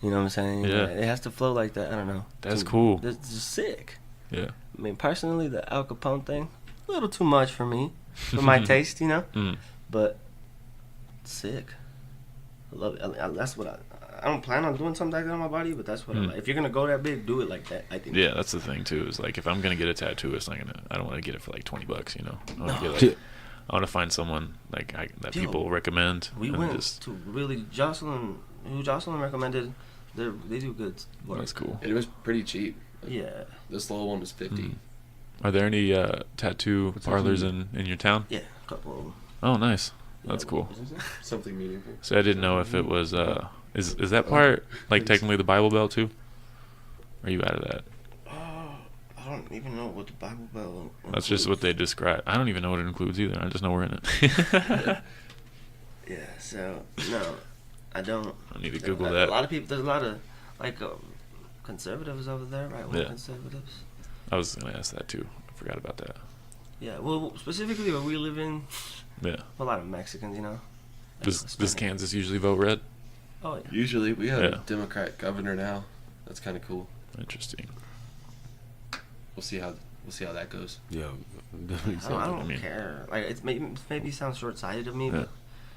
You know what I'm saying? Yeah. It has to flow like that. I don't know. That's cool. It's just sick. Yeah. I mean, personally, the Al Capone thing, a little too much for me, for my taste, you know. Mm. But sick. I love it. That's what I don't plan on doing something like that on my body, but that's what I like. If you're gonna go that big, do it like that. I think. Yeah, that's the thing too. Is like if I'm gonna get a tattoo, it's not gonna. I don't want to get it for like $20. You know. I want to No. get like. I want to find someone like that Yo, people recommend. We and went just, to really Jocelyn, who Jocelyn recommended. They do good work. That's cool. It was pretty cheap. Yeah. This little one was 50. Mm. Are there any tattoo What's parlors that? in your town? Yeah. A couple of them. Oh, nice. That's Yeah, cool. Something meaningful. So I didn't know if it was is that part like technically the Bible Belt too? Are you out of that? I don't even know what the Bible Belt. That's just what they describe. I don't even know what it includes either. I just know we're in it. Yeah. So no, I don't. I need to Google A that. lot of people. There's a lot of like conservatives over there, right? Yeah. Conservatives. I was gonna ask that too. I forgot about that. Yeah. Well, specifically where we live in, Yeah. a lot of Mexicans, you know. Does Hispanic. Kansas usually vote red? Oh yeah. Usually, we have Yeah. a Democrat governor now. That's kind of cool. Interesting. We'll see how that goes. Yeah, definitely I so. don't mean- care. Like it maybe sounds short sighted of me, Yeah. but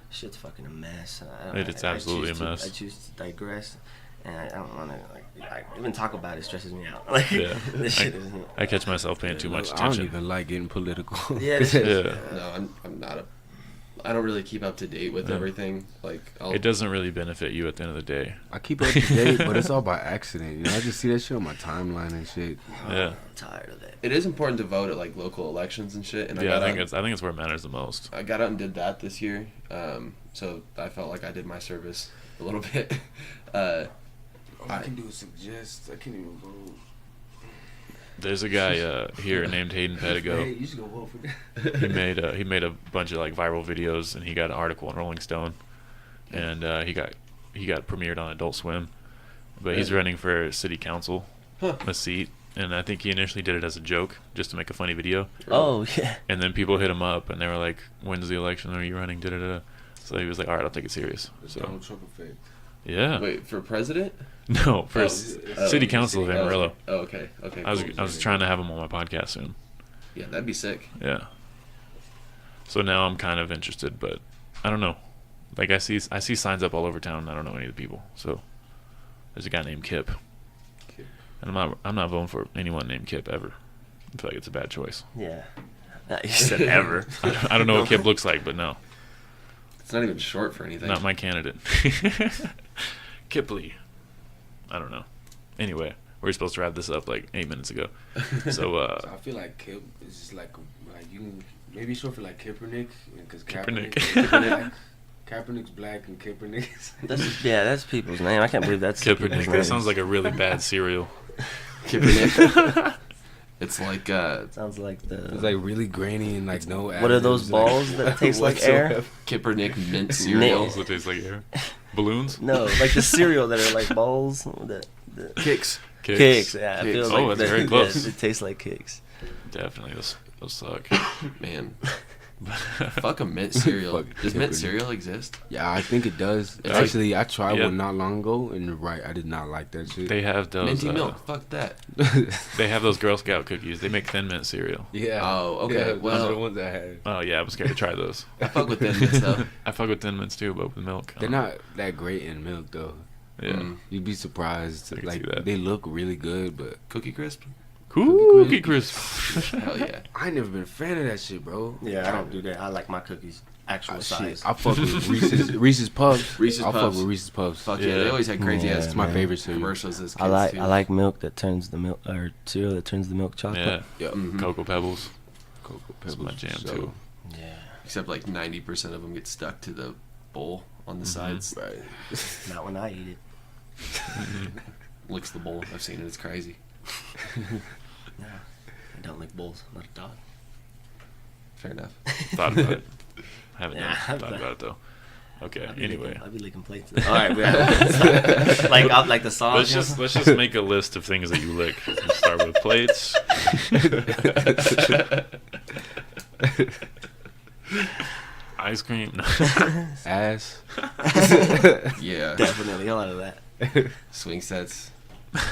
shit's fucking a mess. It's absolutely choose a mess. I choose to digress, and I don't want to like even talk about it stresses me out. Like Yeah. this shit is. I catch myself paying too much I don't attention. even like getting political. Yeah. This shit, Yeah. No, I'm not I don't really keep up to date with Yeah. everything. Like, It doesn't really benefit you at the end of the day. I keep up to date, but it's all by accident. You know, I just see that shit on my timeline and shit. Yeah. I'm tired of that. It is important to vote at like local elections and shit. And Yeah, I I think it's where it matters the most. I got out and did that this year. So I felt like I did my service a little bit. All I can do is suggest. I can't even vote. There's a guy here named Hayden Hey, Pedigo. you should go vote for that. He made a bunch of like viral videos, and he got an article in Rolling Stone, and he got premiered on Adult Swim. but he's running for city council, Huh. a seat. And I think he initially did it as a joke, just to make a funny video. Oh yeah. And then people hit him up, and they were like, "When's the election? Are you running?" Da da da. So he was like, "All right, I'll take it serious." The So Donald Trump effect. yeah, Wait, for president? no, for Oh, city council of Amarillo. Oh, okay. Okay. I was cool. trying to have him on my podcast soon. Yeah, that'd be sick. Yeah. So now I'm kind of interested, but I don't know. Like I see signs up all over town. And I don't know any of the people. So there's a guy named Kip, and I'm not voting for anyone named Kip ever. I feel like it's a bad choice. Yeah. You said ever. I don't know what Kip looks like, but no, It's not even short for anything. not my candidate. Kipley. I don't know. Anyway, we were supposed to wrap this up like 8 minutes ago. So So I feel like Kip is just like you can maybe short for like Kaepernick because Kaepernick. Kaepernick's black and Kaepernick. That's people's name. I can't believe that's people's Kaepernick. name. That sounds like a really bad cereal. Kaepernick. It's like Sounds like the. It's like really grainy and like no. What are those additives, like, balls that taste like air? Kaepernick mint cereal. Balls that taste like air. Balloons. No, like the cereal that are like balls. The Kicks. kicks. Yeah, I Kicks. feel Oh, like that's very close. Yeah, it tastes like kicks. Definitely, those suck. Man. Fuck a mint cereal. Fuck Does mint Kaepernick. cereal exist? Yeah, I think it does. It's like- Actually, I tried Yeah. one not long ago, and I did not like that shit. They have those. Minty milk. Fuck that. They have those Girl Scout cookies. They make Thin Mint cereal. Yeah. Oh, okay, Yeah, those well- are the ones I had. Oh yeah, I was scared to try those. I fuck with thin mints though. I fuck with Thin Mints too, but with milk. They're not that great in milk though. Yeah. Mm. You'd be surprised. I can Like see that. they look really good, but Cookie crisp. Cookie crisp. Hell yeah. I ain't never been a fan of that shit, bro. Yeah, I don't do that. I like my cookies actual size. I fuck with Reese's Puffs. Reese's I fuck Puffs. with Reese's Puffs. Fuck yeah. Yeah. They always had crazy Yeah, ass It's my man. favorite cereal. commercials as kids I like too. I like milk that turns the milk or cereal that turns the milk chocolate. Yeah. Yeah. Mhm. Cocoa Pebbles. Cocoa That's Pebbles. my jam so- too. Yeah. Except like 90% of them get stuck to the bowl on the sides. Right. Not when I eat it. Licks the bowl. I've seen it. It's crazy. No, I don't like bowls. I'm not a dog. Fair enough. Thought about it. I haven't Yeah, thought about it though. Okay. Anyway, I'll be licking plates. All right, like the song. let's just make a list of things that you lick. We'll start with plates. Ice cream. Ass. Yeah. Definitely a lot of that. Swing sets.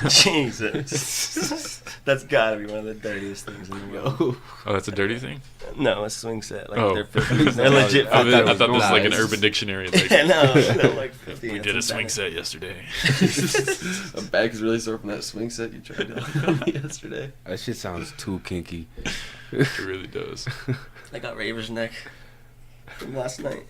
Jesus, that's gotta be one of the dirtiest things in the world. Oh, that's a dirty thing. No, a swing set. Like Oh. they're 50. They're legit. I 50. thought this was like an Nice. Urban Dictionary. Like, no, like 50. we That's did a insane. swing set yesterday. My back is really sore from that swing set you tried to on me yesterday. That shit sounds too kinky. It really does. I got Raver's neck from last night.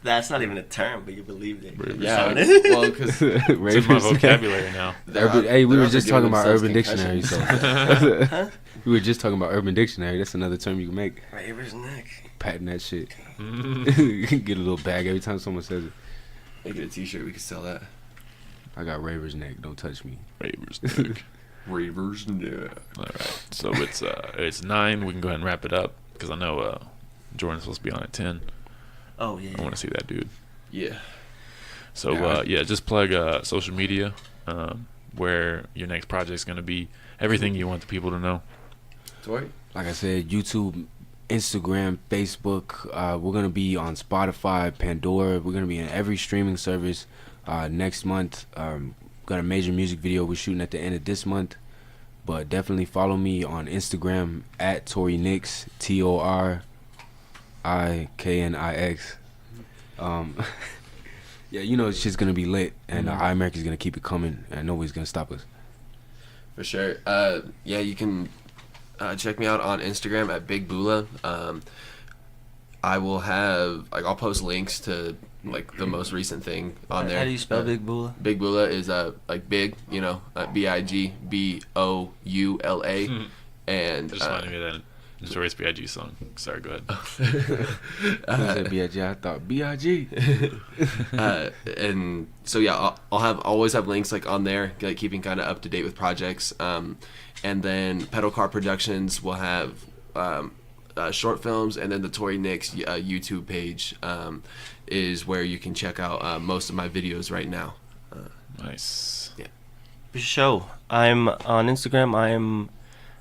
That's not even a term, but you believed it. Raver's Yeah. neck. Well, because It's in my Ravens. vocabulary now. Hey, we were just talking about Urban Dictionary. So. Huh? We were just talking about Urban Dictionary. That's another term you can make. Raver's neck. Patent that shit. Mm. You can get a little bag every time someone says it. Make it a t-shirt. We could sell that. I got Raver's neck. Don't touch me. Raver's neck. Reavers. Yeah. All right. So it's 9. We can go ahead and wrap it up because I know Jordan's supposed to be on at 10. Oh yeah. I want to see that dude. Yeah. So just plug social media, where your next project's gonna be. Everything you want the people to know. Tori? Like I said, YouTube, Instagram, Facebook. We're gonna be on Spotify, Pandora. We're gonna be in every streaming service next month. Got a major music video we're shooting at the end of this month. But definitely follow me on Instagram at Tori Knix, TORIKNIX. Yeah, you know it's just gonna be lit, and iAmerica's gonna keep it coming, and nobody's gonna stop us. For sure. Yeah, you can check me out on Instagram at Big Bula. I will have I'll post links to like the most recent thing on there. How do you spell Big Bula? Big Bula is like big, BIGBOULA, and Just reminded me of that Notorious B.I.G. song. Sorry, go ahead. I said B.I.G. I thought B.I.G. and so yeah, I'll always have links like on there, like keeping kind of up to date with projects. And then Pedal Car Productions will have short films, and then the Tori Knix YouTube page is where you can check out most of my videos right now. Nice. Yeah. For sure. I'm on Instagram. I'm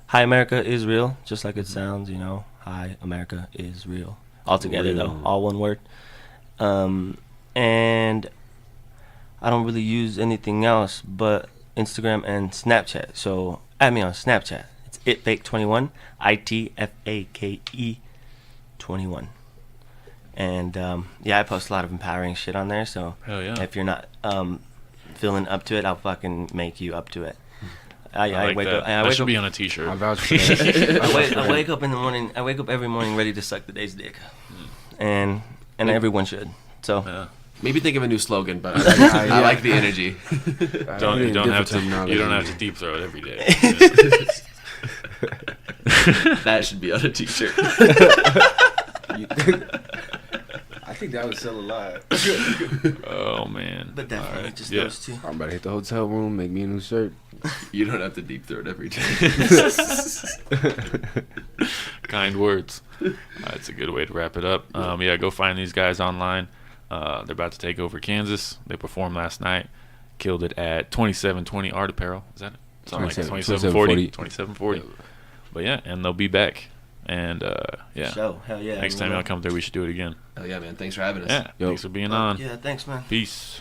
Hi America is real, just like it sounds. You know, Hi America is real. All together though, all one word. And I don't really use anything else but Instagram and Snapchat. So add me on Snapchat. It's itfake21, ITFAKE 21. And yeah, I post a lot of empowering shit on there. So Hell yeah. if you're not feeling up to it, I'll fucking make you up to it. I like wake that. up. I That wake should up. be on a T-shirt. I vouch for that. I wake up in the morning. I wake up every morning ready to suck the day's dick, and everyone should. So Yeah. Maybe think of a new slogan, but Yeah. I like the energy. You don't have to. terminology. You don't have to deep throat every day. That should be on a T-shirt. I think that would sell a lot. Oh man. but definitely Alright. just Yeah. those two. I'm about to hit the hotel room, make me a new shirt. You don't have to deep throat every day. Kind words. That's a good way to wrap it up. Yeah, go find these guys online. They're about to take over Kansas. They performed last night. Killed it at 2720 Art Apparel. Is that it? Something like 2740. 2740. But yeah, and they'll be back. And yeah. So hell yeah. Next time y'all come there, we should do it again. Oh yeah, man. Thanks for having us. Yeah. Yo. Thanks for being on. Yeah, thanks, man. Peace.